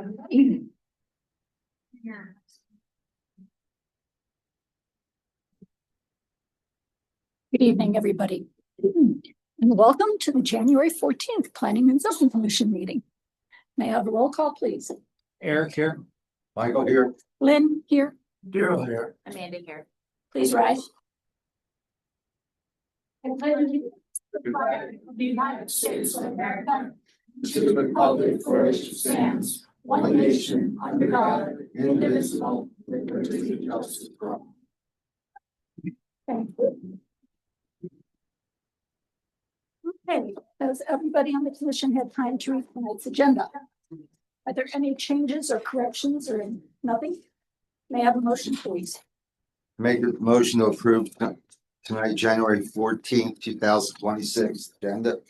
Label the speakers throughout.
Speaker 1: everybody. Yeah. Good evening, everybody, and welcome to the January 14th Planning and Zoning Commission meeting. May I have a roll call, please?
Speaker 2: Eric here.
Speaker 3: Michael here.
Speaker 1: Lynn here.
Speaker 2: Daryl here.
Speaker 4: Amanda here.
Speaker 1: Please rise. I pledge allegiance to the flag of the United States of America, to the republic for which it stands, one nation, under God, indivisible, with liberty and justice for all. Thank you. Okay, has everybody on the commission had time to read tonight's agenda? Are there any changes or corrections or nothing? May I have a motion, please?
Speaker 3: Make a motion to approve tonight, January 14th, 2026 agenda.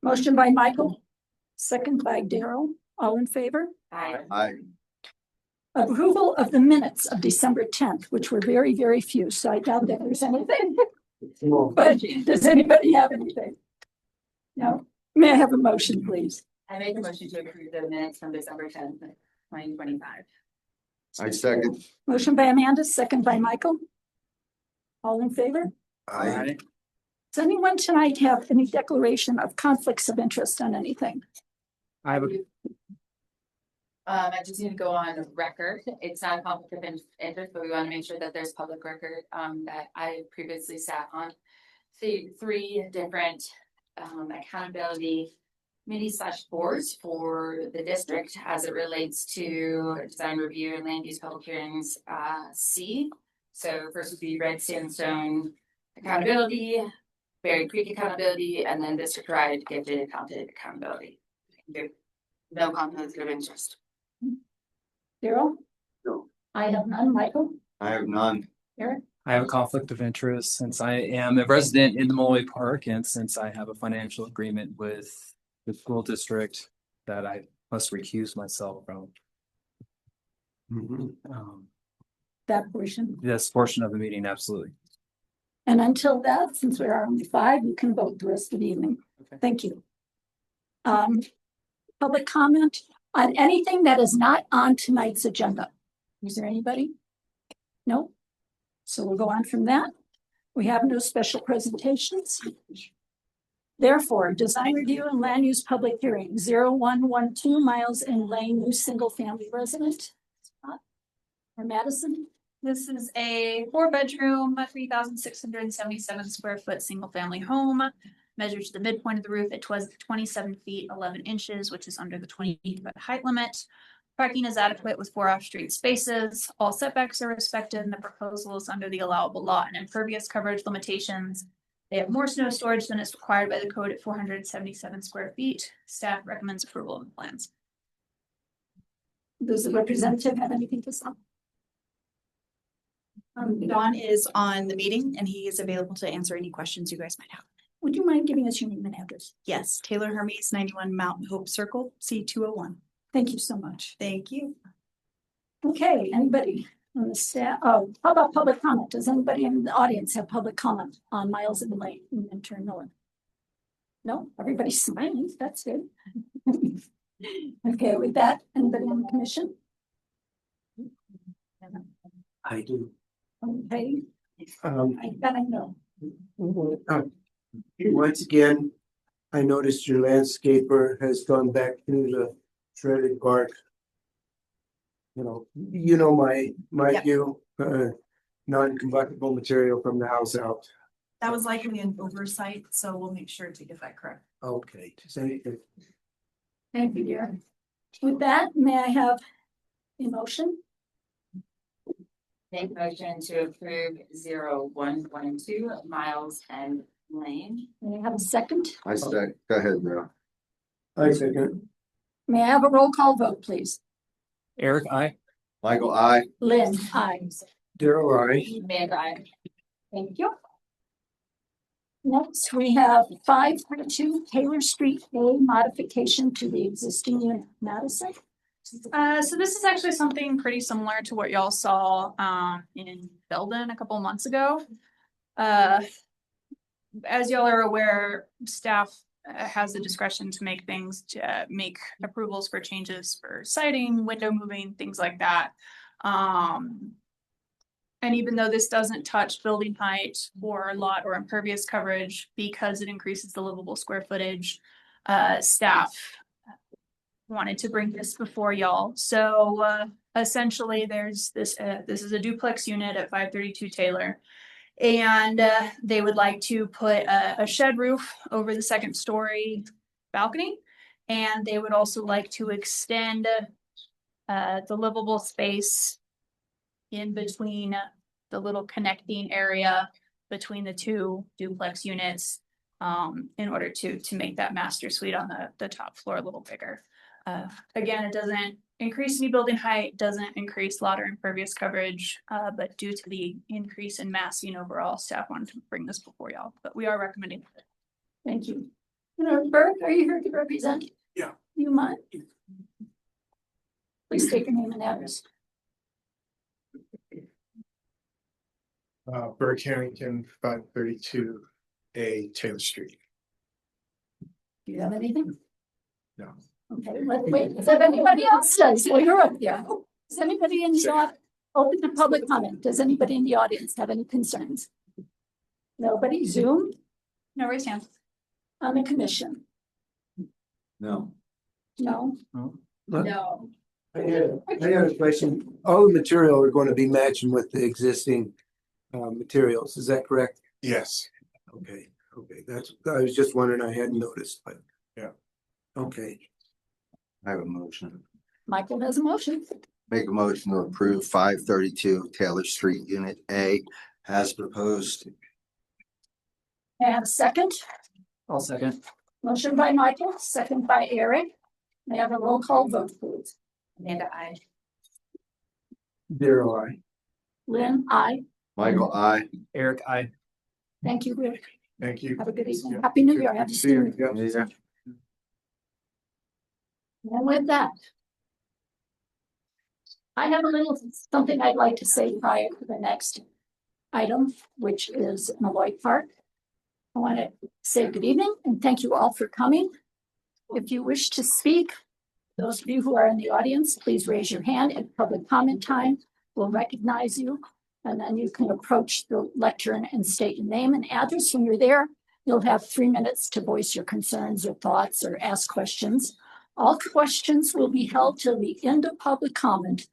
Speaker 1: Motion by Michael, second by Daryl. All in favor?
Speaker 4: Aye.
Speaker 3: Aye.
Speaker 1: Approval of the minutes of December 10th, which were very, very few, so I doubt that there's anything. But does anybody have anything? No? May I have a motion, please?
Speaker 4: I make a motion to approve the minutes from December 10th, 2025.
Speaker 3: I second.
Speaker 1: Motion by Amanda, second by Michael. All in favor?
Speaker 3: Aye.
Speaker 1: Does anyone tonight have any declaration of conflicts of interest on anything?
Speaker 2: I have a
Speaker 4: I just need to go on record. It's not a conflict of interest, but we want to make sure that there's public record that I previously sat on three different accountability committees / boards for the district as it relates to design review and land use public hearings C. So first would be Red Sandstone accountability, Berry Creek accountability, and then district-wide gifted counted accountability. No conflict of interest.
Speaker 1: Daryl?
Speaker 3: No.
Speaker 1: I have none. Michael?
Speaker 3: I have none.
Speaker 1: Eric?
Speaker 2: I have a conflict of interest since I am a resident in the Mulway Park and since I have a financial agreement with the school district that I must recuse myself from
Speaker 1: That portion.
Speaker 2: this portion of the meeting. Absolutely.
Speaker 1: And until that, since we are only 5, you can vote the rest of the evening.
Speaker 2: Okay.
Speaker 1: Thank you. Public comment on anything that is not on tonight's agenda. Is there anybody? No? So we'll go on from that. We have no special presentations. Therefore, design review and land use public hearing 0112 Miles and Lane, new single family resident. Or Madison?
Speaker 5: This is a 4-bedroom, 3,677 square foot single family home. Measured to the midpoint of the roof, it was 27 feet 11 inches, which is under the 20-foot height limit. Parking is adequate with 4 off-street spaces. All setbacks are respected, and the proposal is under the allowable lot and impervious coverage limitations. They have more snow storage than is required by the code at 477 square feet. Staff recommends approval of the plans.
Speaker 1: Does the representative have anything to say?
Speaker 6: Don is on the meeting and he is available to answer any questions you guys might have.
Speaker 1: Would you mind giving us your name and address?
Speaker 6: Yes, Taylor Hermes, 91 Mountain Hope Circle, C201.
Speaker 1: Thank you so much.
Speaker 6: Thank you.
Speaker 1: Okay, anybody on the staff? Oh, how about public comment? Does anybody in the audience have public comment on Miles and Lane and Turn North? No, everybody's smiling. That's good. Okay, with that, anybody on the commission?
Speaker 7: I do.
Speaker 1: Okay, I gotta know.
Speaker 7: Once again, I noticed your landscaper has gone back to the shredded bark. You know my
Speaker 6: Yep.
Speaker 7: view, non-combustible material from the house out.
Speaker 6: That was likely an oversight, so we'll make sure to get that correct.
Speaker 7: Okay, just anything.
Speaker 1: Thank you, dear. With that, may I have a motion?
Speaker 4: Make motion to approve 0112 Miles and Lane.
Speaker 1: May I have a second?
Speaker 3: I second. Go ahead, bro.
Speaker 7: I second.
Speaker 1: May I have a roll call vote, please?
Speaker 2: Eric, I.
Speaker 3: Michael, aye.
Speaker 1: Lynn, aye.
Speaker 7: Daryl, aye.
Speaker 4: Amanda, aye.
Speaker 1: Thank you. Next, we have 532 Taylor Street A modification to the existing unit. Madison?
Speaker 5: So this is actually something pretty similar to what y'all saw in Belden a couple months ago. As y'all are aware, staff has the discretion to make things, to make approvals for changes for siding, window moving, things like that. And even though this doesn't touch building height or lot or impervious coverage, because it increases the livable square footage, staff wanted to bring this before y'all. So essentially there's this, this is a duplex unit at 532 Taylor. And they would like to put a shed roof over the second story balcony. And they would also like to extend the livable space in between the little connecting area between the two duplex units in order to make that master suite on the top floor a little bigger. Again, it doesn't increase any building height, doesn't increase lot or impervious coverage, but due to the increase in massing overall, staff wanted to bring this before y'all, but we are recommending it.
Speaker 1: Thank you. Burke, are you here to represent?
Speaker 8: Yeah.
Speaker 1: You mind? Please state your name and address.
Speaker 8: Burke Harrington, 532A Taylor Street.
Speaker 1: Do you have anything?
Speaker 8: No.
Speaker 1: Okay, let's wait. If anybody else does, well, you're up there. Does anybody in the audience, open to public comment? Does anybody in the audience have any concerns? Nobody? Zoom?
Speaker 5: No raise hands.
Speaker 1: On the commission?
Speaker 3: No.
Speaker 1: No?
Speaker 5: No.
Speaker 7: I had a question. All the material are going to be matching with the existing materials. Is that correct?
Speaker 8: Yes.
Speaker 7: Okay, I was just wondering, I hadn't noticed, but.
Speaker 8: Yeah.
Speaker 7: Okay,
Speaker 3: I have a motion.
Speaker 1: Michael has a motion.
Speaker 3: Make a motion to approve 532 Taylor Street, Unit A as proposed.
Speaker 1: May I have a second?
Speaker 2: I'll second.
Speaker 1: Motion by Michael, second by Eric. May I have a roll call vote, please?
Speaker 4: Amanda, I.
Speaker 7: Daryl, I.
Speaker 1: Lynn, aye.
Speaker 3: Michael, I.
Speaker 2: Eric, I.
Speaker 1: Thank you, Rick.
Speaker 8: Thank you.
Speaker 1: Have a good evening.
Speaker 8: Yeah.
Speaker 1: Happy New Year. Happy
Speaker 8: See you.
Speaker 1: New Year.
Speaker 8: Yeah.
Speaker 1: And with that, I have a little something I'd like to say prior to the next item, which is Malloy Park. I want to say good evening and thank you all for coming. If you wish to speak, those of you who are in the audience, please raise your hand at public comment time. We'll recognize you, and then you can approach the lectern and state your name and address. When you're there, you'll have 3 minutes to voice your concerns or thoughts or ask questions. All questions will be held till the end of public comment.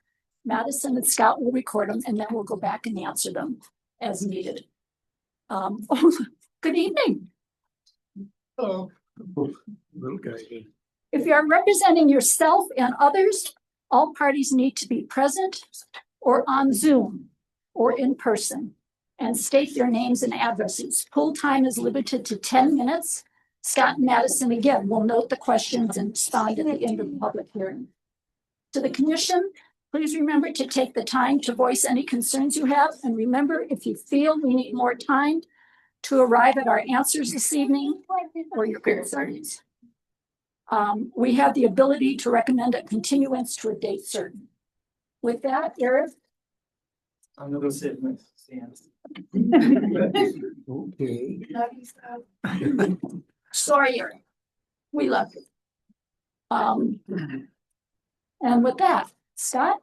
Speaker 1: Madison and Scott will record them, and then we'll go back and answer them as needed. Good evening.
Speaker 8: Oh.
Speaker 7: Little guy.
Speaker 1: If you are representing yourself and others, all parties need to be present or on Zoom or in person and state their names and addresses. Poll time is limited to 10 minutes. Scott and Madison again will note the questions and respond at the end of the public hearing. To the commission, please remember to take the time to voice any concerns you have. And remember, if you feel we need more time to arrive at our answers this evening or your concerns, we have the ability to recommend a continuance to a date certain. With that, Eric.
Speaker 2: I'm gonna go sit in my stands.
Speaker 7: Okay.
Speaker 1: Sorry, Eric. We love you. And with that, Scott?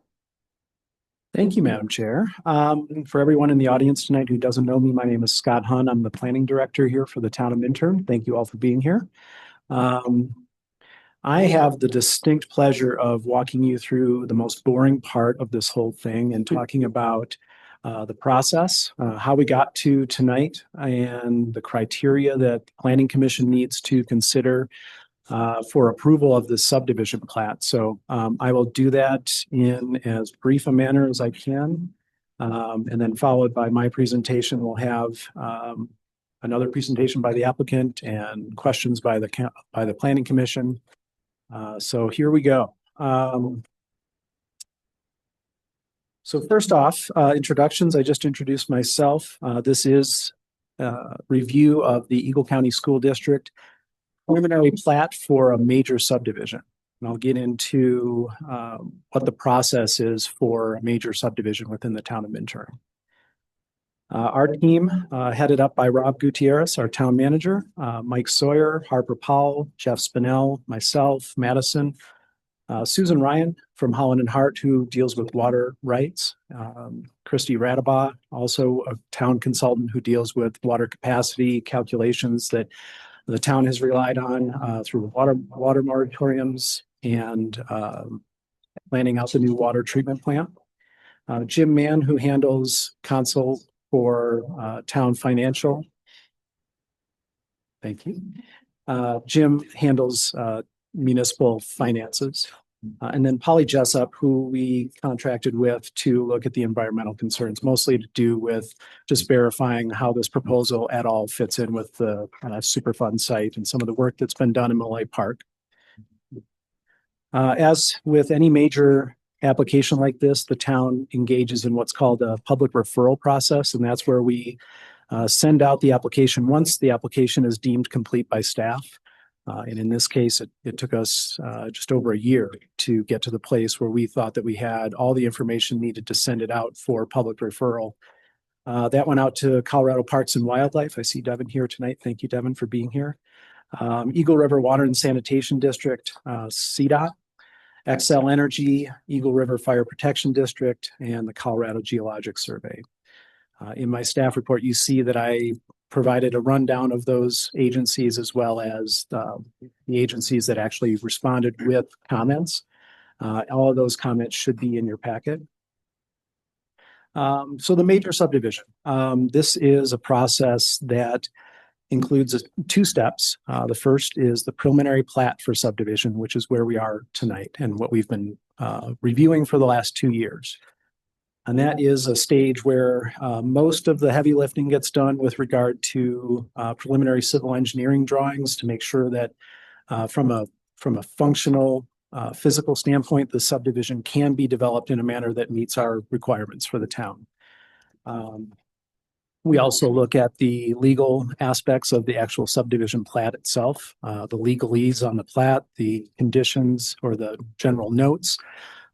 Speaker 9: Thank you, Madam Chair. For everyone in the audience tonight who doesn't know me, my name is Scott Hunn. I'm the planning director here for the town of Minturn. Thank you all for being here. I have the distinct pleasure of walking you through the most boring part of this whole thing and talking about the process, how we got to tonight, and the criteria that the Planning Commission needs to consider for approval of this subdivision plat. So I will do that in as brief a manner as I can. And then followed by my presentation, we'll have another presentation by the applicant and questions by the Planning Commission. So here we go. So first off, introductions. I just introduced myself. This is a review of the Eagle County School District preliminary plat for a major subdivision. And I'll get into what the process is for a major subdivision within the town of Minturn. Our team, headed up by Rob Gutierrez, our town manager, Mike Sawyer, Harper Powell, Jeff Spinell, myself, Madison, Susan Ryan from Holland and Hart, who deals with water rights. Christy Radabaugh, also a town consultant who deals with water capacity calculations that the town has relied on through water moratoriums and planning out the new water treatment plant. Jim Mann, who handles consult for town financial. Thank you. Jim handles municipal finances. And then Polly Jessup, who we contracted with to look at the environmental concerns, mostly to do with just verifying how this proposal at all fits in with the Superfund site and some of the work that's been done in Malloy Park. As with any major application like this, the town engages in what's called a public referral process, and that's where we send out the application once the application is deemed complete by staff. And in this case, it took us just over a year to get to the place where we thought that we had all the information needed to send it out for public referral. That went out to Colorado Parks and Wildlife. I see Devin here tonight. Thank you, Devin, for being here. Eagle River Water and Sanitation District, CDOT, Xcel Energy, Eagle River Fire Protection District, and the Colorado Geologic Survey. In my staff report, you see that I provided a rundown of those agencies as well as the agencies that actually responded with comments. All of those comments should be in your packet. So the major subdivision. This is a process that includes two steps. The first is the preliminary plat for subdivision, which is where we are tonight and what we've been reviewing for the last 2 years. And that is a stage where most of the heavy lifting gets done with regard to preliminary civil engineering drawings to make sure that from a functional physical standpoint, the subdivision can be developed in a manner that meets our requirements for the town. We also look at the legal aspects of the actual subdivision plat itself, the legalese on the plat, the conditions or the general notes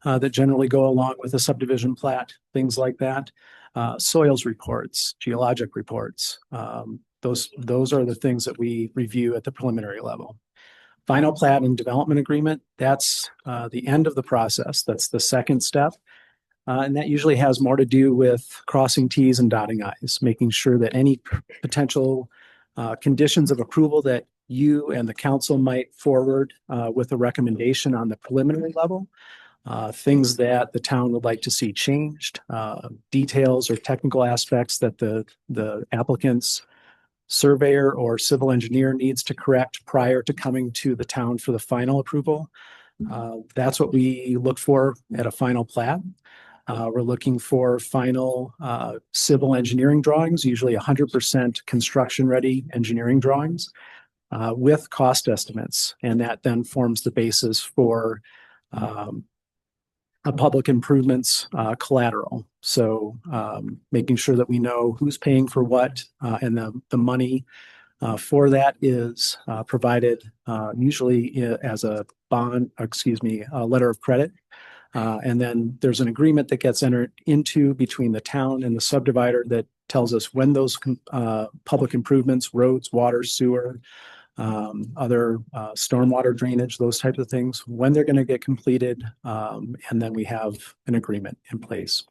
Speaker 9: that generally go along with a subdivision plat, things like that. Soils reports, geologic reports. Those are the things that we review at the preliminary level. Final plat and development agreement, that's the end of the process. That's the second step. And that usually has more to do with crossing T's and dotting I's, making sure that any potential conditions of approval that you and the council might forward with a recommendation on the preliminary level, things that the town would like to see changed, details or technical aspects that the applicant's surveyor or civil engineer needs to correct prior to coming to the town for the final approval. That's what we look for at a final plat. We're looking for final civil engineering drawings, usually 100% construction-ready engineering drawings with cost estimates. And that then forms the basis for a public improvements collateral. So making sure that we know who's paying for what and the money for that is provided usually as a bond, a letter of credit. And then there's an agreement that gets entered into between the town and the subdivider that tells us when those public improvements, roads, water, sewer, other stormwater drainage, those types of things, when they're going to get completed. And then we have an agreement in place.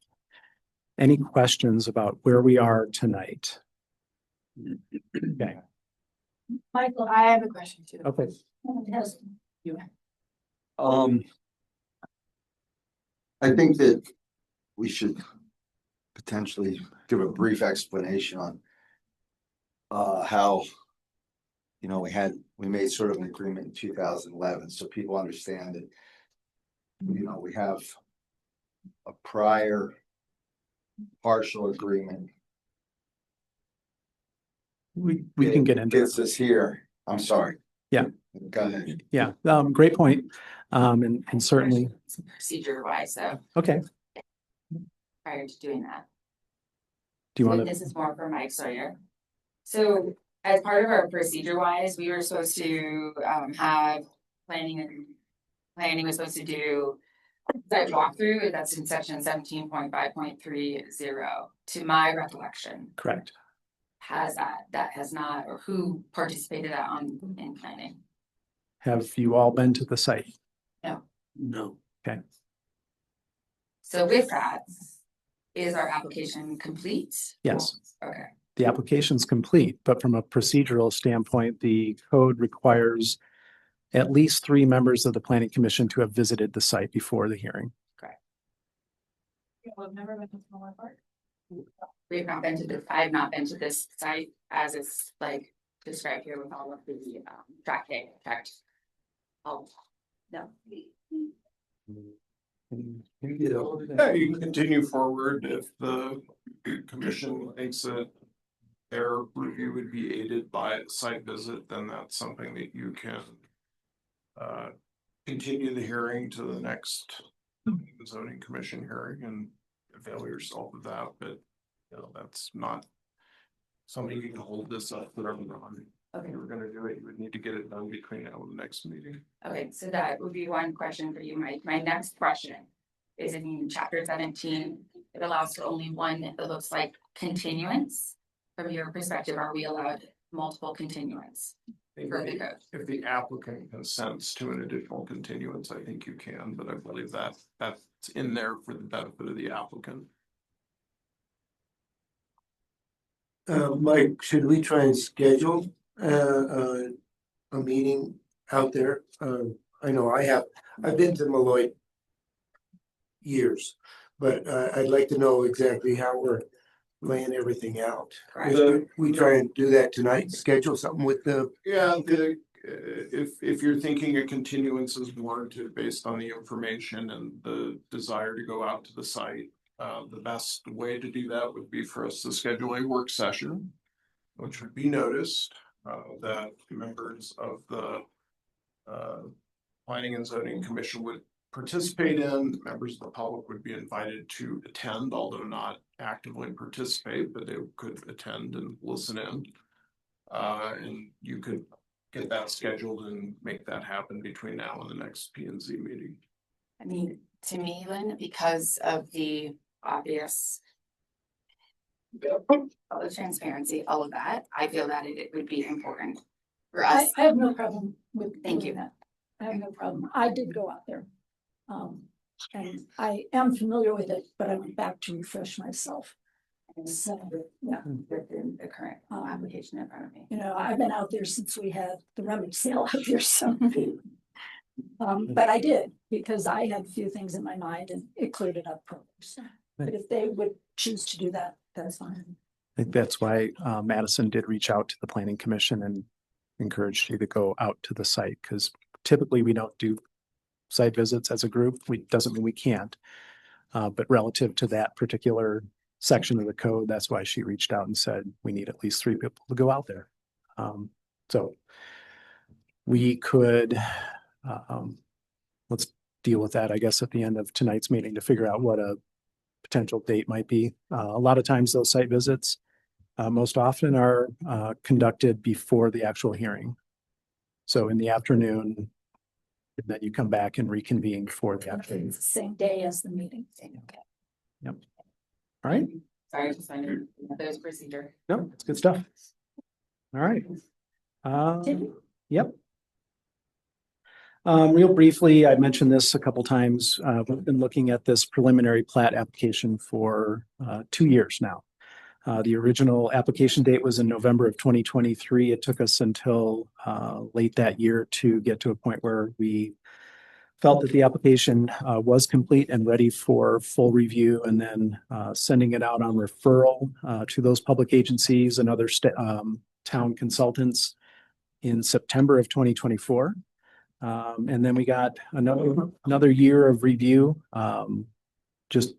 Speaker 9: Any questions about where we are tonight? Okay.
Speaker 1: Michael,
Speaker 4: I have a question too.
Speaker 9: Okay.
Speaker 1: has
Speaker 3: I think that we should potentially give a brief explanation on how, we made sort of an agreement in 2011, so people understand that, we have a prior partial agreement.
Speaker 9: We can get into
Speaker 3: Gets us here. I'm sorry.
Speaker 9: Yeah.
Speaker 3: Go ahead.
Speaker 9: Yeah, great point. And certainly.
Speaker 4: Procedure wise, though,
Speaker 9: Okay.
Speaker 4: prior to doing that.
Speaker 9: Do you
Speaker 4: So
Speaker 9: want to?
Speaker 4: This is more for Mike Sawyer. So as part of our procedure wise, we were supposed to have planning was supposed to do Site walkthrough, that's in section 17.5.30, to my recollection,
Speaker 9: Correct.
Speaker 4: that has not, or who participated in planning?
Speaker 9: Have you all been to the site?
Speaker 7: No.
Speaker 9: Okay.
Speaker 4: So with that, is our application complete?
Speaker 9: Yes.
Speaker 4: Okay,
Speaker 9: The application's complete, but from a procedural standpoint, the code requires at least 3 members of the planning commission to have visited the site before the hearing.
Speaker 5: I've never been to Smaller Park.
Speaker 4: I've not been to this site as it's like described here with all of the track day effect. Oh, no.
Speaker 8: Yeah, you can continue forward if the commission thinks that their review would be aided by a site visit, then that's something that you can continue the hearing to the next zoning commission hearing and avail yourself of that, but you know, that's not something you can hold this up forever on. If you were gonna do it, you would need to get it done between now and the next meeting.
Speaker 4: Okay, so that would be one question for you. My next question is in chapter 17, it allows for only one, it looks like continuance. From your perspective, are we allowed multiple continuance for the code?
Speaker 8: If the applicant consents to an additional continuance, I think you can, but I believe that that's in there for the benefit of the applicant.
Speaker 7: Mike, should we try and schedule a meeting out there? I know I've been to Malloy years, but I'd like to know exactly how we're laying everything out.
Speaker 4: Correct.
Speaker 7: We try and do that tonight, schedule something with the,
Speaker 8: Yeah, if you're thinking a continuance is warranted based on the information and the desire to go out to the site, the best way to do that would be for us to schedule a work session, which would be noticed, that members of the Planning and Zoning Commission would participate in. Members of the public would be invited to attend, although not actively participate, but they could attend and listen in. And you could get that scheduled and make that happen between now and the next P and Z meeting.
Speaker 4: I mean, to me, Lynn, because of the obvious all the transparency, all of that, I feel that it would be important for us.
Speaker 1: I have no problem with.
Speaker 4: Thank
Speaker 1: doing
Speaker 4: you.
Speaker 1: that. I have no problem. I did go out there. And I am familiar with it, but I went back to refresh myself. So, yeah,
Speaker 4: The current application in front of me.
Speaker 1: you know, I've been out there since we had the rummage sale out there, so. But I did, because I had a few things in my mind and it cleared it up. So, but if they would choose to do that, that's fine.
Speaker 9: I think that's why Madison did reach out to the planning commission and encouraged you to go out to the site, because typically we don't do site visits as a group. Doesn't mean we can't. But relative to that particular section of the code, that's why she reached out and said, we need at least 3 people to go out there. So we could, let's deal with that, I guess, at the end of tonight's meeting to figure out what a potential date might be. A lot of times those site visits most often are conducted before the actual hearing. So in the afternoon, and then you come back and reconvene for the actual.
Speaker 1: It's the same day as the meeting.
Speaker 4: Okay.
Speaker 9: Yep. All right.
Speaker 4: Sorry, just wondering, there's procedure.
Speaker 9: No, it's good stuff. All right. Yep. Real briefly, I mentioned this a couple times. We've been looking at this preliminary plat application for 2 years now. The original application date was in November of 2023. It took us until late that year to get to a point where we felt that the application was complete and ready for full review, and then sending it out on referral to those public agencies and other town consultants in September of 2024. And then we got another year of review, just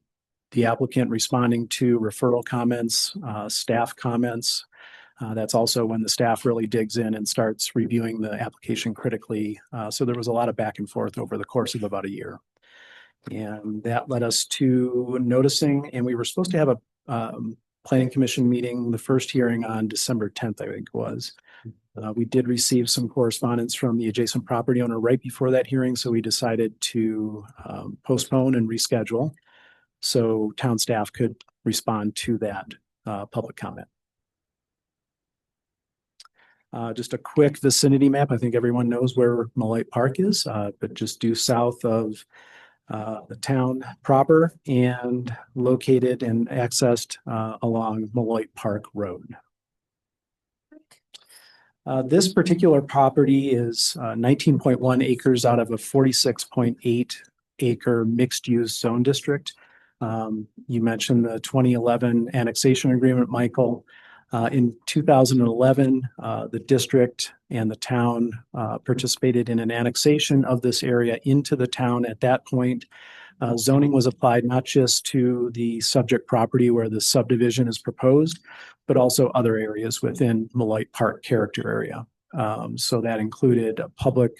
Speaker 9: the applicant responding to referral comments, staff comments. That's also when the staff really digs in and starts reviewing the application critically. So there was a lot of back and forth over the course of about a year. And that led us to noticing, and we were supposed to have a planning commission meeting, the first hearing on December 10th, I think it was. We did receive some correspondence from the adjacent property owner right before that hearing, so we decided to postpone and reschedule so town staff could respond to that public comment. Just a quick vicinity map. I think everyone knows where Molloy Park is, but just due south of the town proper and located and accessed along Molloy Park Road. This particular property is 19.1 acres out of a 46.8 acre mixed-use zone district. You mentioned the 2011 annexation agreement, Michael. In 2011, the district and the town participated in an annexation of this area into the town. At that point, zoning was applied not just to the subject property where the subdivision is proposed, but also other areas within Molloy Park character area. So that included a public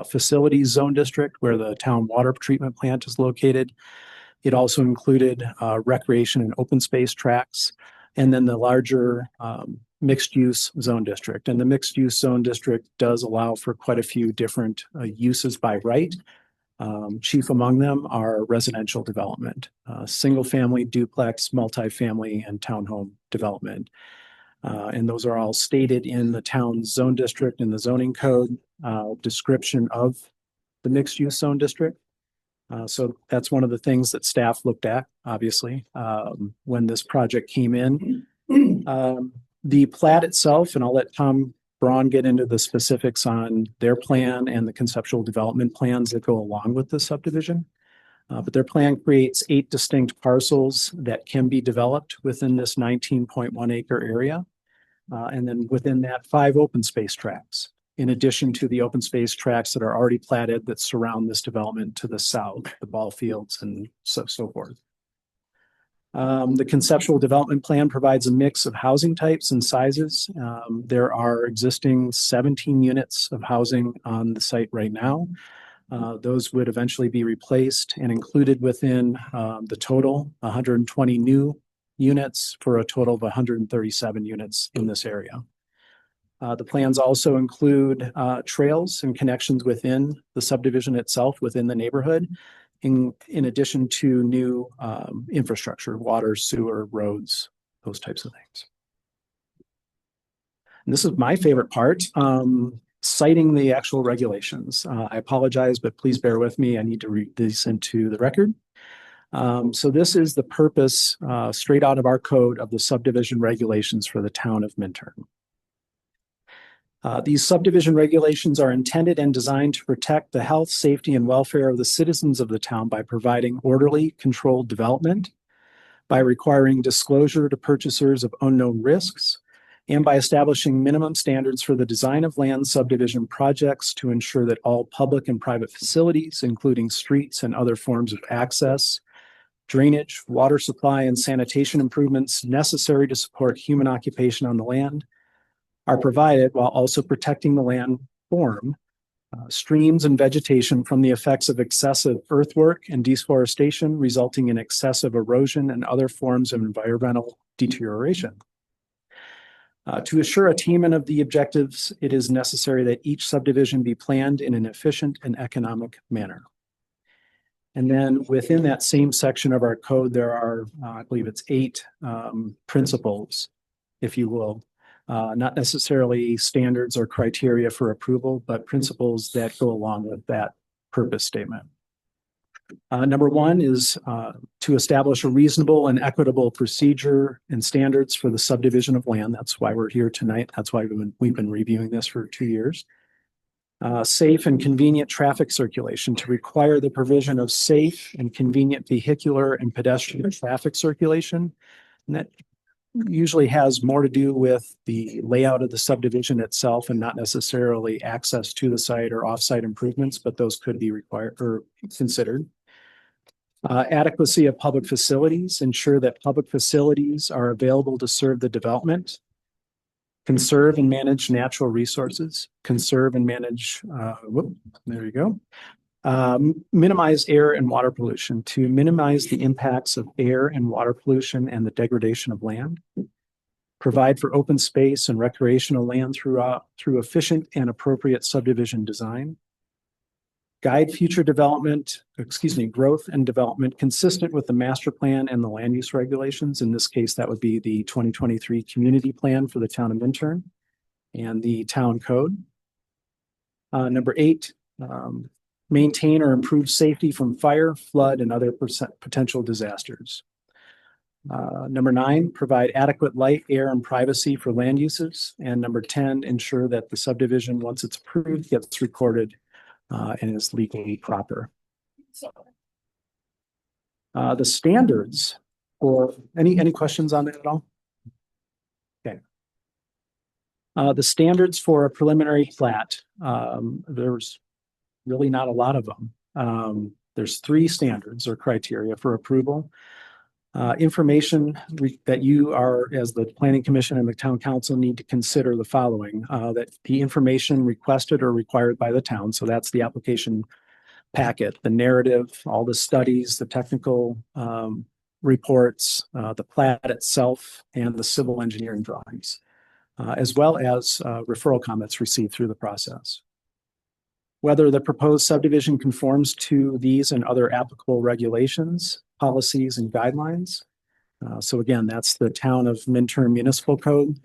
Speaker 9: facilities zone district where the town water treatment plant is located. It also included recreation and open space tracts, and then the larger mixed-use zone district. And the mixed-use zone district does allow for quite a few different uses by right. Chief among them are residential development, single-family, duplex, multifamily, and townhome development. And those are all stated in the town zone district in the zoning code description of the mixed-use zone district. So that's one of the things that staff looked at, obviously, when this project came in. The plat itself, and I'll let Tom Braun get into the specifics on their plan and the conceptual development plans that go along with the subdivision. But their plan creates 8 distinct parcels that can be developed within this 19.1 acre area. And then within that, 5 open space tracts, in addition to the open space tracts that are already platted that surround this development to the south, the ball fields and so forth. The conceptual development plan provides a mix of housing types and sizes. There are existing 17 units of housing on the site right now. Those would eventually be replaced and included within the total 120 new units for a total of 137 units in this area. The plans also include trails and connections within the subdivision itself, within the neighborhood, in addition to new infrastructure, water, sewer, roads, those types of things. And this is my favorite part, citing the actual regulations. I apologize, but please bear with me. I need to read these into the record. So this is the purpose straight out of our code of the subdivision regulations for the town of Minturn. These subdivision regulations are intended and designed to protect the health, safety, and welfare of the citizens of the town by providing orderly, controlled development, by requiring disclosure to purchasers of unknown risks, and by establishing minimum standards for the design of land subdivision projects to ensure that all public and private facilities, including streets and other forms of access, drainage, water supply, and sanitation improvements necessary to support human occupation on the land, are provided while also protecting the land form, streams, and vegetation from the effects of excessive earthwork and deforestation resulting in excessive erosion and other forms of environmental deterioration. To assure attainment of the objectives, it is necessary that each subdivision be planned in an efficient and economic manner. And then within that same section of our code, there are, I believe it's 8 principles, if you will, not necessarily standards or criteria for approval, but principles that go along with that purpose statement. Number 1 is to establish a reasonable and equitable procedure and standards for the subdivision of land. That's why we're here tonight. That's why we've been reviewing this for 2 years. Safe and convenient traffic circulation, to require the provision of safe and convenient vehicular and pedestrian traffic circulation. And that usually has more to do with the layout of the subdivision itself and not necessarily access to the site or off-site improvements, but those could be required or considered. Adequacy of public facilities, ensure that public facilities are available to serve the development. Conserve and manage natural resources, conserve and manage, there you go. Minimize air and water pollution, to minimize the impacts of air and water pollution and the degradation of land. provide for open space and recreational land through efficient and appropriate subdivision design, guide future growth and development consistent with the master plan and the land use regulations. In this case, that would be the 2023 community plan for the town of Minturn and the town code. Number 8, maintain or improve safety from fire, flood, and other potential disasters. Number 9, provide adequate light, air, and privacy for land uses. And number 10, ensure that the subdivision, once it's approved, gets recorded and is legally proper. The standards for any questions on that at all? Okay. The standards for a preliminary plat, there's really not a lot of them. There's 3 standards or criteria for approval. Information that you are, as the Planning Commission and the Town Council, need to consider the following, that the information requested or required by the town, so that's the application packet, the narrative, all the studies, the technical reports, the plat itself, and the civil engineering drawings, as well as referral comments received through the process. Whether the proposed subdivision conforms to these and other applicable regulations, policies, and guidelines. So again, that's the Town of Minturn Municipal Code,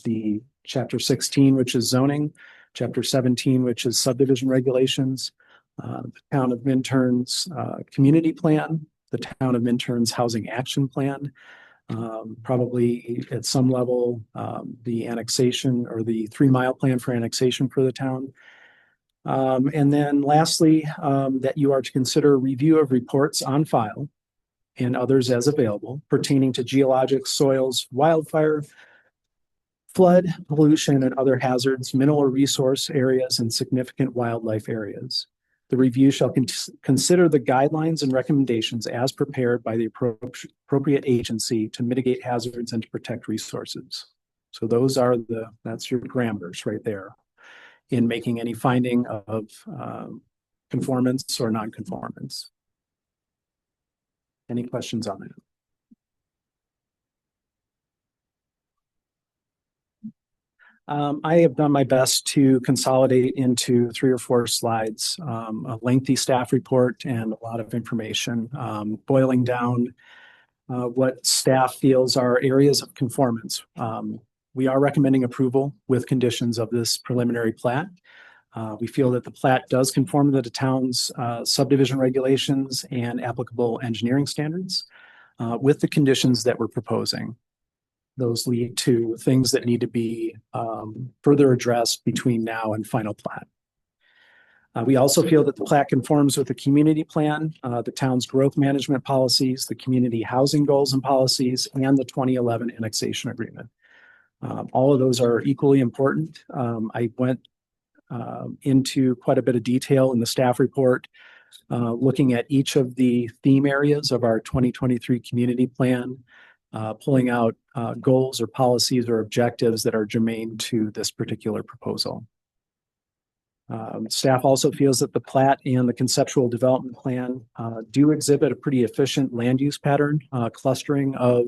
Speaker 9: the Chapter 16, which is zoning, Chapter 17, which is subdivision regulations, the Town of Minturn's community plan, the Town of Minturn's housing action plan, probably at some level, the annexation or the 3-mile plan for annexation for the town. And then lastly, that you are to consider review of reports on file and others as available pertaining to geologic, soils, wildfire, flood, pollution, and other hazards, mineral resource areas, and significant wildlife areas. The review shall consider the guidelines and recommendations as prepared by the appropriate agency to mitigate hazards and to protect resources. So those are that's your parameters right there in making any finding of conformance or non-conformance. Any questions on that? I have done my best to consolidate into 3 or 4 slides, a lengthy staff report and a lot of information, boiling down what staff feels are areas of conformance. We are recommending approval with conditions of this preliminary plat. We feel that the plat does conform to the town's subdivision regulations and applicable engineering standards with the conditions that we're proposing. Those lead to things that need to be further addressed between now and final plat. We also feel that the plat conforms with the community plan, the town's growth management policies, the community housing goals and policies, and the 2011 annexation agreement. All of those are equally important. I went into quite a bit of detail in the staff report, looking at each of the theme areas of our 2023 community plan, pulling out goals or policies or objectives that are germane to this particular proposal. Staff also feels that the plat and the conceptual development plan do exhibit a pretty efficient land use pattern, clustering of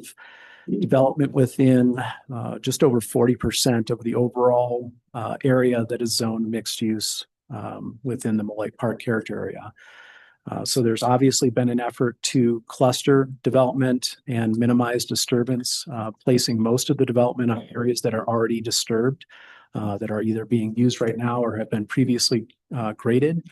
Speaker 9: development within just over 40% of the overall area that is zoned mixed use within the Molloy Park character area. So there's obviously been an effort to cluster development and minimize disturbance, placing most of the development on areas that are already disturbed, that are either being used right now or have been previously graded.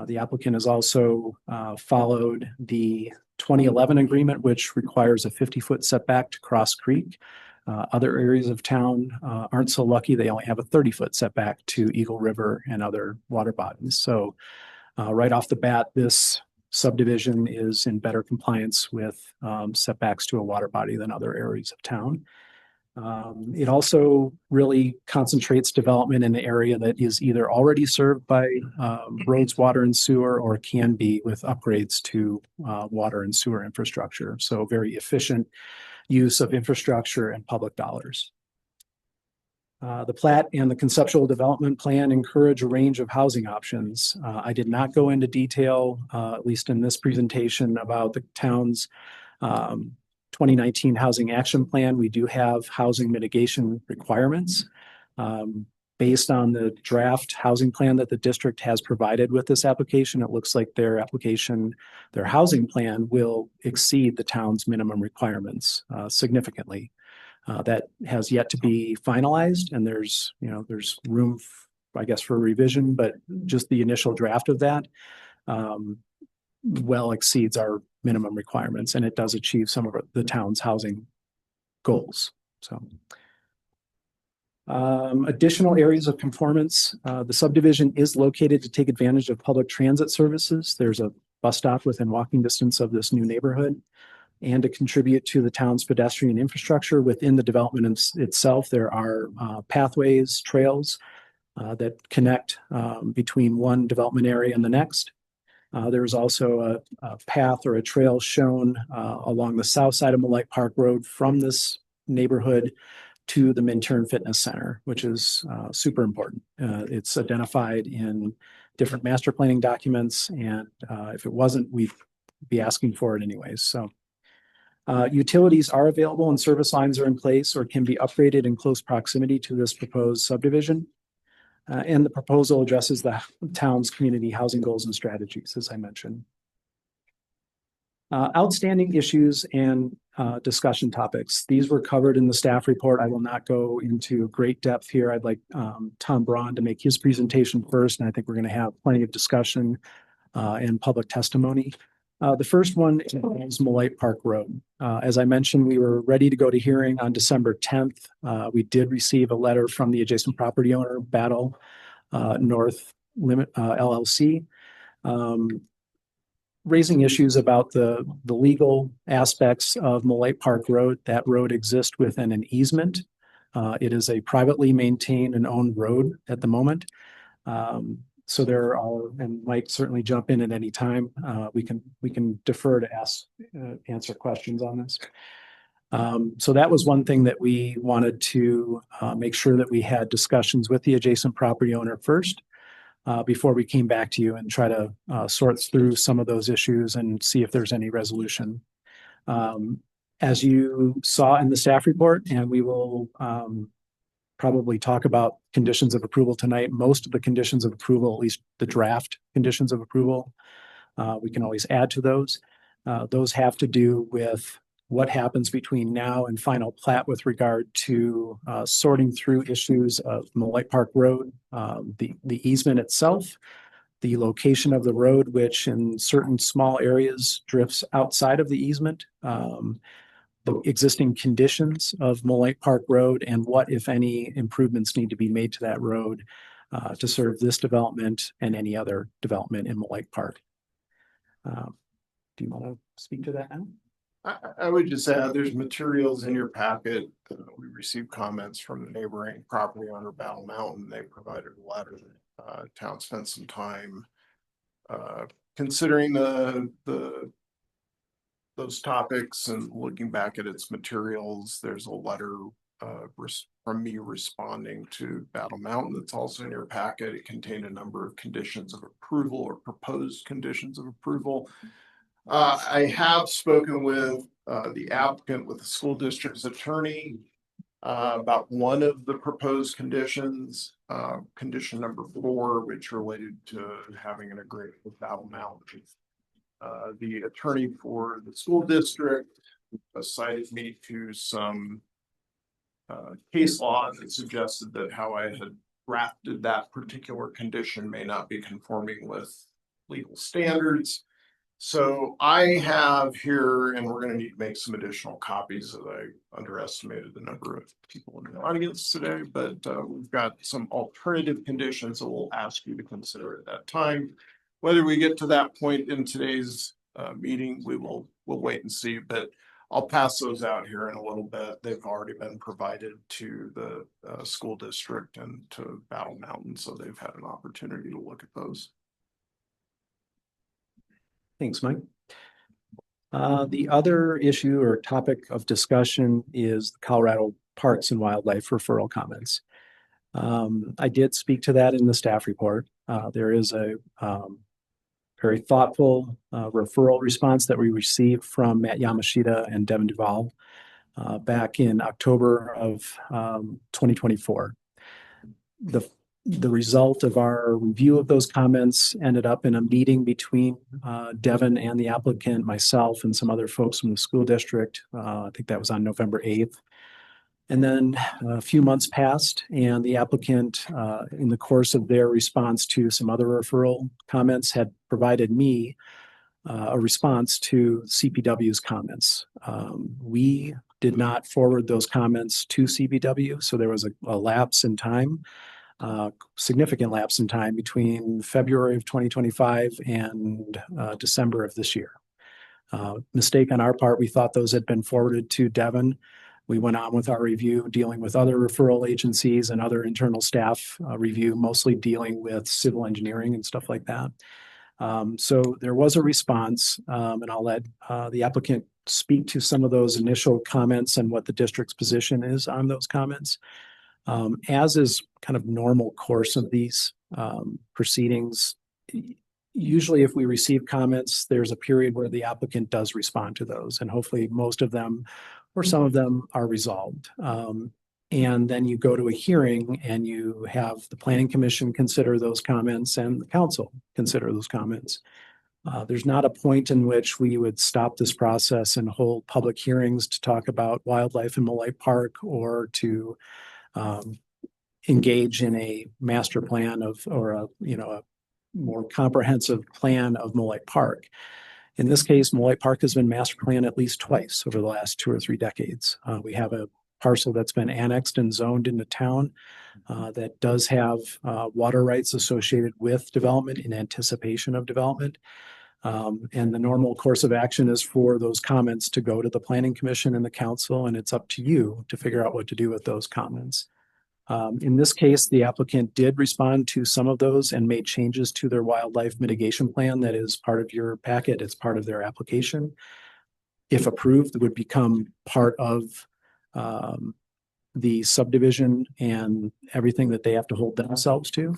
Speaker 9: The applicant has also followed the 2011 agreement, which requires a 50-foot setback to Cross Creek. Other areas of town aren't so lucky. They only have a 30-foot setback to Eagle River and other water bodies. So right off the bat, this subdivision is in better compliance with setbacks to a water body than other areas of town. It also really concentrates development in an area that is either already served by roads, water, and sewer, or can be with upgrades to water and sewer infrastructure. So very efficient use of infrastructure and public dollars. The plat and the conceptual development plan encourage a range of housing options. I did not go into detail, at least in this presentation, about the town's 2019 Housing Action Plan, we do have housing mitigation requirements. Based on the draft housing plan that the district has provided with this application, it looks like their housing plan will exceed the town's minimum requirements significantly. That has yet to be finalized, and there's room, I guess, for revision, but just the initial draft of that well exceeds our minimum requirements, and it does achieve some of the town's housing goals. So additional areas of conformance, the subdivision is located to take advantage of public transit services. There's a bus stop within walking distance of this new neighborhood, and to contribute to the town's pedestrian infrastructure within the development itself. There are pathways, trails that connect between one development area and the next. There is also a path or a trail shown along the south side of Mollite Park Road from this neighborhood to the Minturn Fitness Center, which is super important. It's identified in different master planning documents, and if it wasn't, we'd be asking for it anyways. So utilities are available and service lines are in place or can be upgraded in close proximity to this proposed subdivision. And the proposal addresses the town's community housing goals and strategies, as I mentioned. Outstanding issues and discussion topics. These were covered in the staff report. I will not go into great depth here. I'd like Tom Braun to make his presentation first, and I think we're going to have plenty of discussion and public testimony. The first one is Mollite Park Road. As I mentioned, we were ready to go to hearing on December 10th. We did receive a letter from the adjacent property owner, Battle North Limit LLC, raising issues about the legal aspects of Mollite Park Road. That road exists within an easement. It is a privately maintained and owned road at the moment. So there are, and Mike certainly jump in at any time. We can defer to answer questions on this. So that was one thing that we wanted to make sure that we had discussions with the adjacent property owner first before we came back to you and try to sort through some of those issues and see if there's any resolution. As you saw in the staff report, and we will probably talk about conditions of approval tonight. Most of the conditions of approval, at least the draft conditions of approval, we can always add to those. Those have to do with what happens between now and final plat with regard to sorting through issues of Mollite Park Road, the easement itself, the location of the road, which in certain small areas drifts outside of the easement, the existing conditions of Mollite Park Road, and what, if any, improvements need to be made to that road to serve this development and any other development in Mollite Park. Do you want to speak to that now?
Speaker 8: I would just add, there's materials in your packet. We received comments from the neighboring property owner, Battle Mountain. They provided a letter. Town spent some time considering those topics and looking back at its materials. There's a letter from me responding to Battle Mountain that's also in your packet. It contained a number of conditions of approval or proposed conditions of approval. I have spoken with the applicant, with the school district's attorney about one of the proposed conditions, condition number 4, which related to having an agreement with Battle Mountain. The attorney for the school district cited me to some case law that suggested that how I had drafted that particular condition may not be conforming with legal standards. So I have here, and we're going to need to make some additional copies, as I underestimated the number of people in the audience today, but we've got some alternative conditions that we'll ask you to consider at that time. Whether we get to that point in today's meeting, we'll wait and see, but I'll pass those out here in a little bit. They've already been provided to the school district and to Battle Mountain, so they've had an opportunity to look at those.
Speaker 9: Thanks, Mike. The other issue or topic of discussion is the Colorado Parks and Wildlife referral comments. I did speak to that in the staff report. There is a very thoughtful referral response that we received from Matt Yamashita and Devin Duval back in October of 2024. The result of our review of those comments ended up in a meeting between Devin and the applicant, myself, and some other folks from the school district. I think that was on November 8th. And then a few months passed, and the applicant, in the course of their response to some other referral comments, had provided me a response to CPW's comments. We did not forward those comments to CPW, so there was a lapse in time, significant lapse in time between February of 2025 and December of this year. Mistake on our part. We thought those had been forwarded to Devin. We went on with our review, dealing with other referral agencies and other internal staff review, mostly dealing with civil engineering and stuff like that. So there was a response, and I'll let the applicant speak to some of those initial comments and what the district's position is on those comments. As is kind of normal course of these proceedings, usually if we receive comments, there's a period where the applicant does respond to those, and hopefully most of them or some of them are resolved. And then you go to a hearing and you have the Planning Commission consider those comments and the council consider those comments. There's not a point in which we would stop this process and hold public hearings to talk about wildlife in Moolite Park or to engage in a master plan or a more comprehensive plan of Moolite Park. In this case, Moolite Park has been master planned at least twice over the last 2 or 3 decades. We have a parcel that's been annexed and zoned into town that does have water rights associated with development in anticipation of development. And the normal course of action is for those comments to go to the Planning Commission and the council, and it's up to you to figure out what to do with those comments. In this case, the applicant did respond to some of those and made changes to their wildlife mitigation plan that is part of your packet. It's part of their application. If approved, it would become part of the subdivision and everything that they have to hold themselves to.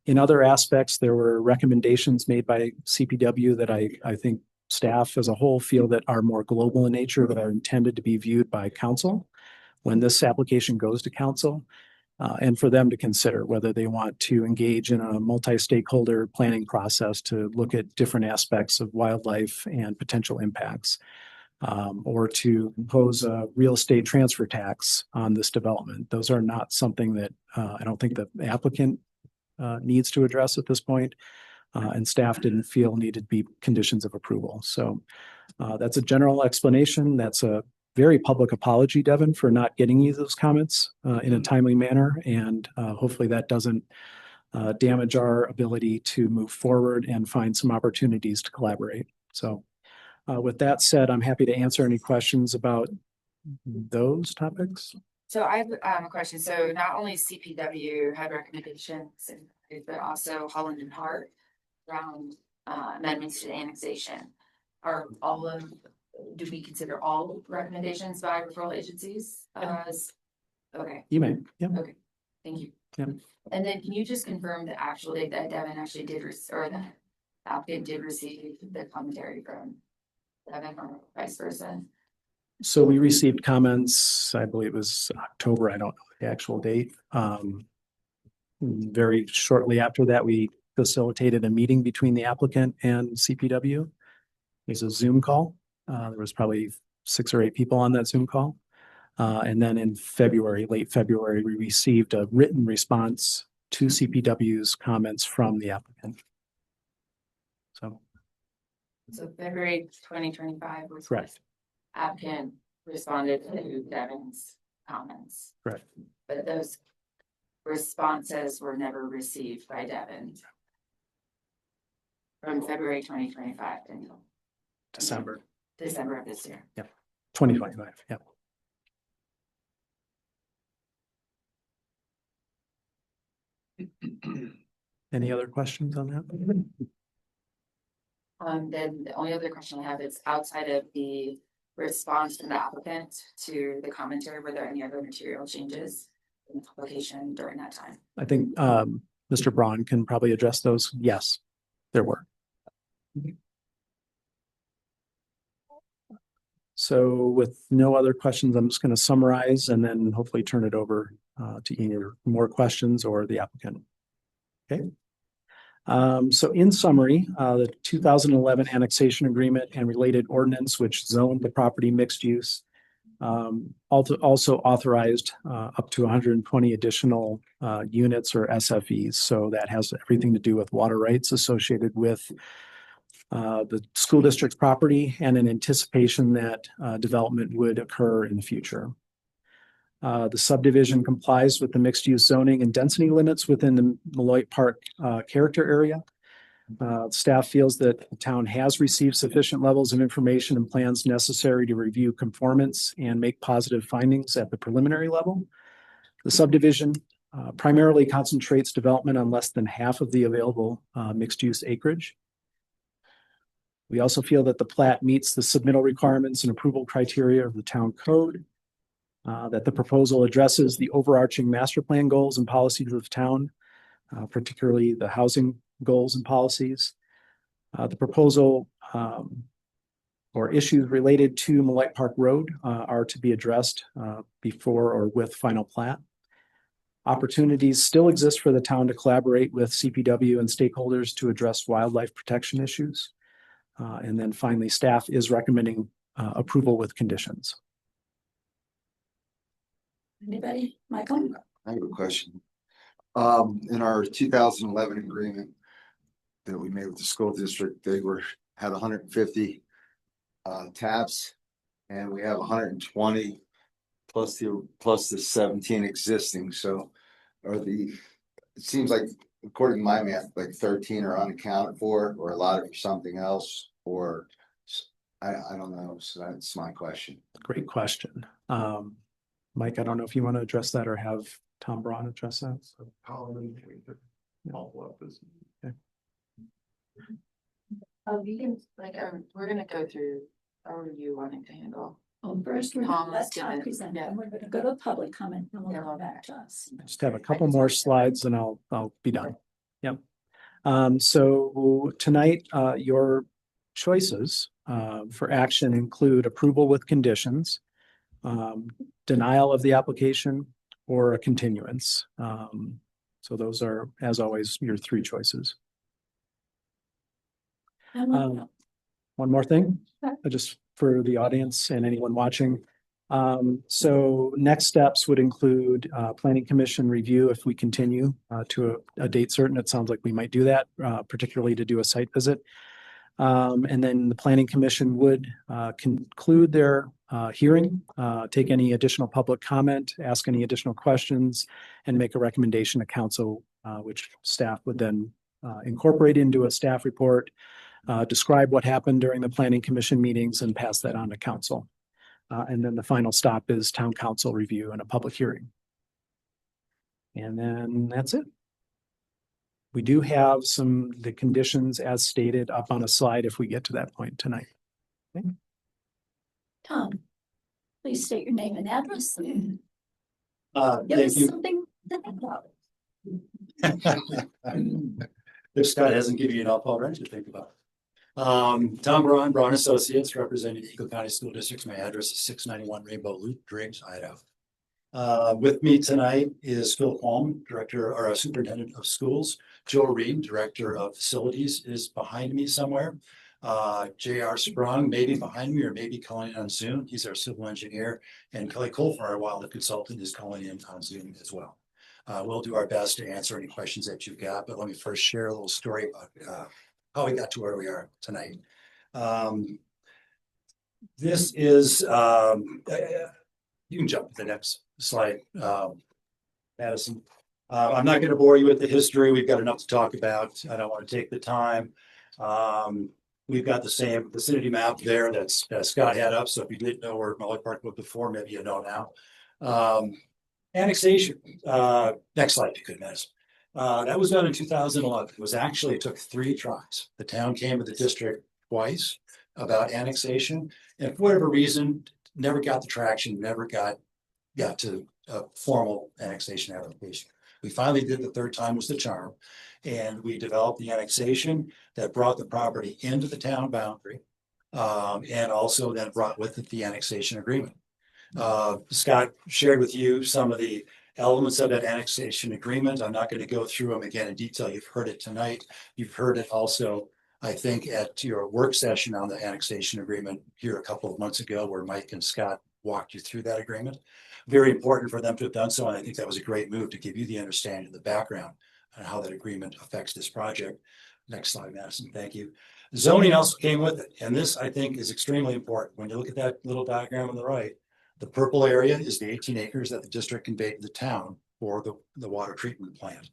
Speaker 9: In other aspects, there were recommendations made by CPW that I think staff as a whole feel that are more global in nature, that are intended to be viewed by council when this application goes to council. And for them to consider whether they want to engage in a multi-stakeholder planning process to look at different aspects of wildlife and potential impacts, or to impose a real estate transfer tax on this development. Those are not something that I don't think the applicant needs to address at this point, and staff didn't feel needed to be conditions of approval. So that's a general explanation. That's a very public apology, Devin, for not getting you those comments in a timely manner. And hopefully that doesn't damage our ability to move forward and find some opportunities to collaborate. So with that said, I'm happy to answer any questions about those topics.
Speaker 4: So I have a question. So not only CPW had recommendations, but also Holland and Hart around amendments to the annexation. Are all of do we consider all recommendations by referral agencies as, okay,
Speaker 9: You may, yeah.
Speaker 4: okay, thank you.
Speaker 9: Yeah.
Speaker 4: And then can you just confirm the actual date that Devin actually did, or the applicant did receive the commentary from Devin or vice versa?
Speaker 9: So we received comments, I believe it was October, I don't know the actual date. Very shortly after that, we facilitated a meeting between the applicant and CPW. It was a Zoom call. There was probably 6 or 8 people on that Zoom call. And then in February, late February, we received a written response to CPW's comments from the applicant.
Speaker 4: So February 2025 was
Speaker 9: Correct.
Speaker 4: applicant responded to Devin's comments.
Speaker 9: Correct.
Speaker 4: But those responses were never received by Devin from February 2025 until
Speaker 9: December
Speaker 4: of this year.
Speaker 9: 2025. Yeah. Any other questions on that?
Speaker 4: Then the only other question I have is outside of the response from the applicant to the commentary, were there any other material changes in the application during that time?
Speaker 9: I think Mr. Braun can probably address those. Yes, there were. So with no other questions, I'm just going to summarize and then hopefully turn it over to either more questions or the applicant. Okay. So in summary, the 2011 annexation agreement and related ordinance, which zoned the property mixed use, also authorized up to 120 additional units or SFEs. So that has everything to do with water rights associated with the school district's property and an anticipation that development would occur in the future. The subdivision complies with the mixed-use zoning and density limits within the Beloit Park character area. Staff feels that the town has received sufficient levels of information and plans necessary to review conformance and make positive findings at the preliminary level. The subdivision primarily concentrates development on less than half of the available mixed-use acreage. We also feel that the plat meets the submittal requirements and approval criteria of the town code. That the proposal addresses the overarching master plan goals and policies of the town, particularly the housing goals and policies. The proposal or issues related to Beloit Park Road are to be addressed before or with final plat. Opportunities still exist for the town to collaborate with CPW and stakeholders to address wildlife protection issues. And then finally, staff is recommending approval with conditions.
Speaker 1: Anybody? Michael?
Speaker 3: I have a question. In our 2011 agreement that we made with the school district, they had 150 taps, and we have 120 plus the 17 existing. So it seems like, according to my math, like 13 are unaccounted for, or a lot of something else, or I don't know. So that's my question.
Speaker 9: Great question. Mike, I don't know if you want to address that or have Tom Braun address that.
Speaker 4: We can, we're gonna go through a review wanting to handle.
Speaker 1: Well, first, we're
Speaker 4: Tom
Speaker 1: gonna let
Speaker 4: is
Speaker 1: Tom
Speaker 4: gonna-
Speaker 1: present,
Speaker 4: yeah.
Speaker 1: and we're gonna go to public comment, and we'll
Speaker 4: Yeah.
Speaker 1: go back to us.
Speaker 9: I just have a couple more slides and I'll be done. Yep. So tonight, your choices for action include approval with conditions, denial of the application, or a continuance. So those are, as always, your three choices. One more thing, just for the audience and anyone watching. So next steps would include planning commission review if we continue to a date certain. It sounds like we might do that, particularly to do a site visit. And then the planning commission would conclude their hearing, take any additional public comment, ask any additional questions, and make a recommendation to council, which staff would then incorporate into a staff report, describe what happened during the planning commission meetings, and pass that on to council. And then the final stop is town council review and a public hearing. And then that's it. We do have the conditions as stated up on a slide if we get to that point tonight. Okay.
Speaker 1: Tom, please state your name and address. Give
Speaker 10: Thank
Speaker 1: us
Speaker 10: you.
Speaker 1: something to think about.
Speaker 10: If Scott hasn't given you enough already to think about. Tom Braun, Braun Associates, representing Eagle County School Districts. My address is 691 Rainbow Loop, Driggs, Idaho. With me tonight is Phil Palm, Director or Superintendent of Schools. Joe Reed, Director of Facilities, is behind me somewhere. J.R. Sprung, maybe behind me or maybe calling in on Zoom. He's our civil engineer. And Kelly Colfer, our wildlife consultant, is calling in on Zoom as well. We'll do our best to answer any questions that you've got, but let me first share a little story about how we got to where we are tonight. This is, you can jump to the next slide, Madison. I'm not going to bore you with the history. We've got enough to talk about. I don't want to take the time. We've got the same vicinity map there that Scott had up. So if you didn't know where Beloit Park was before, maybe you know now. Annexation. Next slide, if you could, Madison. That was done in 2011. It took 3 tries. The town came to the district twice about annexation, and for whatever reason, never got the traction, never got to a formal annexation application. We finally did the third time was the charm. And we developed the annexation that brought the property into the town boundary. And also then brought with it the annexation agreement. Scott shared with you some of the elements of that annexation agreement. I'm not going to go through them again in detail. You've heard it tonight. You've heard it also, I think, at your work session on the annexation agreement here a couple of months ago, where Mike and Scott walked you through that agreement. Very important for them to have done so. And I think that was a great move to give you the understanding of the background on how that agreement affects this project. Next slide, Madison. Thank you. Zoning also came with it. And this, I think, is extremely important. When you look at that little diagram on the right, the purple area is the 18 acres that the district conveyed to the town for the water treatment plant.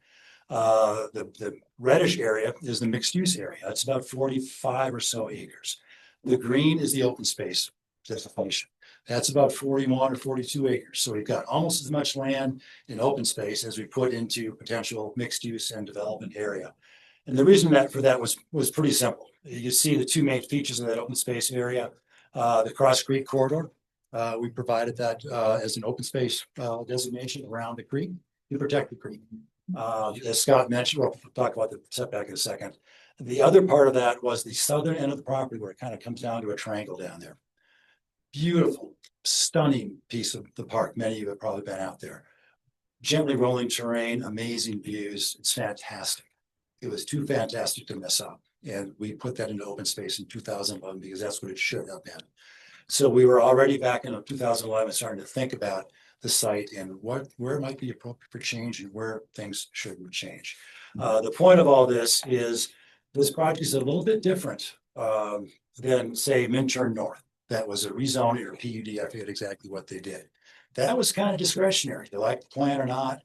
Speaker 10: The reddish area is the mixed use area. That's about 45 or so acres. The green is the open space designation. That's about 41 or 42 acres. So we've got almost as much land in open space as we put into potential mixed use and development area. And the reason for that was pretty simple. You see the two main features of that open space area, the Cross Creek corridor. We provided that as an open space designation around the creek to protect the creek. As Scott mentioned, we'll talk about the setback in a second. The other part of that was the southern end of the property, where it kind of comes down to a triangle down there. Beautiful, stunning piece of the park. Many of you have probably been out there. Gently rolling terrain, amazing views. It's fantastic. It was too fantastic to mess up. And we put that into open space in 2011 because that's what it should have been. So we were already back in 2011 starting to think about the site and where might be appropriate for change and where things shouldn't change. The point of all this is this project is a little bit different than, say, Minturn North. That was a rezoning or PUD. I forget exactly what they did. That was kind of discretionary. You like the plan or not.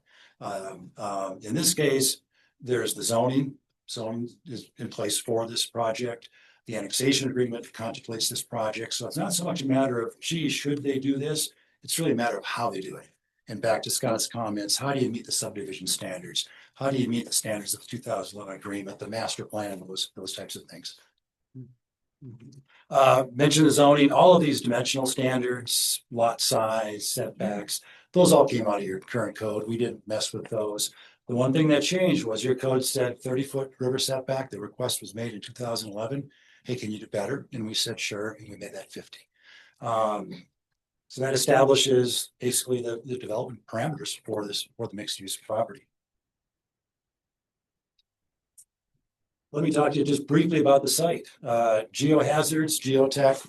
Speaker 10: In this case, there's the zoning. Zoning is in place for this project. The annexation agreement contemplates this project. So it's not so much a matter of, gee, should they do this? It's really a matter of how they do it. And back to Scott's comments, how do you meet the subdivision standards? How do you meet the standards of the 2011 agreement, the master plan, those types of things? Mention the zoning, all of these dimensional standards, lot size, setbacks, those all came out of your current code. We didn't mess with those. The one thing that changed was your code said 30-foot river setback. The request was made in 2011. Hey, can you do better? And we said, sure. And we made that 50. So that establishes basically the development parameters for the mixed use property. Let me talk to you just briefly about the site. Geohazards, geotech,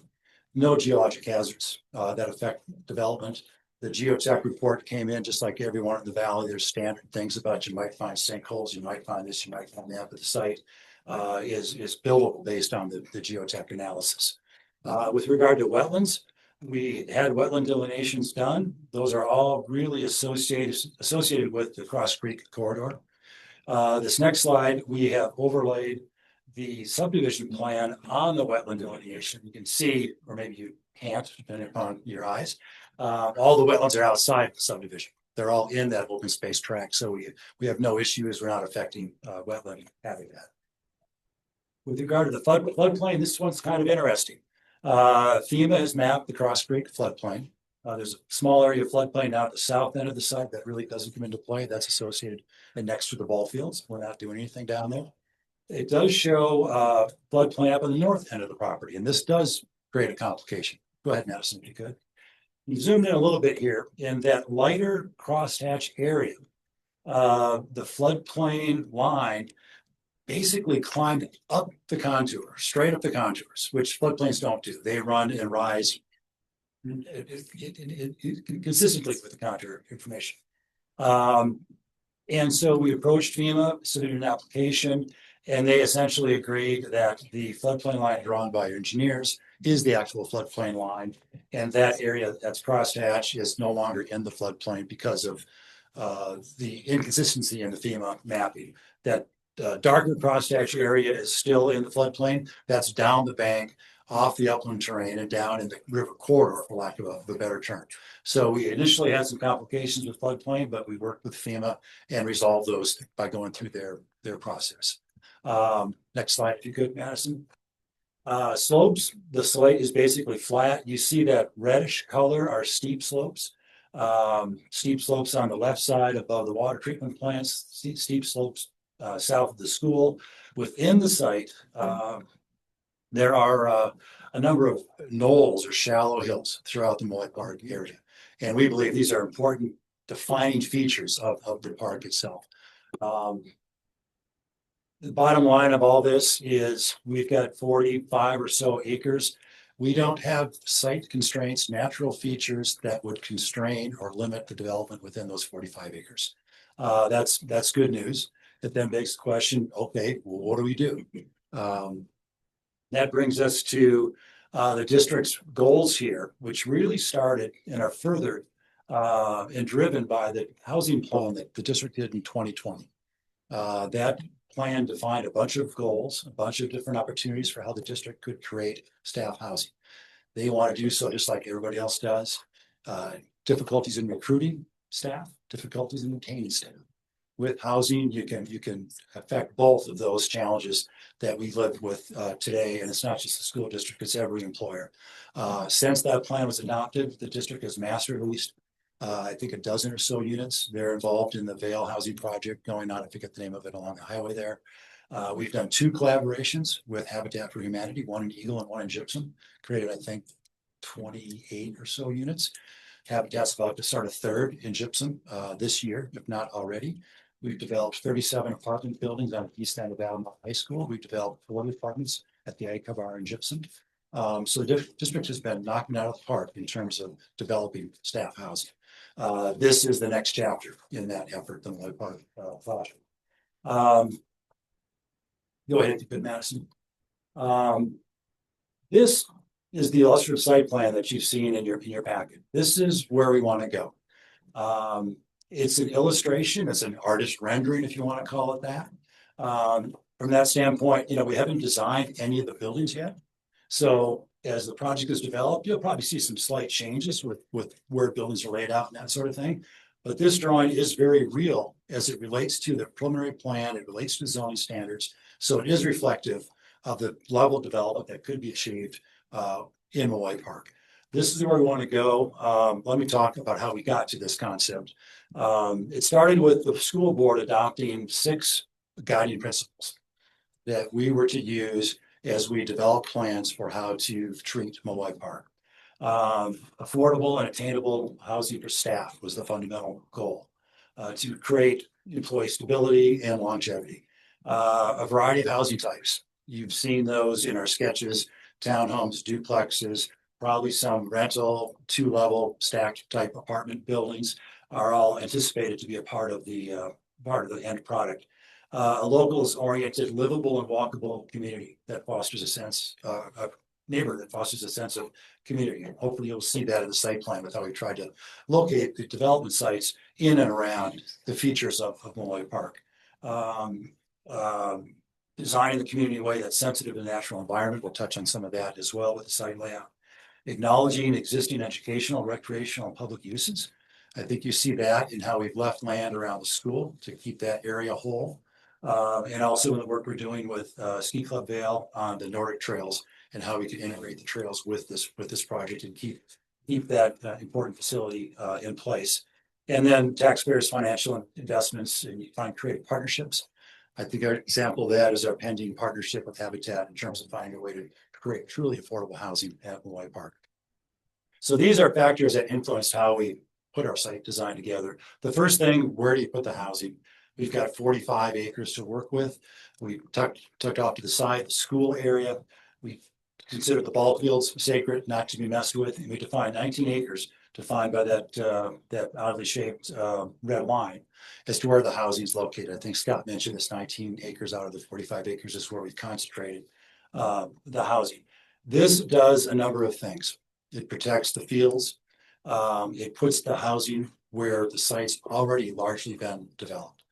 Speaker 10: no geologic hazards that affect development. The geotech report came in just like everyone in the valley. There's standard things about you might find sinkholes, you might find this, you might find that, but the site is buildable based on the geotech analysis. With regard to wetlands, we had wetland delineations done. Those are all really associated with the Cross Creek corridor. This next slide, we have overlaid the subdivision plan on the wetland delineation. You can see, or maybe you can't, depending upon your eyes, all the wetlands are outside the subdivision. They're all in that open space tract. So we have no issues. We're not affecting wetland having that. With regard to the floodplain, this one's kind of interesting. FEMA has mapped the Cross Creek floodplain. There's a small area of floodplain now at the south end of the site that really doesn't come into play. That's associated and next to the ball fields. We're not doing anything down there. It does show floodplain up on the north end of the property, and this does create a complication. Go ahead, Madison, if you could. You zoomed in a little bit here in that lighter crosshatch area. The floodplain line basically climbed up the contour, straight up the contours, which floodplains don't do. They run and rise consistently with the contour information. And so we approached FEMA, submitted an application, and they essentially agreed that the floodplain line drawn by your engineers is the actual floodplain line. And that area that's crosshatch is no longer in the floodplain because of the inconsistency in the FEMA mapping. That darker crosshatch area is still in the floodplain. That's down the bank, off the upland terrain and down in the river corridor, for lack of a better term. So we initially had some complications with floodplain, but we worked with FEMA and resolved those by going through their process. Next slide, if you could, Madison. Slopes, the slate is basically flat. You see that reddish color are steep slopes. Steep slopes on the left side above the water treatment plants, steep slopes south of the school. Within the site, there are a number of knolls or shallow hills throughout the Moy Park area. And we believe these are important defining features of the park itself. The bottom line of all this is we've got 45 or so acres. We don't have site constraints, natural features that would constrain or limit the development within those 45 acres. That's good news. It then begs the question, okay, well, what do we do? That brings us to the district's goals here, which really started and are furthered and driven by the housing plan that the district did in 2020. That plan defined a bunch of goals, a bunch of different opportunities for how the district could create staff housing. They want to do so just like everybody else does. Difficulties in recruiting staff, difficulties in maintaining staff. With housing, you can affect both of those challenges that we live with today, and it's not just the school district, it's every employer. Since that plan was adopted, the district has master leased I think a dozen or so units. They're involved in the Vale Housing Project going on, I forget the name of it, along the highway there. We've done 2 collaborations with Habitat for Humanity, one in Eagle and one in Gypsum, created, I think, 28 or so units. Habitat's about to start a 3rd in Gypsum this year, if not already. We've developed 37 apartment buildings on the east end of Alamo High School. We've developed 40 apartments at the Ikabar in Gypsum. So the district has been knocking out of the park in terms of developing staff housing. This is the next chapter in that effort, the Moy Park project. Go ahead, if you could, Madison. This is the illustrative site plan that you've seen in your packet. This is where we want to go. It's an illustration, it's an artist rendering, if you want to call it that. From that standpoint, we haven't designed any of the buildings yet. So as the project is developed, you'll probably see some slight changes with where buildings are laid out and that sort of thing. But this drawing is very real as it relates to the preliminary plan, it relates to zoning standards. So it is reflective of the level of development that could be achieved in Moy Park. This is where we want to go. Let me talk about how we got to this concept. It started with the school board adopting 6 guiding principles that we were to use as we develop plans for how to treat Moy Park. Affordable and attainable housing for staff was the fundamental goal, to create employee stability and longevity. A variety of housing types. You've seen those in our sketches, townhomes, duplexes, probably some rental, 2-level stacked type apartment buildings are all anticipated to be a part of the end product. A locals oriented, livable and walkable community that fosters a sense of neighborhood, that fosters a sense of community. And hopefully you'll see that in the site plan with how we tried to locate the development sites in and around the features of Moy Park. Designing the community in a way that's sensitive to the natural environment. We'll touch on some of that as well with the site layout. Acknowledging existing educational, recreational, and public uses. I think you see that in how we've left land around the school to keep that area whole. And also in the work we're doing with Ski Club Vale on the Nordic trails and how we can integrate the trails with this project and keep that important facility in place. And then taxpayers' financial investments and you find creative partnerships. I think our example of that is our pending partnership with Habitat in terms of finding a way to create truly affordable housing at Moy Park. So these are factors that influenced how we put our site design together. The first thing, where do you put the housing? We've got 45 acres to work with. We tucked off to the side, the school area. We consider the ball fields sacred, not to be messed with. And we define 19 acres defined by that oddly shaped red line as to where the housing is located. I think Scott mentioned this 19 acres out of the 45 acres is where we've concentrated the housing. This does a number of things. It protects the fields. It puts the housing where the site's already largely been developed.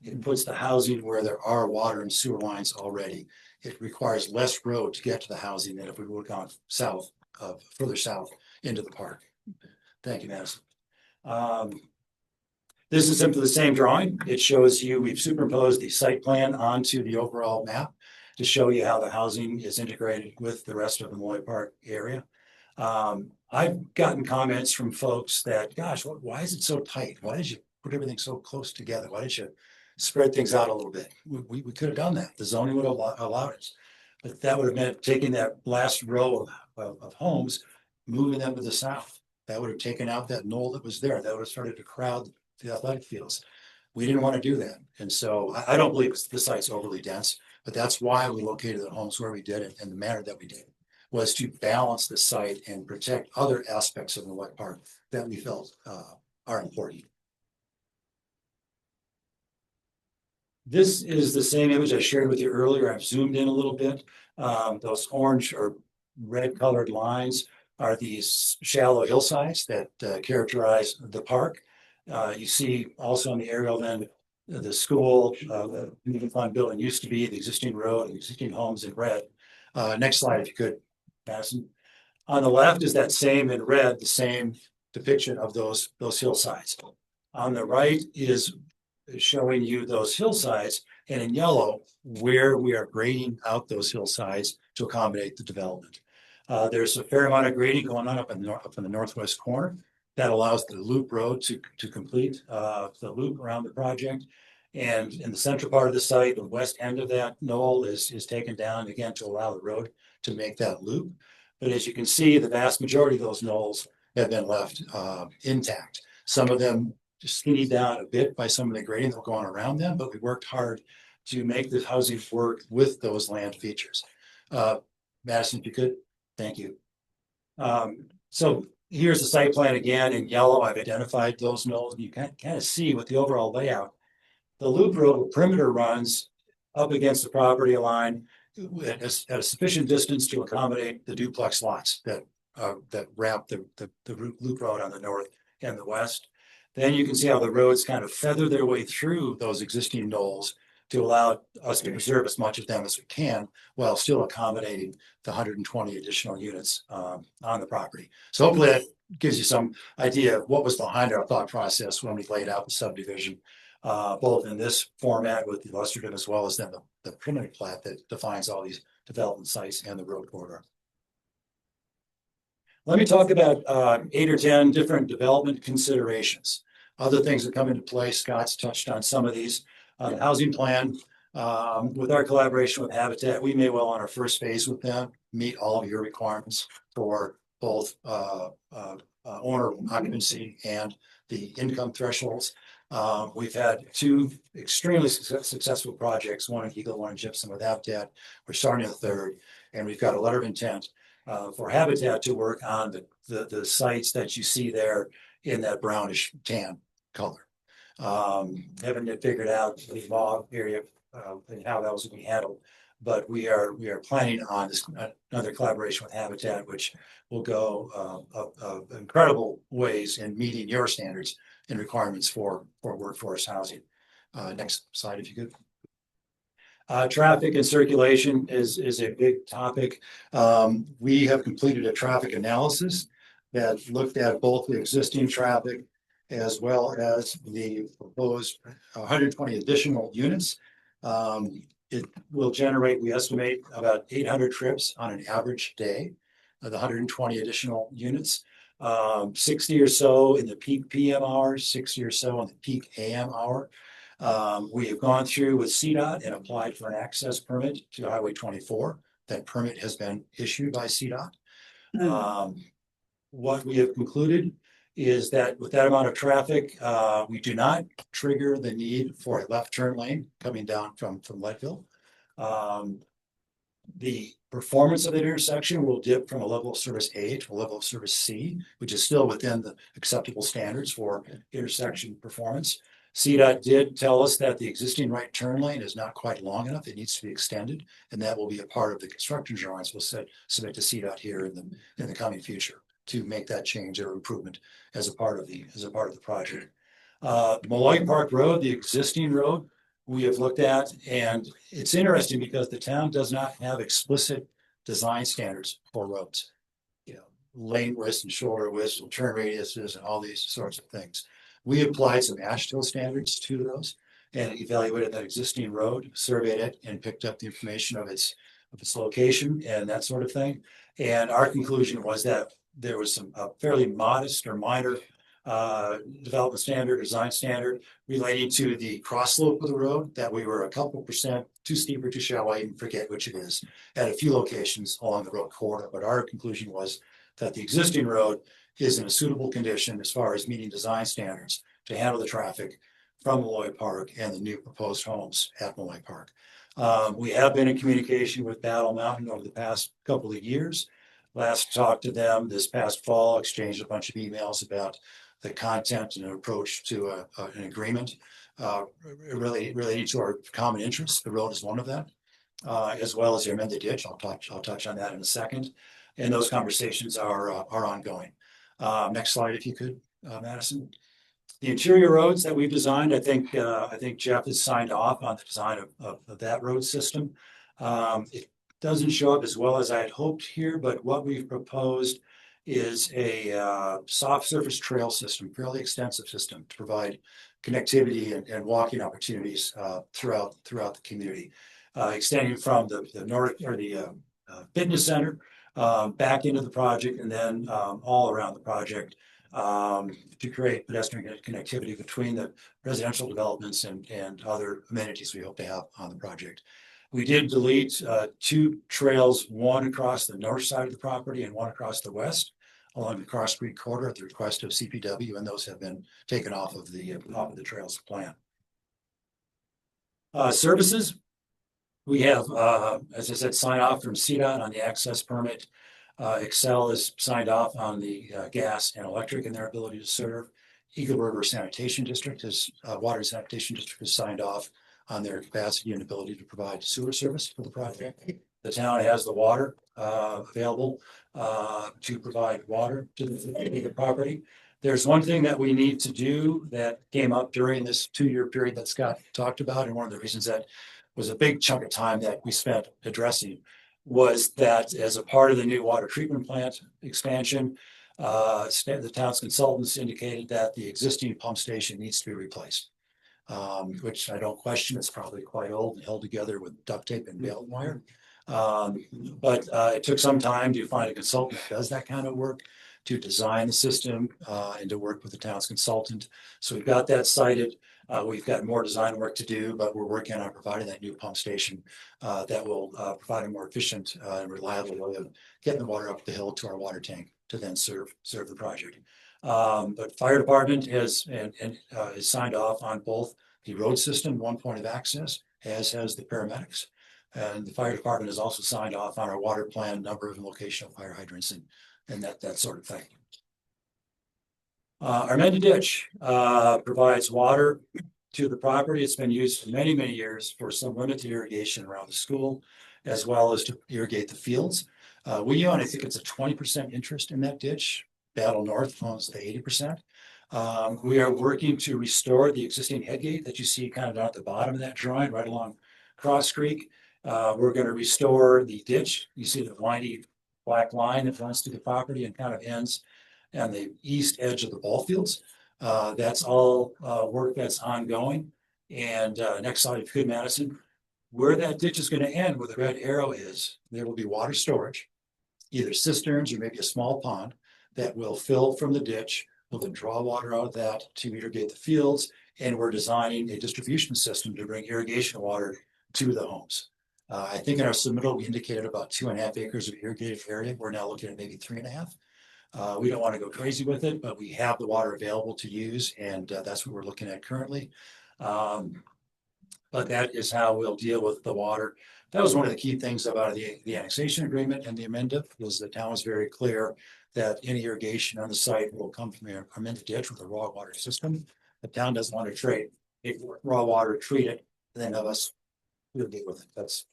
Speaker 10: It puts the housing where there are water and sewer lines already. It requires less road to get to the housing than if we would have gone further south into the park. Thank you, Madison. This is simply the same drawing. It shows you, we've superimposed the site plan onto the overall map to show you how the housing is integrated with the rest of the Moy Park area. I've gotten comments from folks that, gosh, why is it so tight? Why did you put everything so close together? Why did you spread things out a little bit? We could have done that. The zoning would have allowed it. But that would have meant taking that last row of homes, moving them to the south. That would have taken out that knoll that was there. That would have started to crowd the athletic fields. We didn't want to do that. And so I don't believe the site's overly dense, but that's why we located the homes where we did it in the manner that we did, was to balance the site and protect other aspects of the Millway Park that we felt are important. This is the same image I shared with you earlier. I've zoomed in a little bit. Those orange or red colored lines are these shallow hillsides that characterize the park. You see also on the aerial then the school, the community fund building used to be, the existing road, the existing homes in red. Next slide, if you could, Madison. On the left is that same in red, the same depiction of those hillsides. On the right is showing you those hillsides, and in yellow, where we are grading out those hillsides to accommodate the development. There's a fair amount of grading going on up in the northwest corner that allows the loop road to complete the loop around the project. And in the central part of the site, the west end of that knoll is taken down again to allow the road to make that loop. But as you can see, the vast majority of those knolls have been left intact. Some of them just skinnied down a bit by some of the grading that was going around them, but we worked hard to make the housing work with those land features. Madison, if you could, thank you. So here's the site plan again in yellow. I've identified those knolls, and you can kind of see with the overall layout. The loop road perimeter runs up against the property line at a sufficient distance to accommodate the duplex lots that wrap the loop road on the north and the west. Then you can see how the roads kind of feather their way through those existing knolls to allow us to preserve as much of them as we can while still accommodating the 120 additional units on the property. So hopefully that gives you some idea of what was behind our thought process when we laid out the subdivision, both in this format with the illustrative as well as then the preliminary plat that defines all these development sites and the road corridor. Let me talk about 8 or 10 different development considerations. Other things that come into play, Scott's touched on some of these. The housing plan, with our collaboration with Habitat, we may well on our first phase with them meet all of your requirements for both owner occupancy and the income thresholds. We've had 2 extremely successful projects, one in Eagle, one in Gypsum with Habitat. We're starting a third, and we've got a letter of intent for Habitat to work on the sites that you see there in that brownish tan color. Haven't yet figured out the mauve area and how that was going to be handled, but we are planning on this another collaboration with Habitat, which will go incredible ways in meeting your standards and requirements for workforce housing. Next slide, if you could. Traffic and circulation is a big topic. We have completed a traffic analysis that looked at both the existing traffic as well as the proposed 120 additional units. It will generate, we estimate, about 800 trips on an average day of the 120 additional units. 60 or so in the peak PM hours, 60 or so in the peak AM hour. We have gone through with CDOT and applied for an access permit to Highway 24. That permit has been issued by CDOT. What we have concluded is that with that amount of traffic, we do not trigger the need for a left turn lane coming down from Leadville. The performance of the intersection will dip from a level of service A to a level of service C, which is still within the acceptable standards for intersection performance. CDOT did tell us that the existing right turn lane is not quite long enough. It needs to be extended, and that will be a part of the construction drawings we'll submit to CDOT here in the coming future to make that change or improvement as a part of the project. Millway Park Road, the existing road, we have looked at, and it's interesting because the town does not have explicit design standards for roads. You know, lane widths and shoulder widths and turn radiuses and all these sorts of things. We applied some AASHTO standards to those and evaluated that existing road, surveyed it, and picked up the information of its location and that sort of thing. And our conclusion was that there was some fairly modest or minor development standard, design standard relating to the cross slope of the road that we were a couple percent too steep or too shallow. I even forget which it is at a few locations along the road corridor. But our conclusion was that the existing road is in a suitable condition as far as meeting design standards to handle the traffic from Malloy Park and the new proposed homes at Malloy Park. We have been in communication with Battle Mountain over the past couple of years. Last talked to them this past fall, exchanged a bunch of emails about the content and approach to an agreement related to our common interests. The road is one of them, as well as the amended ditch. I'll touch on that in a second. And those conversations are ongoing. Next slide, if you could, Madison. The interior roads that we've designed, I think Jeff has signed off on the design of that road system. It doesn't show up as well as I had hoped here, but what we've proposed is a soft surface trail system, fairly extensive system to provide connectivity and walking opportunities throughout the community, extending from the north or the fitness center back into the project and then all around the project to create pedestrian connectivity between the residential developments and other amenities we hope to have on the project. We did delete two trails, one across the north side of the property and one across the west along the Cross Creek corridor at the request of CPW, and those have been taken off of the trails plan. Services, we have, as I said, sign off from CDOT on the access permit. Excel is signed off on the gas and electric and their ability to serve. Eagle River Sanitation District is Water and Sanitation District is signed off on their capacity and ability to provide sewer service for the project. The town has the water available to provide water to the property. There's one thing that we need to do that came up during this 2-year period that Scott talked about, and one of the reasons that was a big chunk of time that we spent addressing was that as a part of the new water treatment plant expansion, the town's consultants indicated that the existing pump station needs to be replaced, which I don't question. It's probably quite old and held together with duct tape and baling wire. But it took some time to find a consultant that does that kind of work, to design the system and to work with the town's consultant. So we've got that cited. We've got more design work to do, but we're working on providing that new pump station that will provide a more efficient and reliable way of getting the water up the hill to our water tank to then serve the project. But fire department has signed off on both the road system, one point of access, as has the paramedics. And the fire department has also signed off on our water plan, number of and location of fire hydrants and that sort of thing. Our amended ditch provides water to the property. It's been used for many, many years for some limited irrigation around the school, as well as to irrigate the fields. We own, I think it's a 20% interest in that ditch. Battle North owns the 80%. We are working to restore the existing headgate that you see kind of down at the bottom of that drawing, right along Cross Creek. We're going to restore the ditch. You see the windy black line that runs through the property and kind of ends on the east edge of the ball fields. That's all work that's ongoing. And next slide, if you could, Madison. Where that ditch is going to end, where the red arrow is, there will be water storage, either cisterns or maybe a small pond that will fill from the ditch. We'll then draw water out of that to irrigate the fields. And we're designing a distribution system to bring irrigation water to the homes. I think in our submittal, we indicated about 2.5 acres of irrigated area. We're now looking at maybe 3.5. We don't want to go crazy with it, but we have the water available to use, and that's what we're looking at currently. But that is how we'll deal with the water. That was one of the key things about the annexation agreement and the amendment, was the town was very clear that any irrigation on the site will come from our amended ditch with a raw water system. The town doesn't want to trade raw water, treat it, and then have us irrigate with it. That's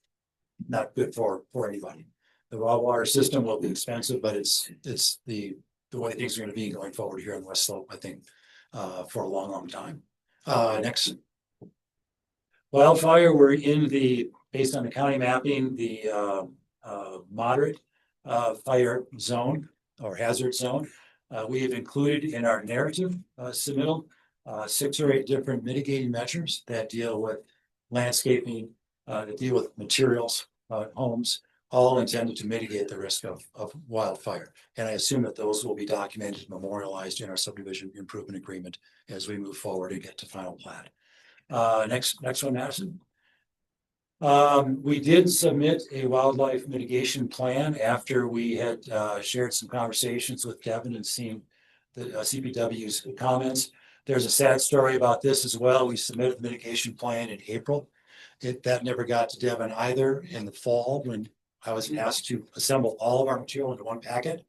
Speaker 10: not good for anybody. The raw water system will be expensive, but it's the way things are going to be going forward here on the West Slope, I think, for a long, long time. Next. Wildfire, we're in based on the county mapping, the moderate fire zone or hazard zone. We have included in our narrative submittal 6 or 8 different mitigating measures that deal with landscaping, that deal with materials, homes, all intended to mitigate the risk of wildfire. And I assume that those will be documented, memorialized in our subdivision improvement agreement as we move forward and get to final plat. Next one, Madison. We did submit a wildlife mitigation plan after we had shared some conversations with Devin and seen the CPW's comments. There's a sad story about this as well. We submitted the mitigation plan in April. That never got to Devin either. In the fall, when I was asked to assemble all of our material into one packet,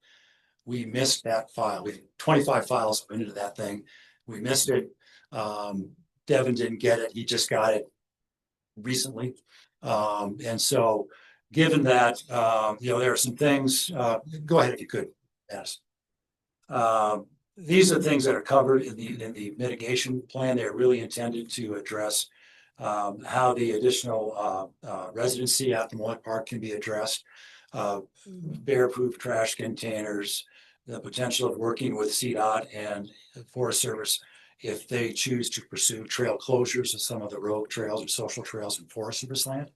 Speaker 10: we missed that file. We had 25 files into that thing. We missed it. Devin didn't get it. He just got it recently. And so given that, there are some things, go ahead if you could, yes. These are things that are covered in the mitigation plan. They're really intended to address how the additional residency at the Molloy Park can be addressed, bear-proof trash containers, the potential of working with CDOT and Forest Service if they choose to pursue trail closures of some of the road trails or social trails in Forest Service land.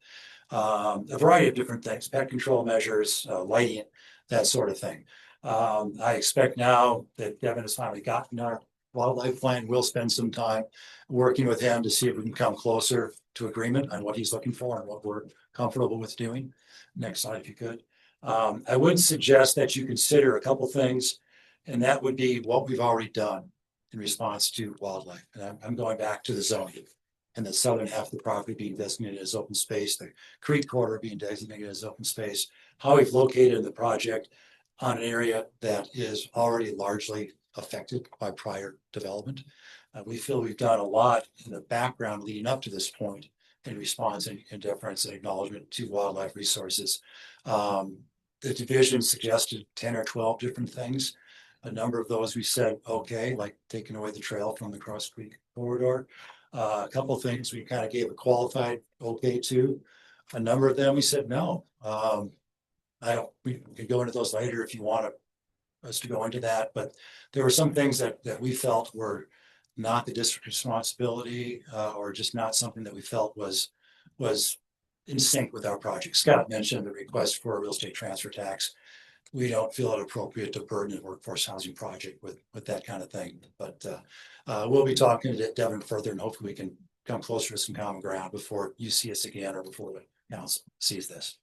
Speaker 10: A variety of different things, pest control measures, lighting, that sort of thing. I expect now that Devin has finally gotten our wildlife plan, we'll spend some time working with him to see if we can come closer to agreement on what he's looking for and what we're comfortable with doing. Next slide, if you could. I would suggest that you consider a couple things, and that would be what we've already done in response to wildlife. And I'm going back to the zoning and the southern half of the property being designated as open space, the creek corridor being designated as open space, how we've located the project on an area that is already largely affected by prior development. We feel we've done a lot in the background leading up to this point in response and deference and acknowledgement to wildlife resources. The division suggested 10 or 12 different things. A number of those we said, okay, like taking away the trail from the Cross Creek corridor. A couple of things we kind of gave a qualified okay to. A number of them we said no. We can go into those later if you want us to go into that, but there were some things that we felt were not the district's responsibility or just not something that we felt was in sync with our project. Scott mentioned the request for a real estate transfer tax. We don't feel it appropriate to burden a workforce housing project with that kind of thing. But we'll be talking to Devin further, and hopefully we can come closer to some common ground before you see us again or before the council sees this.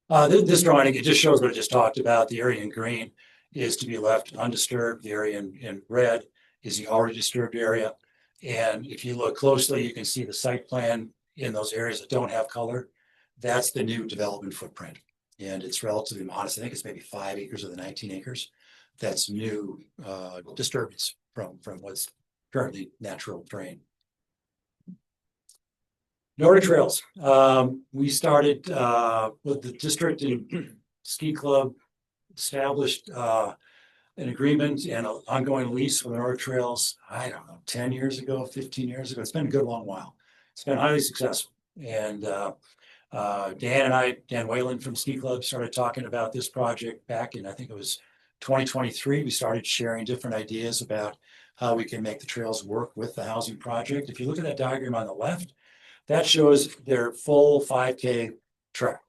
Speaker 10: This drawing, it just shows what I just talked about. The area in green is to be left undisturbed. The area in red is the already disturbed area. And if you look closely, you can see the site plan in those areas that don't have color. That's the new development footprint. And it's relatively modest. I think it's maybe 5 acres of the 19 acres. That's new disturbance from what's currently natural terrain. Nordic Trails. We started with the district and ski club established an agreement and an ongoing lease with Nordic Trails, I don't know, 10 years ago, 15 years ago. It's been a good long while. It's been highly successful. And Dan Whalen from Ski Club started talking about this project back in, I think it was 2023. We started sharing different ideas about how we can make the trails work with the housing project. If you look at that diagram on the left, that shows their full 5K track.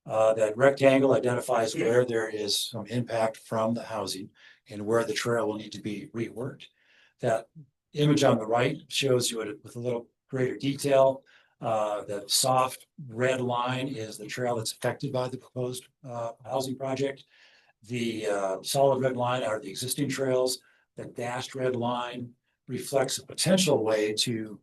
Speaker 10: That rectangle identifies where there is some impact from the housing and where the trail will need to be reworked. That image on the right shows you it with a little greater detail. The soft red line is the trail that's affected by the proposed housing project. The solid red line are the existing trails. The dashed red line reflects a potential way to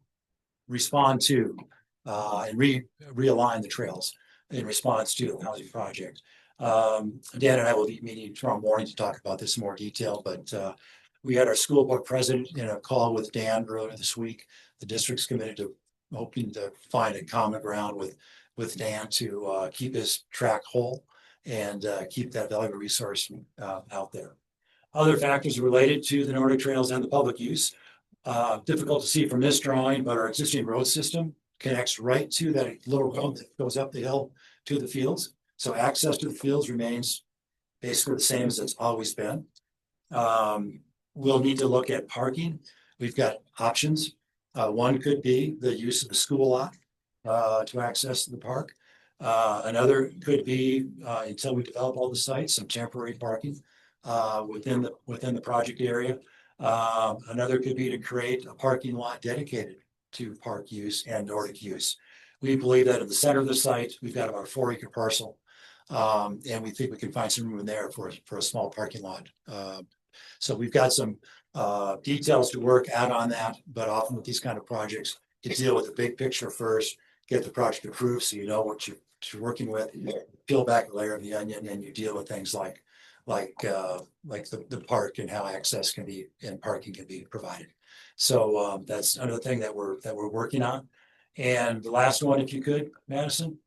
Speaker 10: respond to and realign the trails in response to the housing project. Dan and I will be meeting tomorrow morning to talk about this in more detail, but we had our school board president in a call with Dan earlier this week. The district's committed to hoping to find a common ground with Dan to keep his track whole and keep that valuable resource out there. Other factors related to the Nordic Trails and the public use. Difficult to see from this drawing, but our existing road system connects right to that little road that goes up the hill to the fields. So access to the fields remains basically the same as it's always been. We'll need to look at parking. We've got options. One could be the use of the school lot to access the park. Another could be, until we develop all the sites, some temporary parking within the project area. Another could be to create a parking lot dedicated to park use and Nordic use. We believe that at the center of the site, we've got about a 4-acre parcel. And we think we can find some room in there for a small parking lot. So we've got some details to work out on that, but often with these kind of projects, you deal with the big picture first, get the project approved so you know what you're working with, peel back a layer of the onion, and you deal with things like the park and how access can be and parking can be provided. So that's another thing that we're working on. And the last one, if you could, Madison.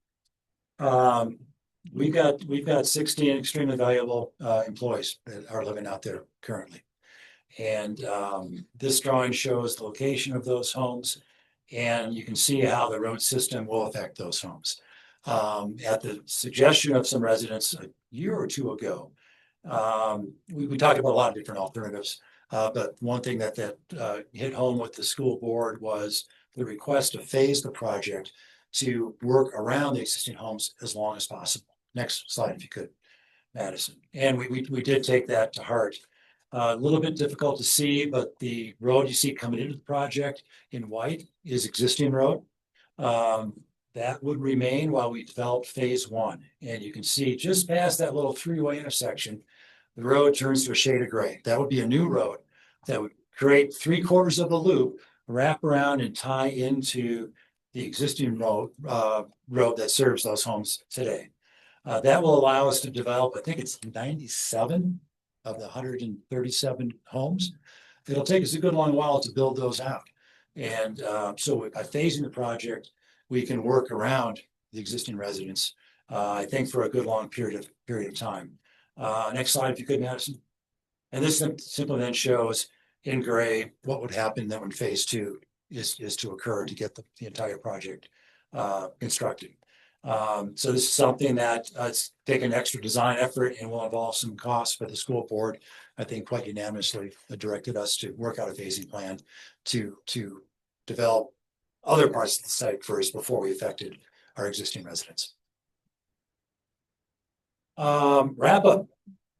Speaker 10: We've got 16 extremely valuable employees that are living out there currently. And this drawing shows the location of those homes, and you can see how the road system will affect those homes. At the suggestion of some residents a year or two ago, we talked about a lot of different alternatives, but one thing that hit home with the school board was the request to phase the project to work around the existing homes as long as possible. Next slide, if you could, Madison. And we did take that to heart. A little bit difficult to see, but the road you see coming into the project in white is existing road. That would remain while we develop phase 1. And you can see just past that little 3-way intersection, the road turns to a shade of gray. That would be a new road that would create 3/4 of the loop, wrap around and tie into the existing road that serves those homes today. That will allow us to develop, I think it's 97 of the 137 homes. It'll take us a good long while to build those out. And so by phasing the project, we can work around the existing residents, I think, for a good long period of time. Next slide, if you could, Madison. And this simply then shows in gray what would happen then when phase 2 is to occur to get the entire project constructed. So this is something that it's taken extra design effort and will involve some costs, but the school board, I think, quite unanimously directed us to work out a phasing plan to develop other parts of the site first before we affected our existing residents. Wrap up.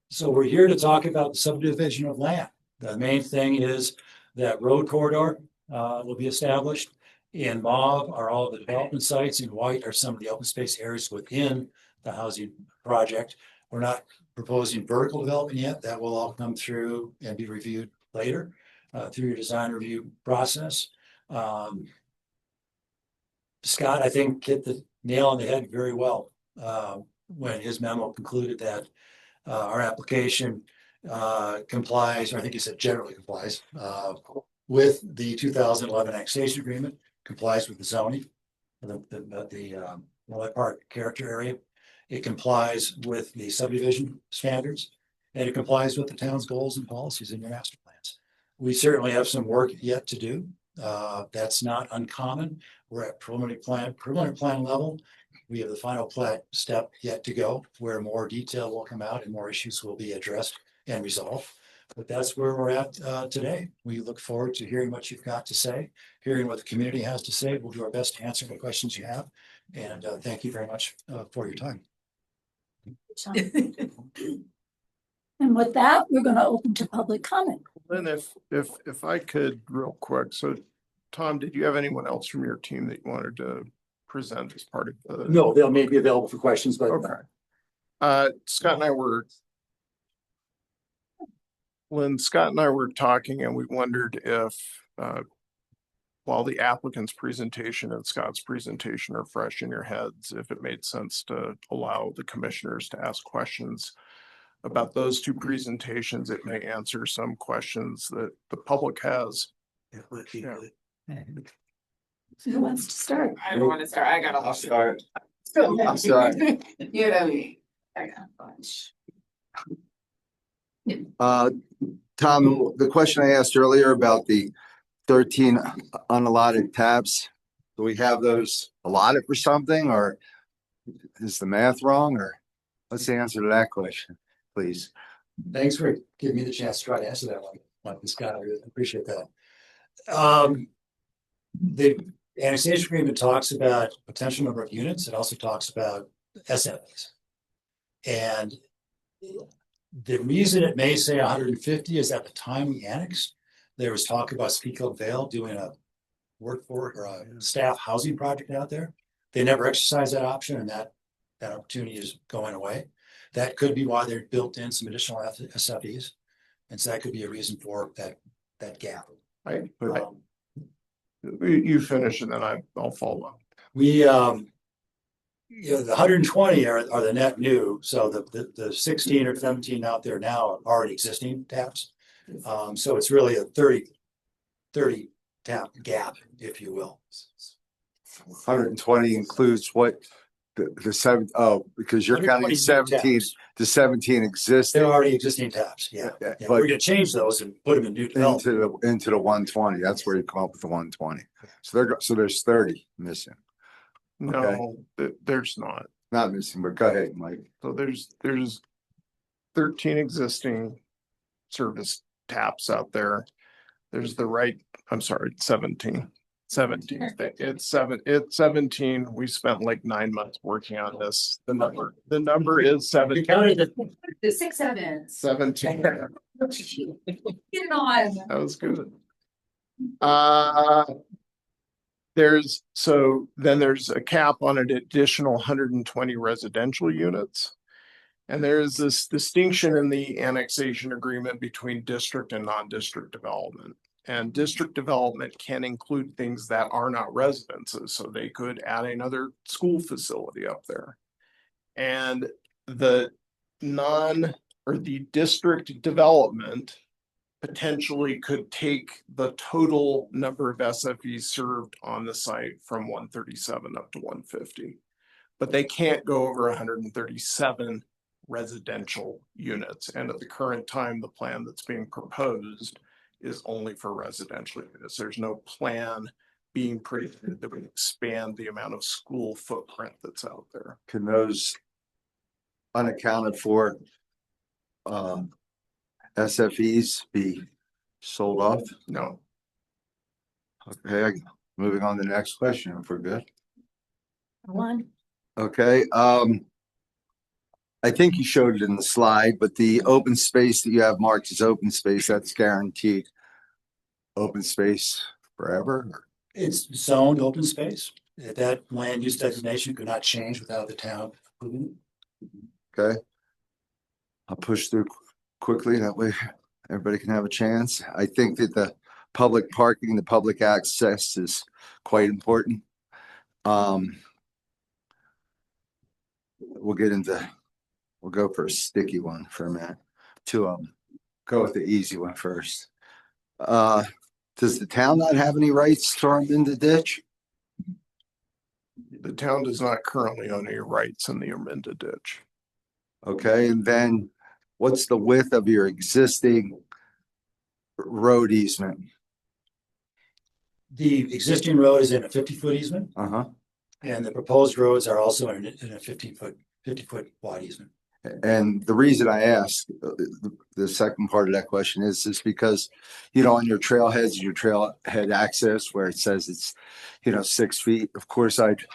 Speaker 10: So we're here to talk about the subdivision of land. The main thing is that road corridor will be established. In mauve are all of the development sites. In white are some of the open space areas within the housing project. We're not proposing vertical development yet. That will all come through and be reviewed later through your design review process. Scott, I think, hit the nail on the head very well when his memo concluded that our application complies, or I think he said generally complies, with the 2011 annexation agreement, complies with the zoning, the Malloy Park character area. It complies with the subdivision standards, and it complies with the town's goals and policies in your master plans. We certainly have some work yet to do. That's not uncommon. We're at preliminary plan level. We have the final plat step yet to go, where more detail will come out and more issues will be addressed and resolved. But that's where we're at today. We look forward to hearing what you've got to say, hearing what the community has to say. We'll do our best to answer the questions you have. And thank you very much for your time.
Speaker 1: And with that, we're going to open to public comment.
Speaker 8: Then if I could real quick, so Tom, did you have anyone else from your team that you wanted to present as part of the?
Speaker 10: No, they'll maybe be available for questions, but
Speaker 8: okay. Scott and I were talking, and we wondered if while the applicant's presentation and Scott's presentation are fresh in your heads, if it made sense to allow the commissioners to ask questions about those two presentations. It may answer some questions that the public has. Yeah.
Speaker 1: Who wants to start?
Speaker 11: I don't want to start. I got a lot.
Speaker 3: I'll start. I'm sorry.
Speaker 11: You know me. I got a bunch.
Speaker 3: Tom, the question I asked earlier about the 13 unallotted tabs, do we have those allotted for something, or is the math wrong, or what's the answer to that question, please?
Speaker 10: Thanks for giving me the chance to try to answer that one, Scott. I really appreciate that. annexation agreement talks about potential number of units. It also talks about SFAs. And the reason it may say 150 is at the time we annexed, there was talk about Speakville Vale doing a workforce or a staff housing project out there. They never exercised that option, and that opportunity is going away. That could be why they're built in some additional SFEs. And so that could be a reason for that gap.
Speaker 8: You finish and then I'll follow up.
Speaker 10: We, the 120 are the net new. So the 16 or 17 out there now are already existing taps. So it's really a 30 tap gap, if you will.
Speaker 3: 120 includes what the seven, because you're counting
Speaker 10: 120
Speaker 3: 17
Speaker 10: taps.
Speaker 3: to 17 existing.
Speaker 10: They're already existing taps. Yeah.
Speaker 3: Yeah,
Speaker 10: Yeah,
Speaker 3: but
Speaker 10: we're gonna change those and put them in new development.
Speaker 3: into the 120. That's where you come up with the 120. So there's 30 missing.
Speaker 8: No, there's not.
Speaker 3: Not missing, but go ahead, Mike.
Speaker 8: So there's 13 existing service taps out there. There's I'm sorry, 17. It's 17. We spent like 9 months working on this. The number is 17.
Speaker 11: The 6 7.
Speaker 8: 17.
Speaker 11: Get it on.
Speaker 8: That was good. There's a cap on an additional 120 residential units. And there is this distinction in the annexation agreement between district and non-district development. And district development can include things that are not residences. So they could add another school facility up there. And the district development potentially could take the total number of SFEs served on the site from 137 up to 150. But they can't go over 137 residential units. And at the current time, the plan that's being proposed is only for residential units. There's no plan being presented that would expand the amount of school footprint that's out there.
Speaker 3: Can those unaccounted for SFEs be sold off?
Speaker 8: No.
Speaker 3: Okay, moving on to the next question if we're good.
Speaker 1: One.
Speaker 3: Okay, I think you showed it in the slide, but the open space that you have marked as open space, that's guaranteed open space forever?
Speaker 10: It's zoned open space. That land use designation could not change without the town approving it.
Speaker 3: Okay. I'll push through quickly, that way everybody can have a chance. I think that the public parking, the public access is quite important. We'll go for a sticky one for a minute. Two of them. Go with the easy one first. Does the town not have any rights to run in the ditch?
Speaker 8: The town does not currently own any rights in the amended ditch.
Speaker 3: Okay, and then what's the width of your existing road easement?
Speaker 10: The existing road is in a 50-foot easement,
Speaker 3: Uh-huh.
Speaker 10: and the proposed roads are also in a 50-foot wide easement.
Speaker 3: And the reason I ask the second part of that question is because, on your trailheads, your trailhead access where it says it's, 6 feet, of course, I'd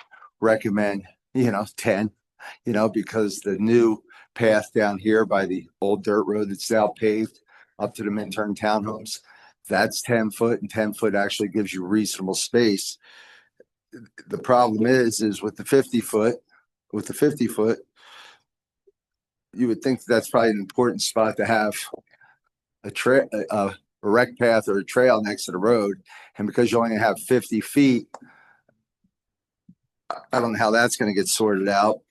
Speaker 3: recommend, 10, because the new path down here by the old dirt road that's now paved up to the Minturn townhomes, that's 10 foot, and 10 foot actually gives you reasonable space. The problem is with the 50 foot, you would think that's probably an important spot to have a rec path or a trail next to the road. And because you only have 50 feet, I don't know how that's going to get sorted out.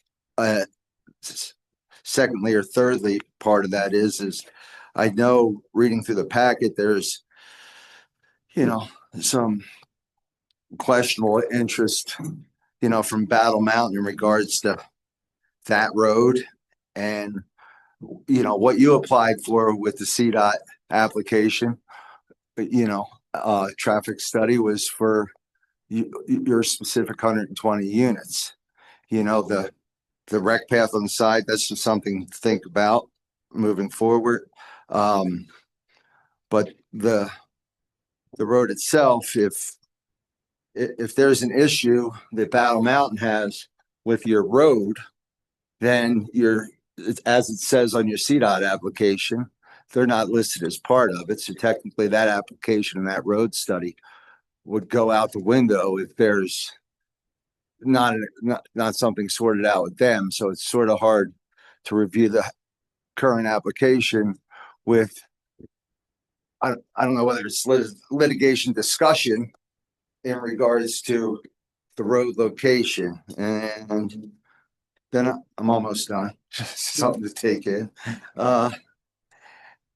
Speaker 3: Secondly or thirdly, part of that is I know reading through the packet, there's, some questionable interest, from Battle Mountain in regards to that road. And, what you applied for with the CDOT application, traffic study was for your specific 120 units. The rec path on the side, that's just something to think about moving forward. But the road itself, if if there's an issue that Battle Mountain has with your road, then as it says on your CDOT application, they're not listed as part of it. So technically that application and that road study would go out the window if there's not something sorted out with them. So it's sort of hard to review the current application with, I don't know whether it's litigation discussion in regards to the road location. And then I'm almost done. Something to take in.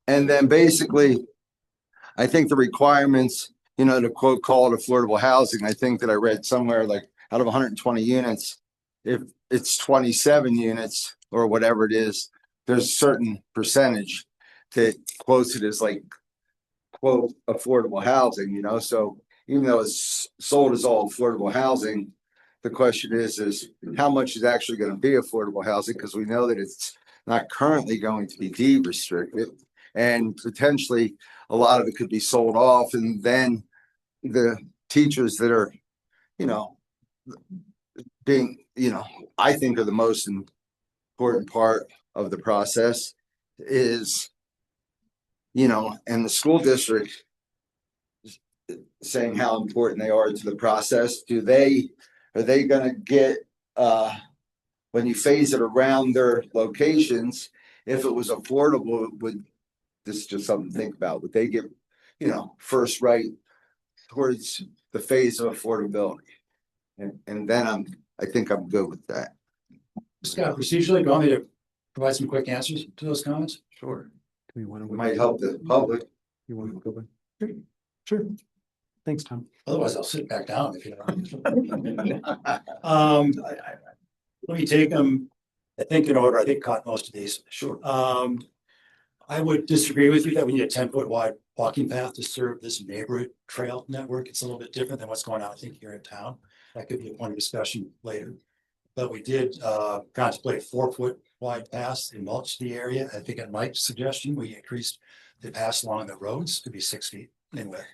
Speaker 3: And then basically, I think the requirements, to quote, call it affordable housing, I think that I read somewhere like out of 120 units, if it's 27 units or whatever it is, there's a certain percentage that quotes it as like, quote, affordable housing, so even though it's sold as all affordable housing, the question is how much is actually going to be affordable housing? Because we know that it's not currently going to be deed restricted, and potentially a lot of it could be sold off. And then the teachers that are, being, I think are the most important part of the process is, and the school district saying how important they are to the process. Are they going to get, when you phase it around their locations, if it was affordable, this is just something to think about, would they get, first right towards the phase of affordability? And then I think I'm good with that.
Speaker 10: Scott, procedurally, do you want me to provide some quick answers to those comments?
Speaker 3: Sure.
Speaker 9: Do we want
Speaker 3: It
Speaker 9: to?
Speaker 3: might help the public.
Speaker 9: You want to go back? Sure. Thanks, Tom.
Speaker 10: Otherwise, I'll sit back down if you don't. Let me take them, I think, in order. I think caught most of these.
Speaker 3: Sure.
Speaker 10: I would disagree with you that we need a 10-foot wide walking path to serve this neighborhood trail network. It's a little bit different than what's going on, I think, here in town. That could be a point of discussion later. But we did contemplate 4-foot wide paths in mulch the area. I think at Mike's suggestion, we increased the paths along the roads to be 6 feet in width.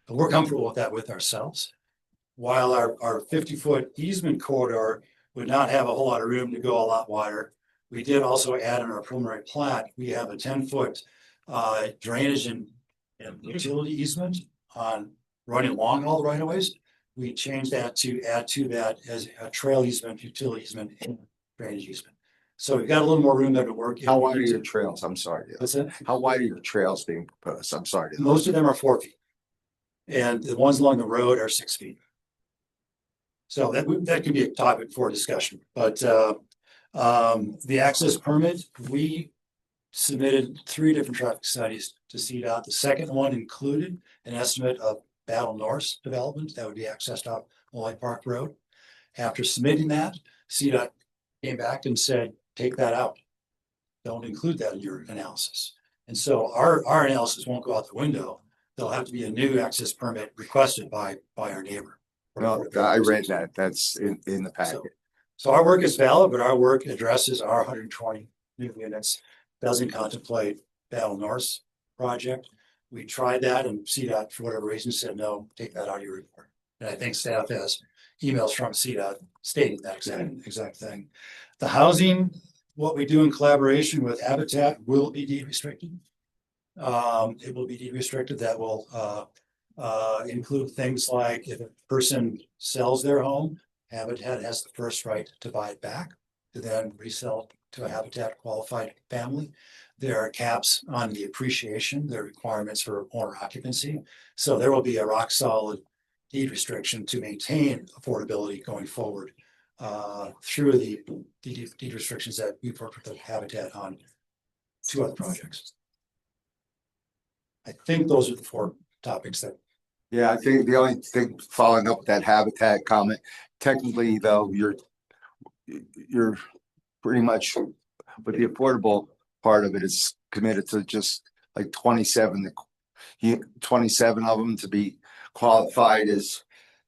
Speaker 10: But we're comfortable with that with ourselves. While our 50-foot easement corridor would not have a whole lot of room to go a lot wider, we did also add in our preliminary plat, we have a 10-foot drainage and utility easement on running along all the right of ways. We changed that to add to that as a trail easement, utility easement, and drainage easement. So we've got a little more room there to work.
Speaker 3: How wide are your trails? I'm sorry.
Speaker 10: What's that?
Speaker 3: How wide are your trails being proposed? I'm sorry.
Speaker 10: Most of them are 4 feet. And the ones along the road are 6 feet. So that could be a topic for discussion. But the access permit, we submitted 3 different traffic studies to CDOT. The second one included an estimate of Battle North development that would be accessed off Molloy Park Road. After submitting that, CDOT came back and said, take that out. Don't include that in your analysis. And so our analysis won't go out the window. There'll have to be a new access permit requested by our neighbor.
Speaker 3: No, I read that. That's in the packet.
Speaker 10: So our work is valid, but our work addresses our 120 new units, doesn't contemplate Battle North project. We tried that and CDOT, for whatever reason, said, no, take that out of your report. And I think staff has emails from CDOT stating that exact thing. The housing, what we do in collaboration with Habitat will be deed restricted. It will be deed restricted. That will include things like if a person sells their home, Habitat has the first right to buy it back, to then resell to a Habitat qualified family. There are caps on the appreciation, there are requirements for owner occupancy. So there will be a rock solid deed restriction to maintain affordability going forward through the deed restrictions that we've worked with the Habitat on 2 other projects. I think those are the 4 topics that.
Speaker 3: Yeah, I think the only thing following up with that Habitat comment, technically though, you're pretty much with the affordable part of it is committed to just like 27 of them to be qualified as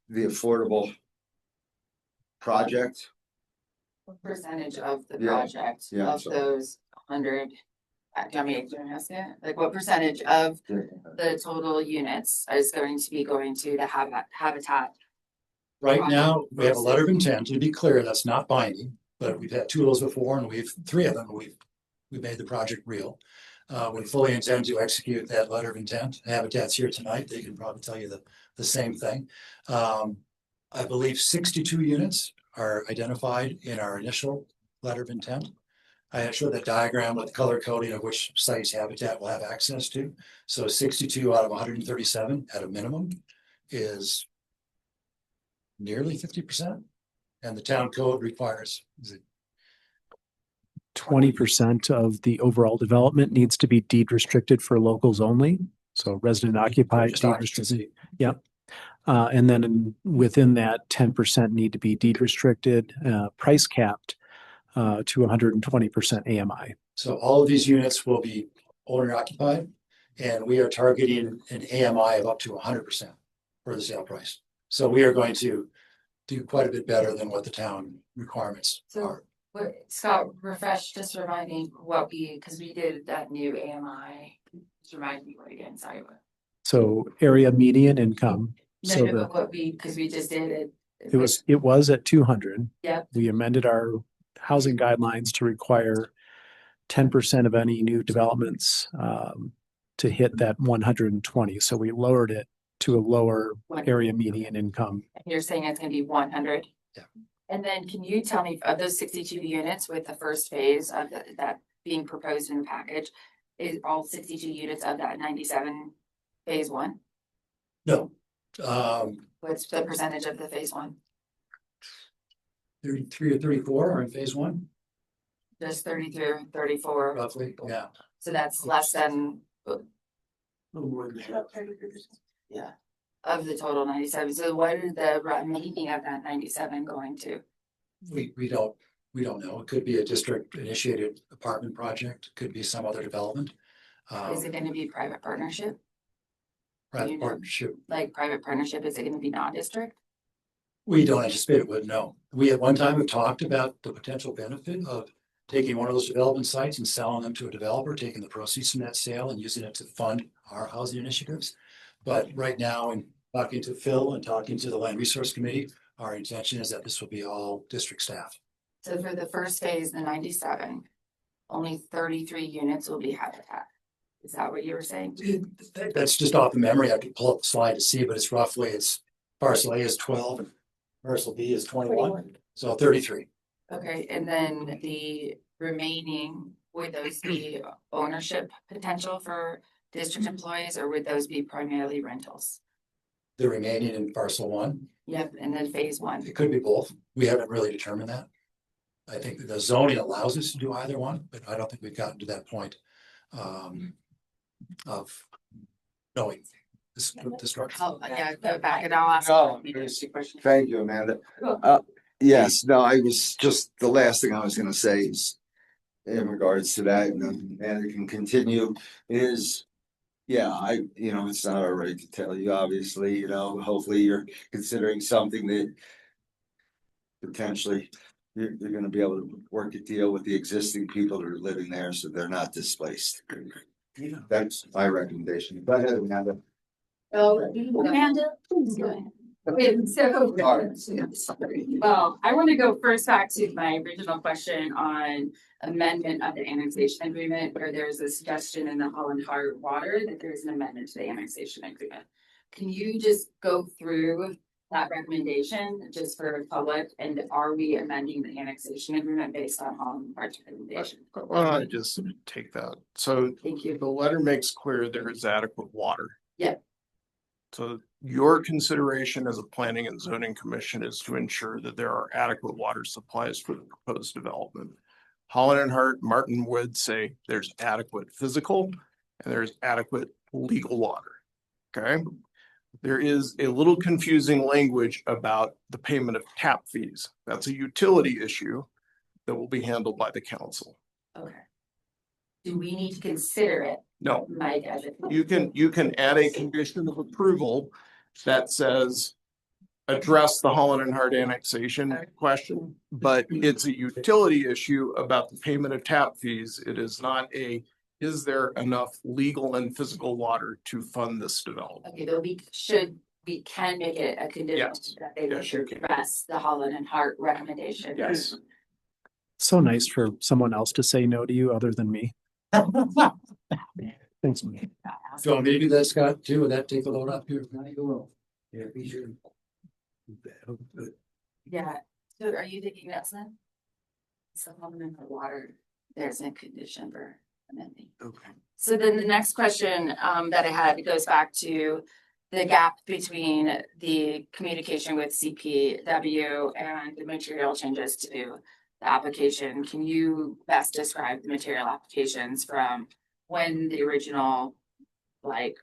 Speaker 3: the affordable project.
Speaker 4: What percentage of the
Speaker 3: Yeah.
Speaker 4: project
Speaker 3: Yeah,
Speaker 4: of
Speaker 3: so-
Speaker 4: those 100? Do you want me to ask it? Like what percentage of the total units is going to be going to the Habitat
Speaker 10: Right now, we have a letter of intent. To be clear, that's not binding, but we've had two of those before and three of them, we've made the project real. We fully intend to execute that letter of intent. Habitat's here tonight. They can probably tell you the same thing. I believe 62 units are identified in our initial letter of intent. I showed that diagram with color coding of which sites Habitat will have access to. So 62 out of 137 at a minimum is nearly 50%. And the town code requires, is it
Speaker 9: 20% of the overall development needs to be deed restricted for locals only. So resident occupied,
Speaker 10: just
Speaker 9: deed
Speaker 10: occupancy?
Speaker 9: restricted. Yep. And then within that, 10% need to be deed restricted, price capped to 120% AMI.
Speaker 10: So all of these units will be owner occupied, and we are targeting an AMI of up to 100% for the sale price. So we are going to do quite a bit better than what the town requirements
Speaker 4: So-
Speaker 10: are.
Speaker 4: What, Scott, just remind me what because we did that new AMI. Just remind me what again, sorry.
Speaker 9: So area median income. So
Speaker 4: No, but because we just did it.
Speaker 9: it was at 200.
Speaker 4: Yep.
Speaker 9: We amended our housing guidelines to require 10% of any new developments to hit that 120. So we lowered it to a lower area median income.
Speaker 4: You're saying it's gonna be 100?
Speaker 10: Yeah.
Speaker 4: And then can you tell me of those 62 units with the first phase of that being proposed in the package, is all 62 units of that 97 phase one?
Speaker 10: No.
Speaker 4: What's the percentage of the phase one?
Speaker 10: 33 or 34 are in phase one,
Speaker 4: Just 33 or 34,
Speaker 10: roughly. Yeah.
Speaker 4: so that's less than
Speaker 7: Yeah.
Speaker 4: of the total 97. So what is the remaining of that 97 going to?
Speaker 10: We don't know. It could be a district initiated apartment project, could be some other development.
Speaker 4: Is it gonna be private partnership?
Speaker 10: Private partnership.
Speaker 4: Like private partnership, is it gonna be non-district?
Speaker 10: We don't anticipate it would, no. We at one time have talked about the potential benefit of taking one of those development sites and selling them to a developer, taking the proceeds from that sale and using it to fund our housing initiatives. But right now, in talking to Phil and talking to the Land Resource Committee, our intention is that this will be all district staff.
Speaker 4: So for the first phase, the 97, only 33 units will be Habitat. Is that what you were saying?
Speaker 10: That's just off the memory. I could pull up the slide to see, but it's roughly, parcel A is 12 and parcel B is 21, so 33.
Speaker 4: Okay, and then the remaining, would those be ownership potential for district employees, or would those be primarily rentals?
Speaker 10: The remaining in parcel one,
Speaker 4: Yep, and then phase one.
Speaker 10: it could be both. We haven't really determined that. I think that the zoning allows us to do either one, but I don't think we've gotten to that point of knowing the structure.
Speaker 4: Oh, yeah, go back and I'll ask.
Speaker 3: Thank you, Amanda. Yes, no, I was just, the last thing I was gonna say is in regards to that, and then Amanda can continue, is it's not our right to tell you, obviously, hopefully you're considering something that potentially you're gonna be able to work a deal with the existing people that are living there, so they're not displaced. That's my recommendation. Go ahead, Amanda.
Speaker 1: Amanda, please go ahead.
Speaker 11: Okay, so, well, I want to go first back to my original question on amendment of the annexation agreement, where there's a suggestion in the Holland Hart Water that there's an amendment to the annexation agreement. Can you just go through that recommendation just for the public, and are we amending the annexation agreement based on Holland Hart's recommendation?
Speaker 8: Why don't I just take that? So
Speaker 11: Thank you.
Speaker 8: the letter makes clear there is adequate water.
Speaker 11: Yeah.
Speaker 8: So your consideration as a planning and zoning commission is to ensure that there are adequate water supplies for the proposed development. Holland and Hart, Martin Wood say there's adequate physical and there's adequate legal water. Okay. There is a little confusing language about the payment of tap fees. That's a utility issue that will be handled by the council.
Speaker 4: Okay. Do we need to consider it,
Speaker 8: No,
Speaker 4: Mike, as a
Speaker 8: you can add a condition of approval that says address the Holland and Hart annexation question, but it's a utility issue about the payment of tap fees. It is not is there enough legal and physical water to fund this development?
Speaker 4: Okay, should we can make it a condition
Speaker 8: Yes.
Speaker 4: that they
Speaker 8: Yes, you can.
Speaker 4: address the Holland and Hart recommendation.
Speaker 8: Yes.
Speaker 9: So nice for someone else to say no to you other than me. Thanks.
Speaker 10: Do you want me to do that, Scott, too? Would that take a load off your? Yeah, be sure.
Speaker 4: Yeah, so are you taking notes then? Supplement of water, there's a condition for amending.
Speaker 7: Okay.
Speaker 4: So then the next question that I had goes back to the gap between the communication with CPW and the material changes to the application. Can you best describe the material applications from when the original, like,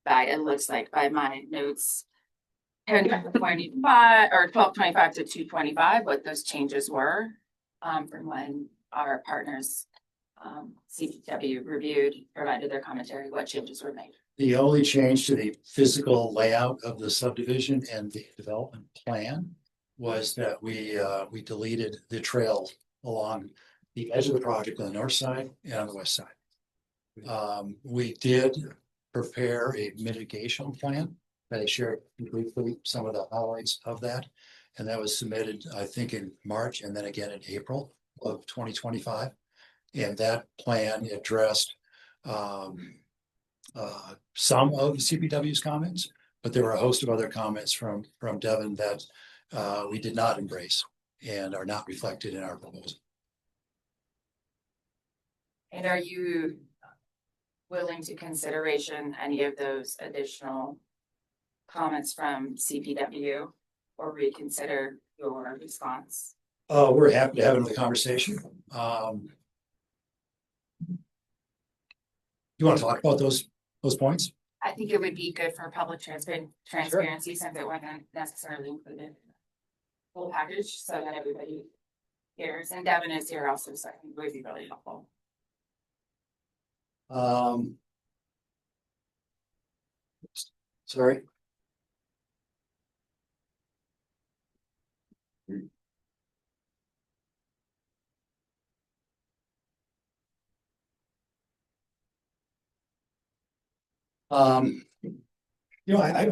Speaker 4: it looks like by my notes, 10/25 or 12/25 to 2/25, what those changes were from when our partners CPW reviewed, provided their commentary, what changes were made.
Speaker 10: The only change to the physical layout of the subdivision and the development plan was that we deleted the trail along the edge of the project on the north side and on the west side. We did prepare a mitigation plan that I shared briefly, some of the highlights of that. And that was submitted, I think, in March and then again in April of 2025. And that plan addressed some of the CPW's comments, but there were a host of other comments from Devin that we did not embrace and are not reflected in our proposal.
Speaker 4: And are you willing to consideration any of those additional comments from CPW or reconsider your response?
Speaker 10: We're happy to have another conversation. You want to talk about those points?
Speaker 4: I think it would be good for public transparency since it wasn't necessarily included in the full package so that everybody hears. And Devin is here also, so I think it would be really helpful.
Speaker 10: Sorry.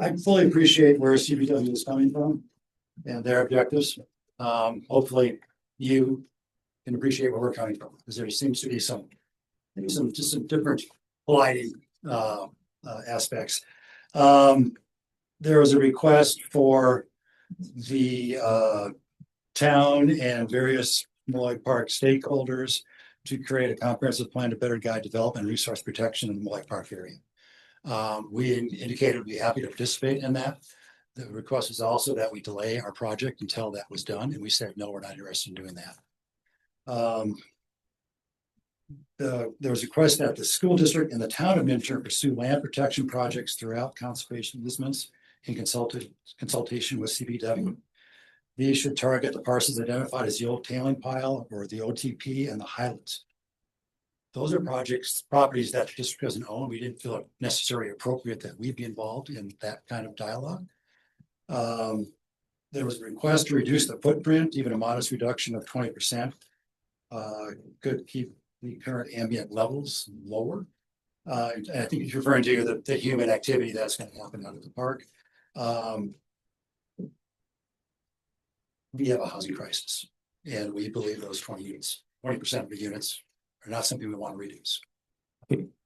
Speaker 10: I fully appreciate where CPW is coming from and their objectives. Hopefully you can appreciate where we're coming from, because there seems to be some different lighting aspects. There was a request for the town and various Moy Park stakeholders to create a comprehensive plan to better guide development and resource protection in the Moy Park area. We indicated we'd be happy to participate in that. The request was also that we delay our project until that was done, and we said, no, we're not interested in doing that. There was a request that the school district and the town of Minturn pursue land protection projects throughout conservation easements in consultation with CPW. These should target the parcels identified as the old tailing pile or the OTP and the Highlands. Those are properties that the district doesn't own. We didn't feel it necessarily appropriate that we be involved in that kind of dialogue. There was a request to reduce the footprint, even a modest reduction of 20%. Could keep the current ambient levels lower. I think he's referring to the human activity that's going to happen out of the park. We have a housing crisis, and we believe those 20% of the units are not something we want to reduce.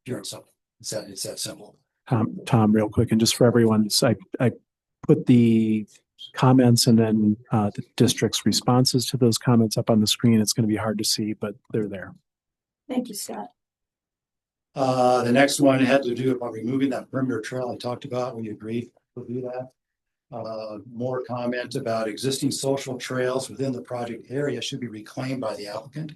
Speaker 10: Pure and simple. It's that simple.
Speaker 9: Tom, real quick, and just for everyone, I put the comments and then the district's responses to those comments up on the screen. It's going to be hard to see, but they're there.
Speaker 1: Thank you, Scott.
Speaker 10: The next one had to do about removing that perimeter trail I talked about. We agreed to do that. More comment about existing social trails within the project area should be reclaimed by the applicant.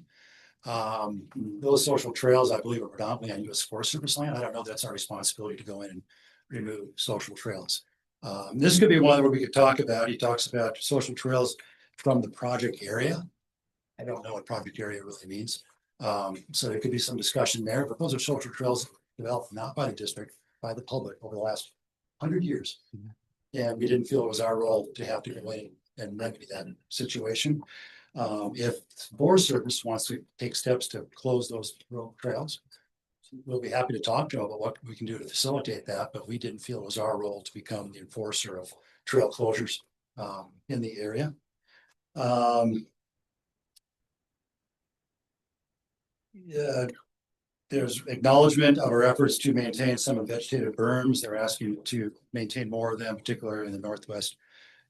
Speaker 10: Those social trails, I believe, are predominantly on U.S. Forest Service land. I don't know if that's our responsibility to go in and remove social trails. This could be one where we could talk about. He talks about social trails from the project area. I don't know what project area really means. So there could be some discussion there, but those are social trails developed not by the district, by the public over the last 100 years. And we didn't feel it was our role to have to go in and remedy that situation. If Forest Service wants to take steps to close those trails, we'll be happy to talk to them about what we can do to facilitate that, but we didn't feel it was our role to become the enforcer of trail closures in the area. Yeah, there's acknowledgement of our efforts to maintain some of the vegetative berms. They're asking to maintain more of them, particularly in the northwest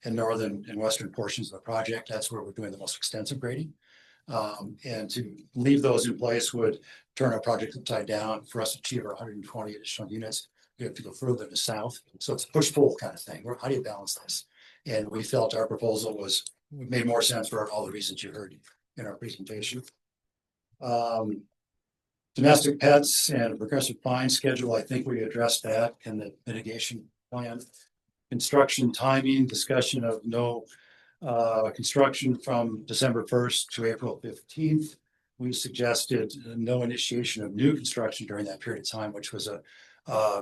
Speaker 10: and northern and western portions of the project. That's where we're doing the most extensive grading. And to leave those in place would turn our project upside down. For us to achieve our 120 additional units, we have to go further to the south. So it's a push-pull kind of thing. How do you balance this? And we felt our proposal made more sense for all the reasons you heard in our presentation. Domestic pets and a progressive fine schedule, I think we addressed that in the mitigation plan. Construction timing, discussion of no construction from December 1st to April 15th. We suggested no initiation of new construction during that period of time, which was a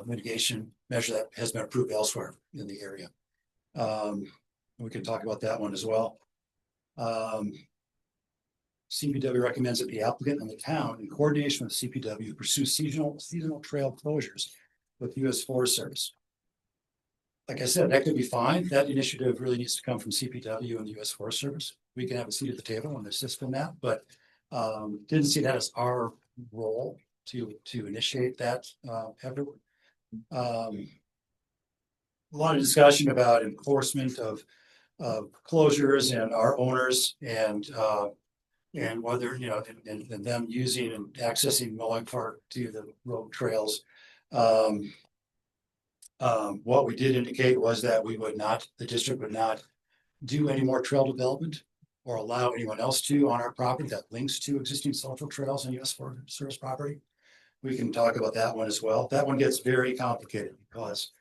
Speaker 10: mitigation measure that has been approved elsewhere in the area. We can talk about that one as well. CPW recommends that the applicant and the town, in coordination with CPW, pursue seasonal trail closures with U.S. Forest Service. Like I said, that could be fine. That initiative really needs to come from CPW and the U.S. Forest Service. We can have a seat at the table and assist in that, but didn't see that as our role to initiate that effort. A lot of discussion about enforcement of closures and our owners and whether, and them using and accessing Moline Park to the road trails. What we did indicate was that the district would not do any more trail development or allow anyone else to on our property that links to existing social trails and U.S. Forest Service property. We can talk about that one as well. That one gets very complicated because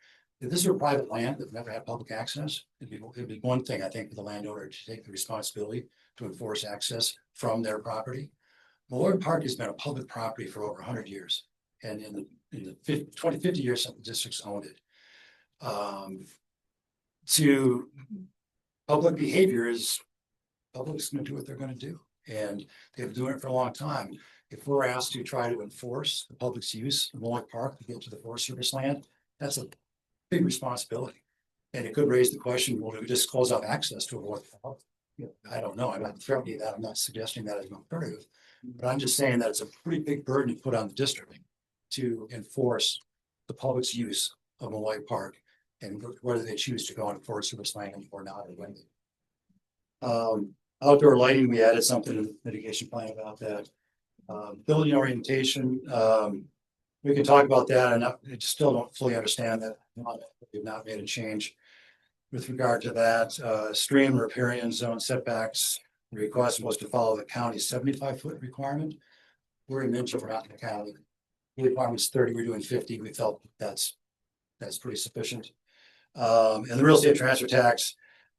Speaker 10: if this were private land that never had public access, it'd be one thing, I think, for the landowner to take the responsibility to enforce access from their property. Malloy Park has been a public property for over 100 years. And in the 50 years since the district's owned it. To public behavior is public's going to do what they're going to do. And they've been doing it for a long time. If we're asked to try to enforce the public's use of Malloy Park to get to the Forest Service land, that's a big responsibility. And it could raise the question, well, do we just close off access to avoid the public? I don't know. I'm not threatening that. I'm not suggesting that as an alternative. But I'm just saying that it's a pretty big burden to put on the district to enforce the public's use of Malloy Park and whether they choose to go on Forest Service land or not, or when. Outdoor lighting, we added something in the mitigation plan about that. Building orientation, we can talk about that, and I still don't fully understand that. We've not made a change with regard to that. Stream riparian zone setbacks, the request was to follow the county's 75-foot requirement. We're in Mitchell, we're not in the county. The requirement's 30, we're doing 50. We felt that's pretty sufficient. And the real estate transfer tax,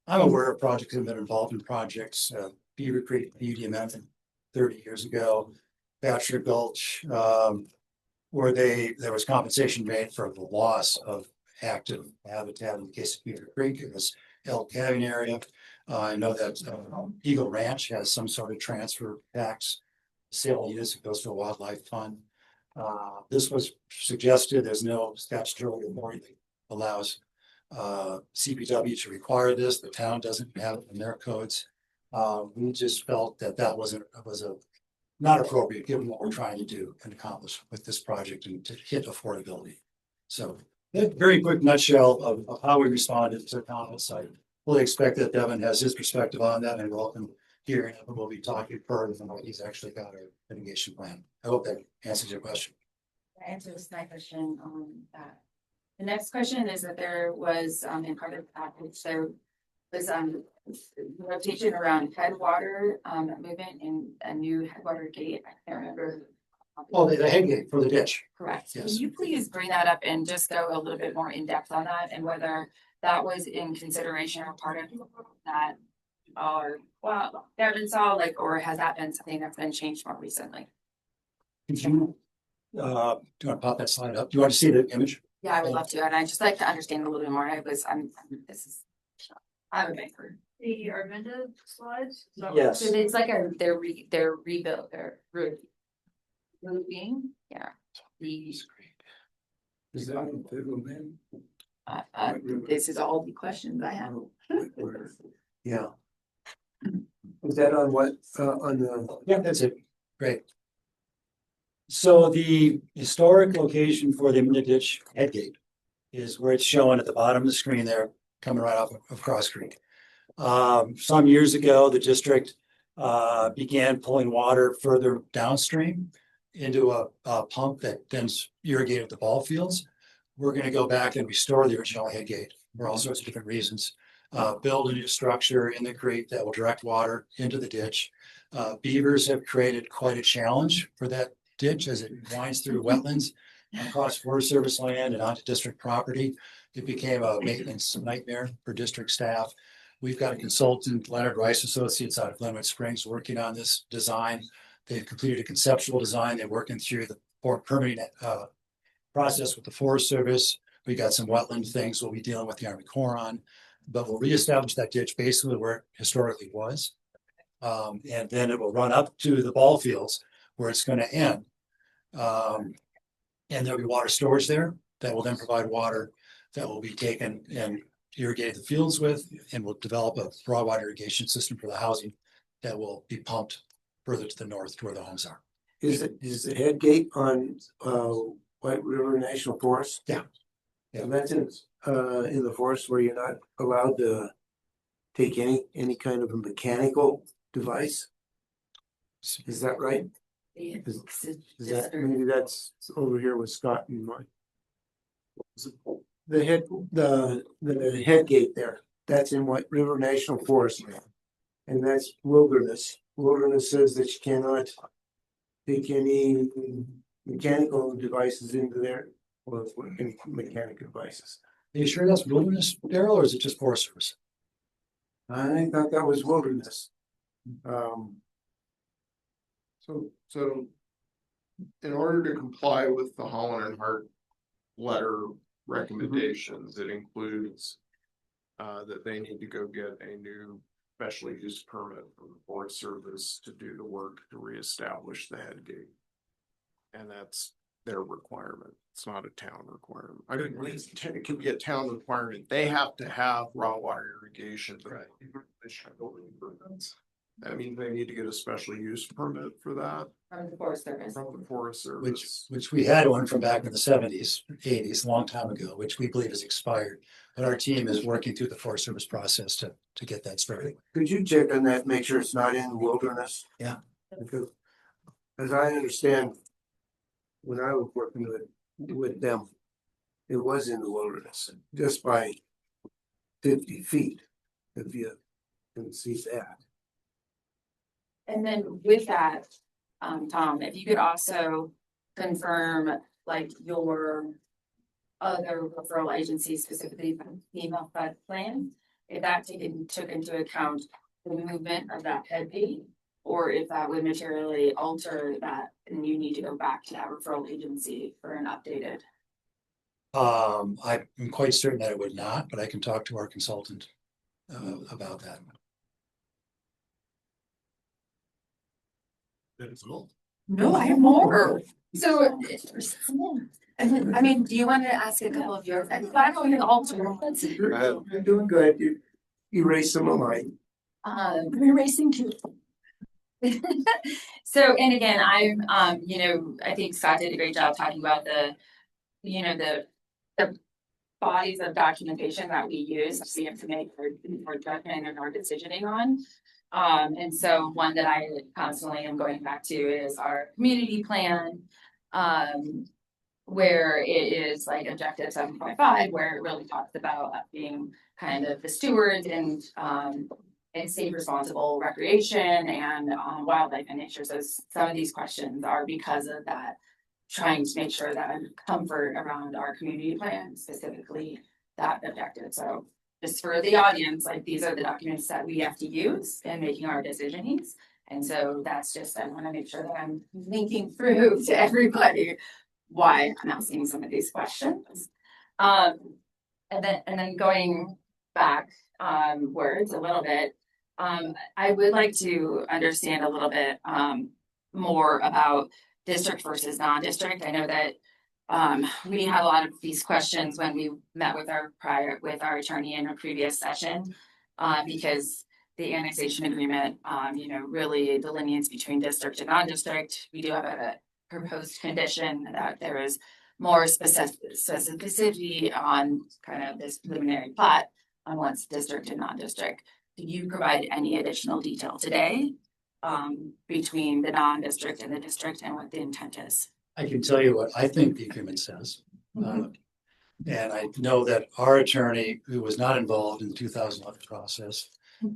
Speaker 10: I'm aware of projects that have been involved in projects, Beaver Creek Beauty Amendment 30 years ago, Bachelor Gulch, where there was compensation made for the loss of active habitat. In the case of Beaver Creek, it was Elk Cabin area. I know that Eagle Ranch has some sort of transfer tax, sale units, it goes to a wildlife fund. This was suggested, there's no statutory authority that allows CPW to require this. The town doesn't have it in their codes. We just felt that was not appropriate given what we're trying to do and accomplish with this project and to hit affordability. So a very quick nutshell of how we responded to the town site. Fully expect that Devin has his perspective on that, and welcome here, and we'll be talking further than what he's actually got a mitigation plan. I hope that answers your question.
Speaker 4: That answers my question on that. The next question is that there was in part of the package, there was rotation around headwater movement and a new headwater gate. I can't remember.
Speaker 10: Oh, the head gate for the ditch.
Speaker 4: Correct.
Speaker 10: Yes.
Speaker 4: Can you please bring that up and just go a little bit more in depth on that and whether that was in consideration or part of that, or well, Devin saw or has that been something that's been changed more recently?
Speaker 10: Do you want to pop that slide up? Do you want to see the image?
Speaker 4: Yeah, I would love to, and I just like to understand a little bit more. I'm a banker.
Speaker 5: The Arvinda slides?
Speaker 7: Yes.
Speaker 4: So it's like they're rebuilt, they're roofing. Yeah. the,
Speaker 7: Is that on federal land?
Speaker 6: This is all the questions I have.
Speaker 7: Yeah. Is that on what, on the?
Speaker 10: Yeah, that's it. Great. So the historic location for the Minnett Ditch head gate is where it's shown at the bottom of the screen there, coming right off of Cross Creek. Some years ago, the district began pulling water further downstream into a pump that then irrigated the ball fields. We're going to go back and restore the original head gate for all sorts of different reasons. Build a new structure in the creek that will direct water into the ditch. Beavers have created quite a challenge for that ditch as it winds through wetlands across Forest Service land and onto district property. It became a maintenance nightmare for district staff. We've got a consultant, Leonard Rice Associates out of Glenwood Springs, working on this design. They've completed a conceptual design. They're working through the permitting process with the Forest Service. We got some wetland things we'll be dealing with the Army Corps on, but we'll reestablish that ditch basically where it historically was. And then it will run up to the ball fields where it's going to end. And there'll be water storage there that will then provide water that will be taken and irrigated the fields with, and we'll develop a broad water irrigation system for the housing that will be pumped further to the north to where the homes are.
Speaker 7: Is the head gate on White River National Forest?
Speaker 10: Yeah.
Speaker 7: And that's in the forest where you're not allowed to take any kind of a mechanical device? Is that right? Is that, maybe that's over here with Scott and Mike? The head gate there, that's in White River National Forest. And that's wilderness. Wilderness says that you cannot take any mechanical devices into there. Well, any mechanical devices.
Speaker 10: Are you sure that's wilderness, Daryl, or is it just Forest Service?
Speaker 7: I thought that was wilderness.
Speaker 8: So in order to comply with the Holland and Hart letter recommendations, it includes that they need to go get a new special use permit from the Forest Service to do the work to reestablish the head gate. And that's their requirement. It's not a town requirement. I didn't really, it can be a town requirement. They have to have raw water irrigation. Right. That means they need to get a special use permit for that.
Speaker 4: from the Forest Service.
Speaker 8: From the Forest Service.
Speaker 10: Which we had one from back in the 70s, 80s, a long time ago, which we believe has expired. But our team is working through the Forest Service process to get that started.
Speaker 7: Could you check on that, make sure it's not in the wilderness?
Speaker 10: Yeah.
Speaker 7: Because as I understand, when I was working with them, it was in the wilderness, just by 50 feet, if you can see that.
Speaker 4: And then with that, Tom, if you could also confirm like your other referral agencies, specifically FEMA flood plan, if that took into account the movement of that head gate, or if that would materially alter that and you need to go back to that referral agency for an updated.
Speaker 10: I'm quite certain that it would not, but I can talk to our consultant about that.
Speaker 4: No, I have more. So, I mean, do you want to ask a couple of your, I'm going to alter.
Speaker 7: You're doing good. You erased some of mine.
Speaker 1: We're racing too.
Speaker 4: So, and again, I'm, you know, I think Scott did a great job talking about the, you know, the bodies of documentation that we use to see if to make our judgment and our decisioning on. And so one that I constantly am going back to is our community plan, where it is like objective 7.5, where it really talks about being kind of the stewards and safe, responsible recreation and wildlife and nature. So some of these questions are because of that, trying to make sure that comfort around our community plan, specifically that objective. So just for the audience, like these are the documents that we have to use in making our decisions. And so that's just, I want to make sure that I'm linking through to everybody why I'm asking some of these questions. And then going back words a little bit, I would like to understand a little bit more about district versus non-district. I know that We had a lot of these questions when we met with our attorney in a previous session. Because the annexation agreement, really delineates between district and non-district. We do have a proposed condition that there is more specificity on kind of this preliminary plat on what's district and non-district. Do you provide any additional detail today between the non-district and the district and what the intent is?
Speaker 10: I can tell you what I think the agreement says. And I know that our attorney, who was not involved in the 2011 process,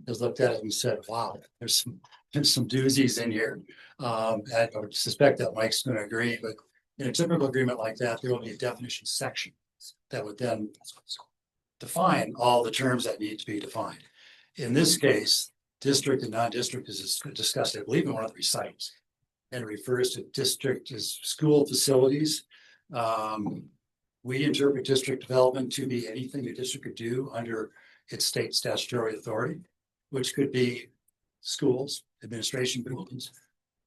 Speaker 10: has looked at it and said, wow, there's some doozies in here. I would suspect that Mike's going to agree, but in a typical agreement like that, there will be a definition section that would then define all the terms that need to be defined. In this case, district and non-district is discussed, I believe, in one of the recitals, and refers to district as school facilities. We interpret district development to be anything the district could do under its state statutory authority, which could be schools, administration buildings,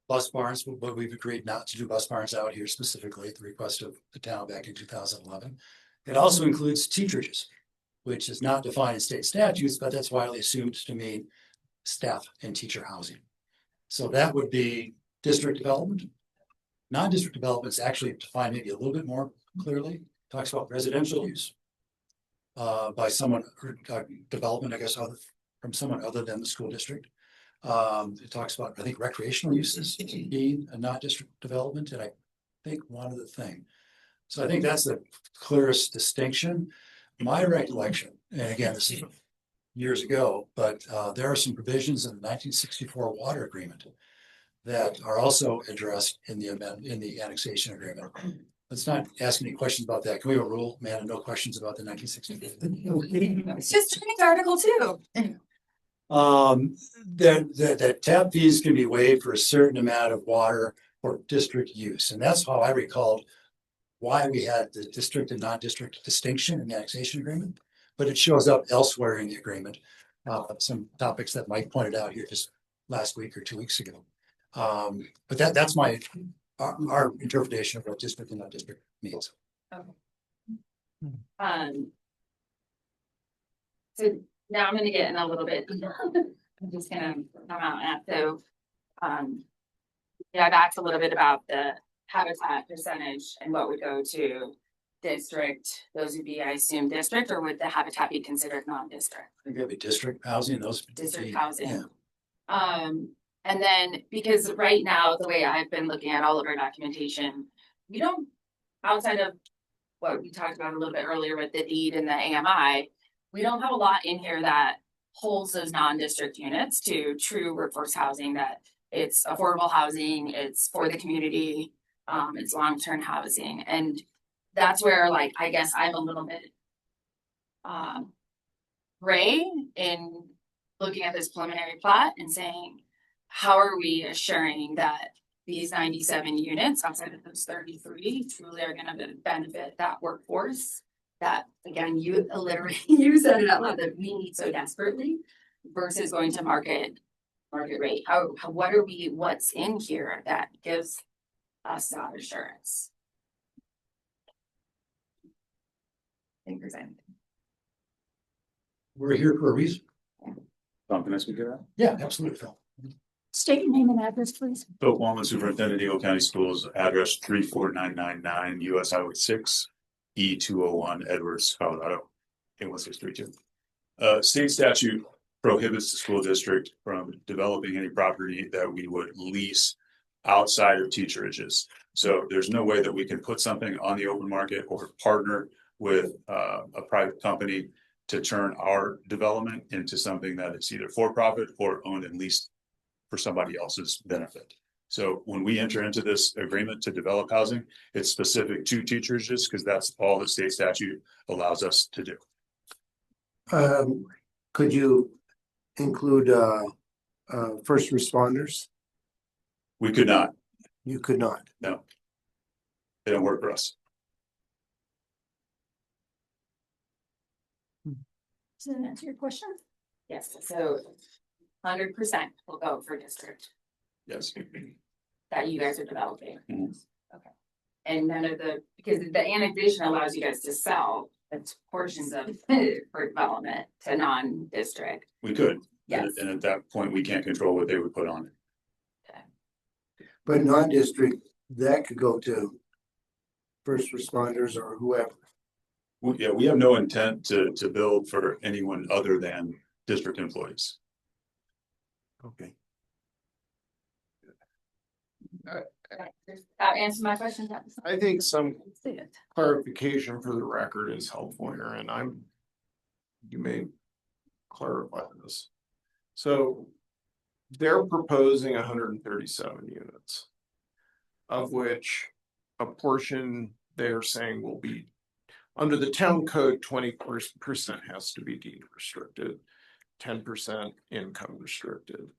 Speaker 10: bus barns, but we've agreed not to do bus barns out here specifically at the request of the town back in 2011. It also includes teacherages, which is not defined in state statutes, but that's widely assumed to mean staff and teacher housing. So that would be district development. Non-district development is actually defined maybe a little bit more clearly. Talks about residential use by someone, or development, I guess, from someone other than the school district. It talks about, I think, recreational uses being a non-district development, and I think one other thing. So I think that's the clearest distinction. My recollection, and again, this is years ago, but there are some provisions in the 1964 water agreement that are also addressed in the annexation agreement. Let's not ask any questions about that. Can we have a rule, man, no questions about the 1964?
Speaker 11: It's just Article 2.
Speaker 10: That tap fees can be waived for a certain amount of water for district use. And that's how I recalled why we had the district and non-district distinction in the annexation agreement, but it shows up elsewhere in the agreement. Some topics that Mike pointed out here just last week or 2 weeks ago. But that's our interpretation of what district and non-district means.
Speaker 4: Okay. So now I'm gonna get in a little bit. I'm just gonna come out at so. I've asked a little bit about the habitat percentage and what would go to district. Those would be, I assume, district, or would the habitat be considered non-district?
Speaker 10: I think that'd be district housing. Those
Speaker 4: district housing. Yeah. And then, because right now, the way I've been looking at all of our documentation, we don't, outside of what we talked about a little bit earlier with the deed and the AMI, we don't have a lot in here that holds those non-district units to true workforce housing, that it's affordable housing, it's for the community, it's long-term housing. And that's where, like, I guess I'm a little bit gray in looking at this preliminary plat and saying, how are we assuring that these 97 units outside of those 33 truly are going to benefit that workforce that, again, you literally, you said it out loud, that we need so desperately, versus going to market rate? What's in here that gives us that assurance? Think there's anything.
Speaker 10: We're here for a reason.
Speaker 12: Tom, can I speak to that?
Speaker 10: Yeah, absolutely, Phil.
Speaker 1: State your name and address, please.
Speaker 12: Phil Wallman, Superintendent, Eagle County Schools, address 34999 US Highway 6, E201, Edwards, Colorado, 81632. State statute prohibits the school district from developing any property that we would lease outside of teacherages. So there's no way that we can put something on the open market or partner with a private company to turn our development into something that is either for profit or owned and leased for somebody else's benefit. So when we enter into this agreement to develop housing, it's specific to teacherages because that's all the state statute allows us to do.
Speaker 7: Could you include first responders?
Speaker 12: We could not.
Speaker 7: You could not.
Speaker 12: No. They don't work for us.
Speaker 1: Does that answer your question?
Speaker 4: Yes, so 100% will go for district
Speaker 12: Yes.
Speaker 4: that you guys are developing.
Speaker 12: Mhm.
Speaker 4: Okay.
Speaker 11: And none of because the annexation allows you guys to sell portions of for development to non-district.
Speaker 12: We could.
Speaker 11: Yes.
Speaker 12: And at that point, we can't control what they would put on it.
Speaker 7: But non-district, that could go to first responders or whoever.
Speaker 12: Yeah, we have no intent to build for anyone other than district employees.
Speaker 7: Okay.
Speaker 4: That answered my question.
Speaker 8: I think some clarification for the record is helpful here, and you may clarify this. So they're proposing 137 units, of which a portion they're saying will be under the town code, 20% has to be deed restricted, 10% income restricted.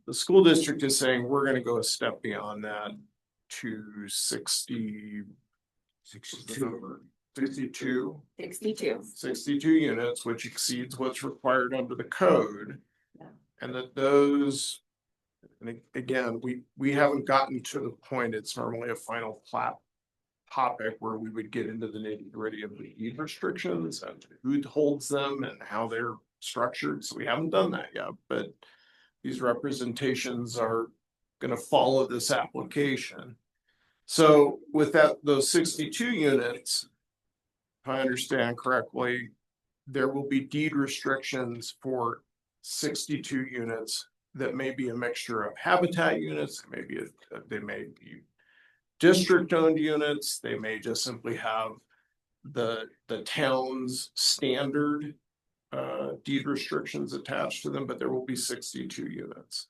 Speaker 8: The school district is saying we're going to go a step beyond that to 62 units, which exceeds what's required under the code.
Speaker 11: Yeah.
Speaker 8: And that those, and again, we haven't gotten to the point, it's normally a final plat topic where we would get into the nitty-gritty of the deed restrictions and who holds them and how they're structured. So we haven't done that yet, but these representations are going to follow this application. So with those 62 units, if I understand correctly, there will be deed restrictions for 62 units that may be a mixture of habitat units, they may be district-owned units, they may just simply have the town's standard deed restrictions attached to them, but there will be 62 units.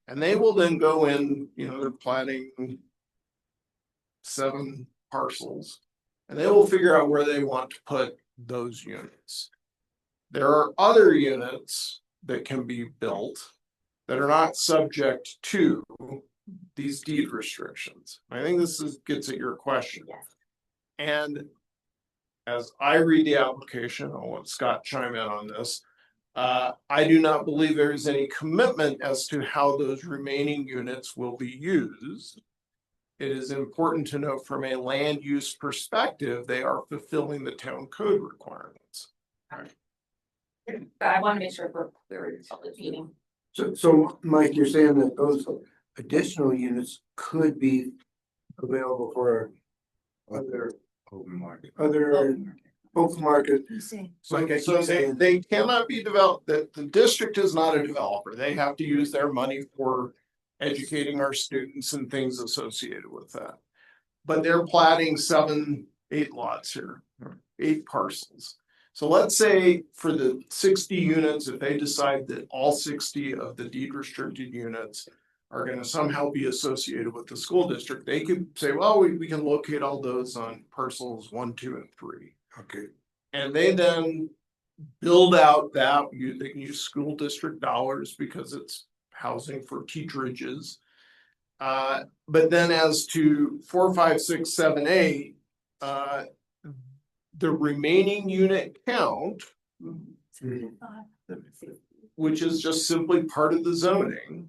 Speaker 8: And they will then go in, they're planning 7 parcels, and they will figure out where they want to put those units. There are other units that can be built that are not subject to these deed restrictions. I think this gets at your question.
Speaker 11: Yes.
Speaker 8: And as I read the application, I'll let Scott chime in on this. I do not believe there is any commitment as to how those remaining units will be used. It is important to note from a land use perspective, they are fulfilling the town code requirements.
Speaker 4: But I want to make sure we're in public meeting.
Speaker 7: So Mike, you're saying that those additional units could be available for other
Speaker 3: Open market.
Speaker 7: open market.
Speaker 8: So they cannot be developed, that the district is not a developer. They have to use their money for educating our students and things associated with that. But they're platting 8 lots here, 8 parcels. So let's say for the 60 units, if they decide that all 60 of the deed restricted units are going to somehow be associated with the school district, they could say, well, we can locate all those on parcels 1, 2, and 3.
Speaker 7: Okay.
Speaker 8: And they then build out that, they can use school district dollars because it's housing for teacherages. But then as to 4, 5, 6, 7, 8, the remaining unit count, which is just simply part of the zoning,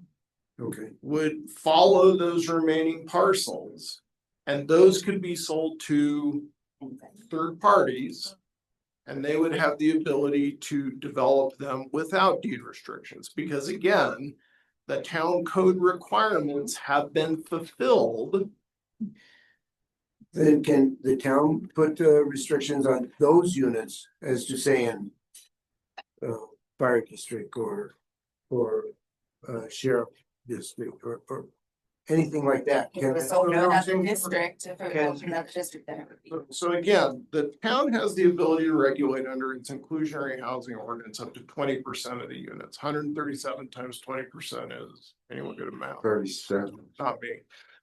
Speaker 7: Okay.
Speaker 8: would follow those remaining parcels. And those could be sold to third parties. And they would have the ability to develop them without deed restrictions. Because again, the town code requirements have been fulfilled.
Speaker 7: Then can the town put restrictions on those units as to saying fire district or sheriff district or anything like that?
Speaker 4: If it was sold to another district, if it was another district, then it would be.
Speaker 8: So again, the town has the ability to regulate under its inclusionary housing ordinance up to 20% of the units. 137 times 20% is, anyone good at math?
Speaker 3: 37,
Speaker 8: Not me.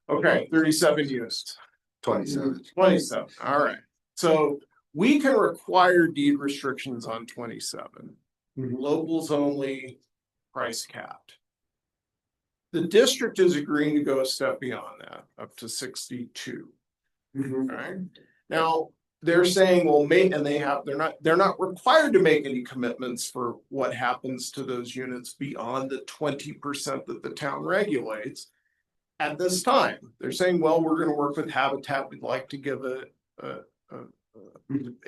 Speaker 8: Okay, 37 units.
Speaker 3: 27.
Speaker 8: 27, all right. So we can require deed restrictions on 27. Locals only, price capped. The district is agreeing to go a step beyond that, up to 62. Right? Now, they're saying, well, they're not required to make any commitments for what happens to those units beyond the 20% that the town regulates. at this time. They're saying, well, we're gonna work with Habitat. We'd like to give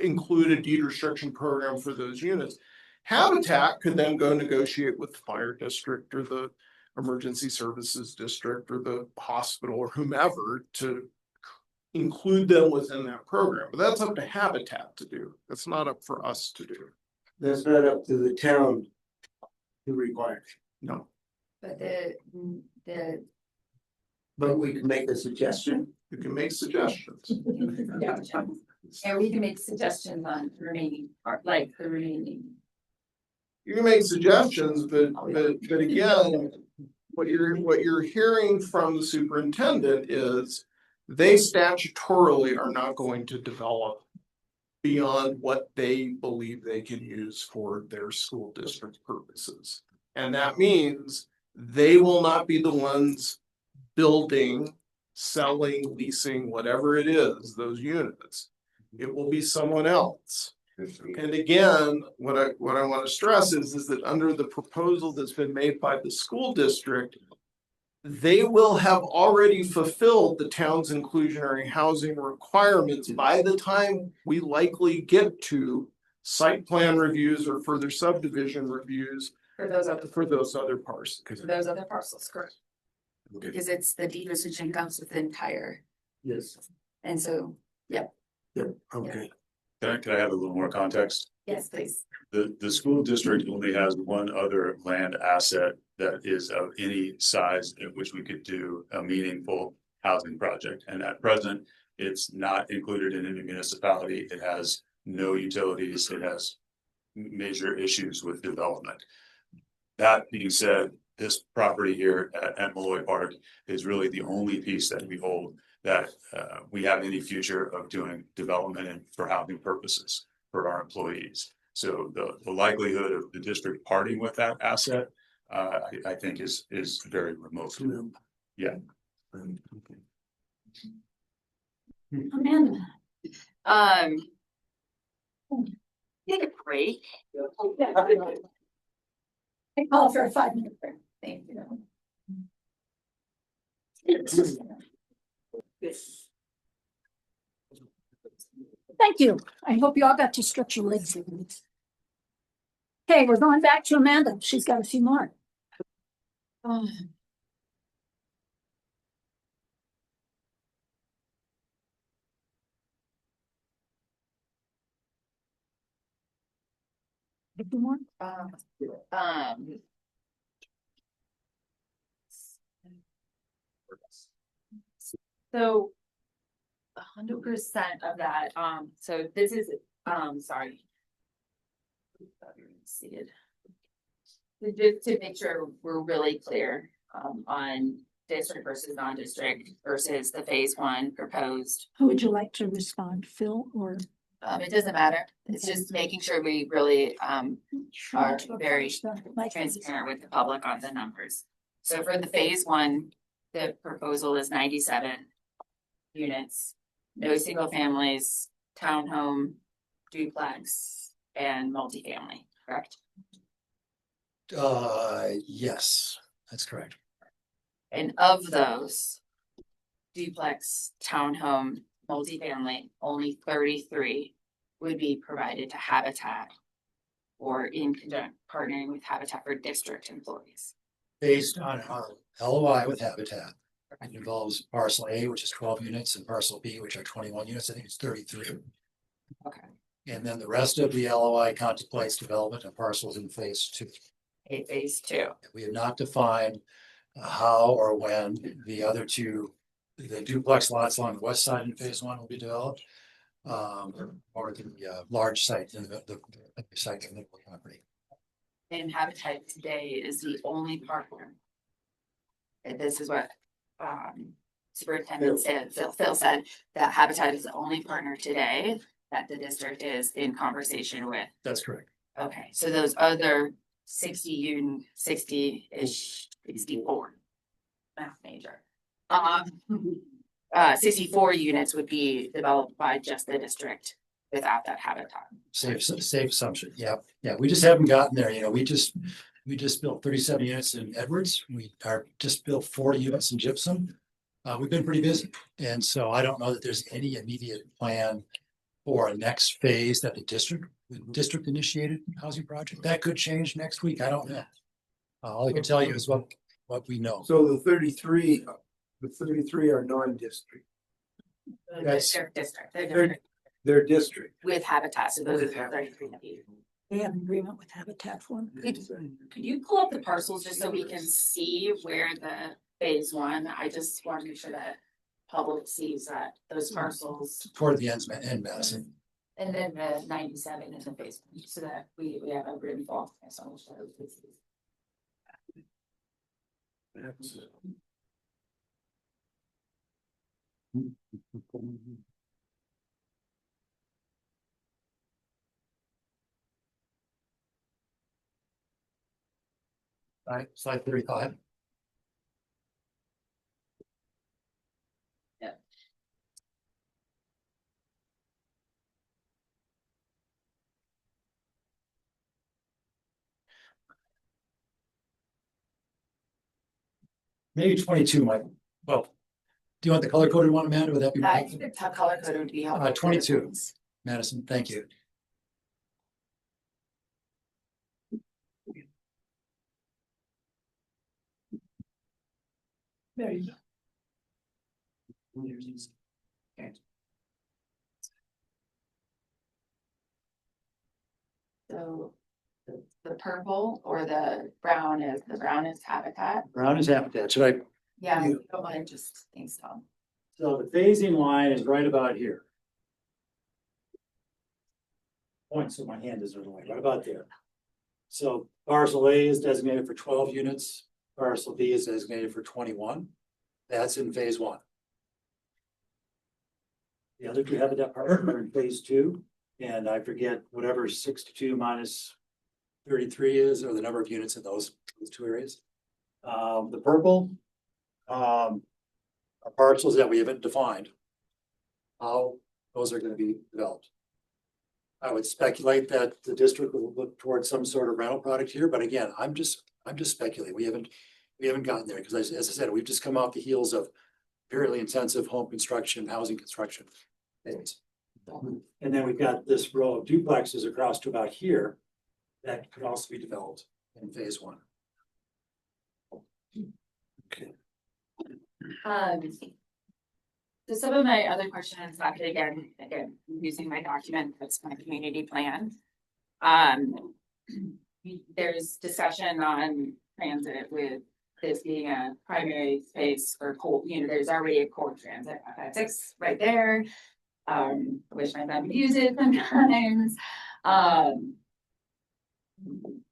Speaker 8: include a deed restriction program for those units. Habitat could then go negotiate with the fire district or the emergency services district or the hospital or whomever to include them within that program. But that's up to Habitat to do. That's not up for us to do.
Speaker 7: That's not up to the town to require,
Speaker 8: No.
Speaker 4: But
Speaker 7: but we can make a suggestion.
Speaker 8: You can make suggestions.
Speaker 4: and we can make suggestions on the remaining part, like the remaining.
Speaker 8: You can make suggestions, but again, what you're hearing from the superintendent is they statutorily are not going to develop beyond what they believe they can use for their school district purposes. And that means they will not be the ones building, selling, leasing, whatever it is, those units. It will be someone else. And again, what I want to stress is that under the proposal that's been made by the school district, they will have already fulfilled the town's inclusionary housing requirements by the time we likely get to site plan reviews or further subdivision reviews
Speaker 11: For those other
Speaker 8: parcels.
Speaker 11: for those other parcels, correct?
Speaker 4: Because it's the deed restriction comes with the entire,
Speaker 7: Yes.
Speaker 4: and so,
Speaker 7: Yep, okay.
Speaker 12: Can I have a little more context?
Speaker 4: yes, please.
Speaker 12: The school district only has one other land asset that is of any size in which we could do a meaningful housing project. And at present, it's not included in any municipality. It has no utilities. It has major issues with development. That being said, this property here at Malloy Park is really the only piece that we hold that we have any future of doing development and for housing purposes for our employees. So the likelihood of the district parting with that asset, I think is very remote. Yeah.
Speaker 1: Amanda.
Speaker 4: Take a break.
Speaker 1: I call for a 5-minute break.
Speaker 4: Thank you.
Speaker 1: Thank you. I hope you all got to stretch your legs. Okay, we're going back to Amanda. She's got a few more. A few more?
Speaker 4: So 100% of that, so this is, sorry. Seated. Just to make sure we're really clear, on district versus non-district versus the phase 1 proposed.
Speaker 1: Who would you like to respond, Phil or?
Speaker 4: It doesn't matter. It's just making sure we really, are very transparent with the public on the numbers. So for the phase 1, the proposal is 97 units, no single families, townhome, duplex, and multifamily, correct?
Speaker 10: Yes, that's correct.
Speaker 4: And of those, duplex, townhome, multifamily, only 33 would be provided to Habitat or in conjunction partnering with Habitat for district employees.
Speaker 10: Based on our LOI with Habitat. It involves parcel A, which is 12 units, and parcel B, which are 21 units. I think it's 33.
Speaker 4: Okay.
Speaker 10: And then the rest of the LOI contemplates development of parcels in phase 2.
Speaker 4: Phase 2.
Speaker 10: We have not defined how or when the other two, the duplex lots along the west side in phase 1 will be developed. Or the large site in the site in the property.
Speaker 4: And Habitat today is the only partner. And this is what Superintendent Phil said, that Habitat is the only partner today that the district is in conversation with.
Speaker 10: That's correct.
Speaker 4: Okay, so those other 60-ish, 64. Math major. 64 units would be developed by just the district without that Habitat.
Speaker 10: Safe assumption. Yeah. We just haven't gotten there. We just built 37 units in Edwards. We just built 40 units in Gypsum. We've been pretty busy, and so I don't know that there's any immediate plan for a next phase that the district initiated housing project. That could change next week. I don't know. All I can tell you is what we know.
Speaker 7: So the 33 are non-district. That's-
Speaker 11: Their district, they're
Speaker 7: They're,
Speaker 11: different
Speaker 7: their district.
Speaker 11: with Habitat, so those are
Speaker 7: With
Speaker 11: the
Speaker 7: Habitat.
Speaker 11: 33 that you.
Speaker 1: They have an agreement with Habitat for them.
Speaker 11: Could you pull up the parcels just so we can see where the phase one, I just want to make sure that public sees that those parcels.
Speaker 10: Toward the end, Madison.
Speaker 11: And then the 97 in the phase, one, so that we have a room full. So we'll show those.
Speaker 10: All right, slide 35.
Speaker 11: Yep.
Speaker 10: Maybe 22 might, well, do you want the color coded one, Amanda? Would that be?
Speaker 11: I think the color code would be helpful.
Speaker 10: 22. Madison, thank you.
Speaker 1: There you go.
Speaker 11: So the purple or the brown is Habitat.
Speaker 10: Brown is Habitat. Should I?
Speaker 11: Yeah,
Speaker 10: You-
Speaker 11: don't mind, just think so.
Speaker 10: So the phasing line is right about here. Point, so my hand is right about there. So parcel A is designated for 12 units, parcel B is designated for 21. That's in phase one. The other two Habitat parcels are in phase two, and I forget whatever 62 minus 33 is, or the number of units in those two areas. The purple are parcels that we haven't defined how those are gonna be developed. I would speculate that the district will look towards some sort of rental product here, but again, I'm just speculating. We haven't gotten there, because as I said, we've just come off the heels of fairly intensive home construction, housing construction phase. And then we've got this row of duplexes across to about here that could also be developed in phase one.
Speaker 11: So some of my other questions, back again, using my document, that's my community plan. There's discussion on transit with this being a primary space for there's already a core transit, that's right there. I wish my family would use it sometimes.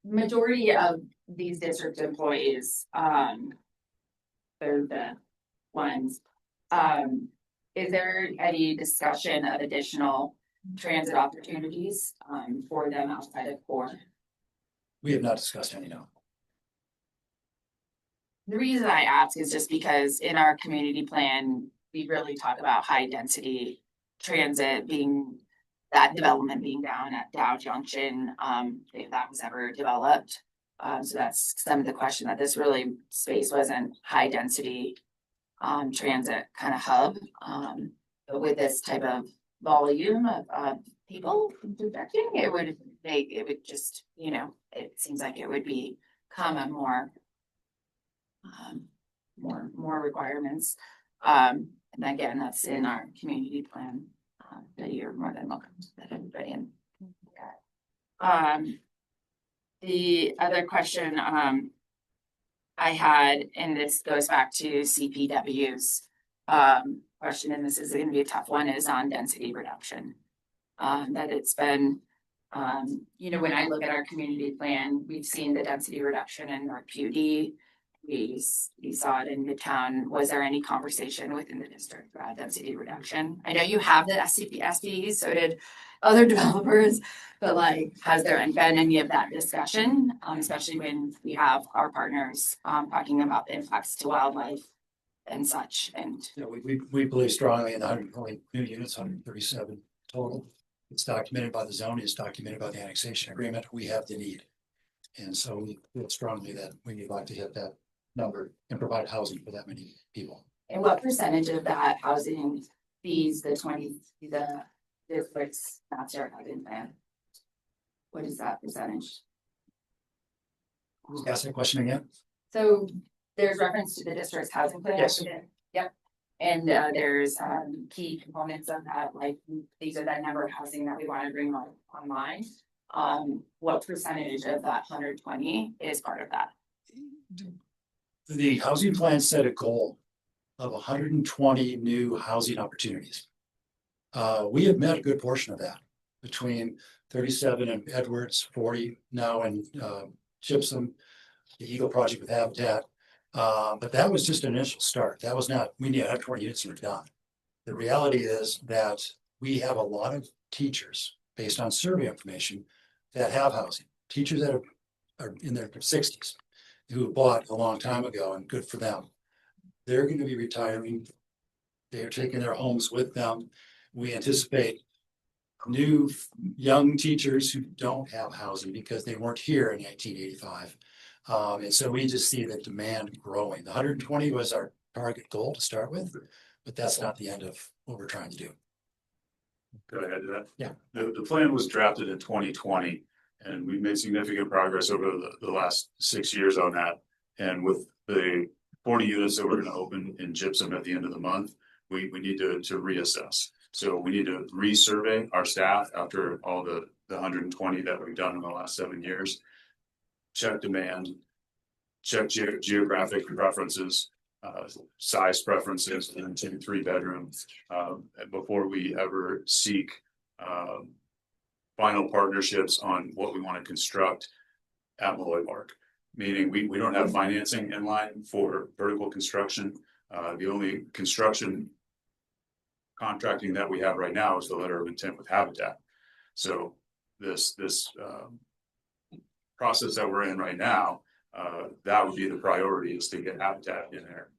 Speaker 11: Majority of these district employees, they're the ones, is there any discussion of additional transit opportunities, for them outside of core?
Speaker 10: We have not discussed any, no.
Speaker 11: The reason I ask is just because in our community plan, we really talk about high density transit being, that development being down at Dow Junction, if that was ever developed. So that's some of the question, that this really space wasn't high density transit kind of hub. But with this type of volume of people projecting, it would just, it seems like it would become a more requirements. And again, that's in our community plan, that you're more than welcome to that everybody in. The other question, I had, and this goes back to CPW's, question, and this is gonna be a tough one, is on density reduction. That it's been, when I look at our community plan, we've seen the density reduction in North PUD. We saw it in Midtown. Was there any conversation within the district about density reduction? I know you have the SPDs, so did other developers, but has there been any of that discussion? Especially when we have our partners, talking about the impacts to wildlife and such, and.
Speaker 10: Yeah, we believe strongly in the 120 new units, 137 total. It's documented by the zone, it's documented by the annexation agreement. We have the need. And so we feel strongly that we would like to hit that number and provide housing for that many people.
Speaker 11: And what percentage of that housing fees the district's master housing plan? What is that percentage?
Speaker 10: Ask that question again.
Speaker 11: So there's reference to the district's housing plan.
Speaker 10: Yes.
Speaker 11: Yep. And there's key components of that, like these are the number of housing that we want to bring online. What percentage of that 120 is part of that?
Speaker 10: The housing plan set a goal of 120 new housing opportunities. We have met a good portion of that, between 37 and Edwards, 40 now in Gypsum, the Eagle Project with Habitat. But that was just an initial start. That was not, we need 120 units and we're done. The reality is that we have a lot of teachers, based on survey information, that have housing. Teachers that are in their 60s, who bought a long time ago, and good for them. They're going to be retiring. They're taking their homes with them. We anticipate new young teachers who don't have housing because they weren't here in 1985. And so we just see the demand growing. The 120 was our target goal to start with, but that's not the end of what we're trying to do.
Speaker 12: Could I add to that?
Speaker 10: Yeah.
Speaker 12: The plan was drafted in 2020, and we've made significant progress over the last 6 years on that. And with the 40 units that we're going to open in Gypsum at the end of the month, we need to reassess. So we need to resurvey our staff after all the 120 that we've done in the last 7 years. Check demand, check geographic preferences, size preferences, and 2-3 bedrooms before we ever seek final partnerships on what we want to construct at Molloy Park. Meaning we don't have financing in line for vertical construction. The only construction contracting that we have right now is the letter of intent with Habitat. So this process that we're in right now, that would be the priority, is to get Habitat in there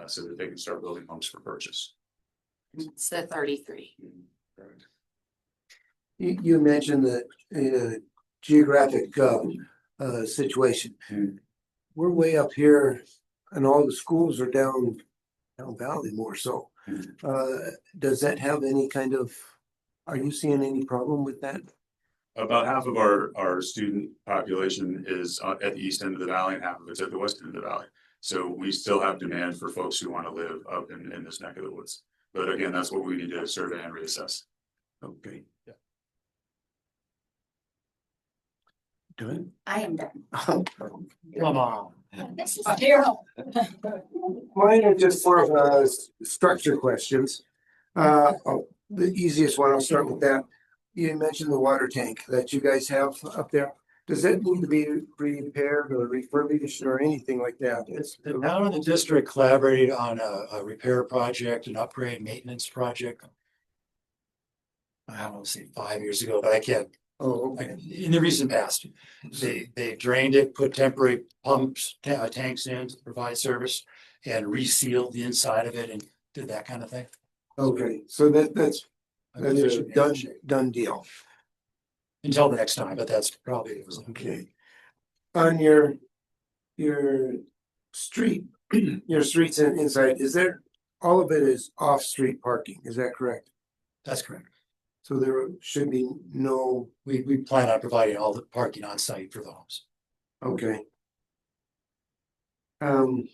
Speaker 12: so that they can start building homes for purchase.
Speaker 11: It's the 33.
Speaker 12: Correct.
Speaker 7: You mentioned the geographic situation. We're way up here and all the schools are down valley more so. Does that have any kind of, are you seeing any problem with that?
Speaker 12: About half of our student population is at the east end of the valley and half of it's at the west end of the valley. So we still have demand for folks who want to live up in this neck of the woods. But again, that's what we need to survey and reassess.
Speaker 7: Okay.
Speaker 12: Yeah.
Speaker 7: Done?
Speaker 11: I am done.
Speaker 10: Come on.
Speaker 11: This is Daryl.
Speaker 7: Mine are just sort of structure questions. The easiest one, I'll start with that. You mentioned the water tank that you guys have up there. Does that need to be repaired or refurbished or anything like that?
Speaker 10: The town and the district collaborated on a repair project, an upgrade maintenance project. I don't want to say 5 years ago, but I can't.
Speaker 7: Oh,
Speaker 10: In the recent past, they drained it, put temporary pumps, tanks in to provide service, and resealed the inside of it and did that kind of thing.
Speaker 7: okay. So that's
Speaker 10: I believe it
Speaker 7: a
Speaker 10: should be in good shape.
Speaker 7: done deal.
Speaker 10: Until the next time, but that's probably it was.
Speaker 7: Okay. On your street, your streets and inside, is there, all of it is off-street parking, is that correct?
Speaker 10: That's correct.
Speaker 7: So there should be no,
Speaker 10: We plan on providing all the parking on site for the homes.
Speaker 7: okay. The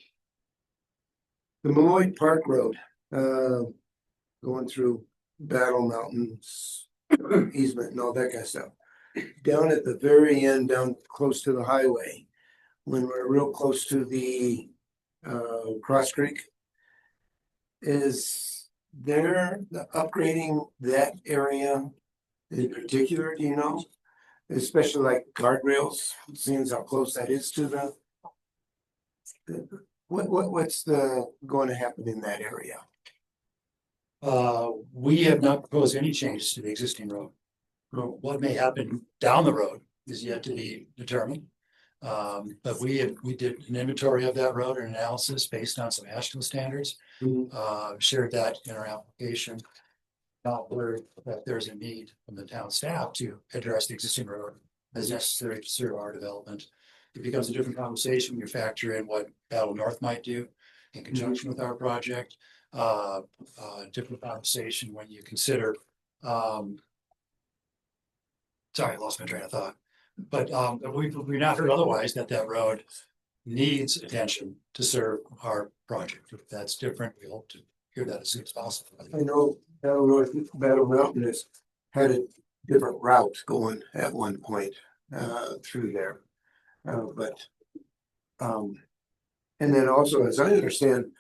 Speaker 7: Molloy Park Road, going through Battle Mountains, easement and all that kind of stuff. Down at the very end, down close to the highway, when we're real close to the Cross Creek. Is there the upgrading that area in particular, do you know? Especially like guardrails, seeing how close that is to the. What's going to happen in that area?
Speaker 10: We have not proposed any changes to the existing road. What may happen down the road is yet to be determined. But we did an inventory of that road and analysis based on some AASHTO standards. Shared that in our application. Not where that there's a need from the town staff to address the existing road as necessary to serve our development. It becomes a different conversation when you factor in what Battle North might do. in conjunction with our project. Different conversation when you consider, sorry, I lost my train of thought. But we've not heard otherwise that road needs attention to serve our project. If that's different, we hope to hear that as soon as possible.
Speaker 7: I know Battle Mountain has had a different route going at one point through there. And then also, as I understand,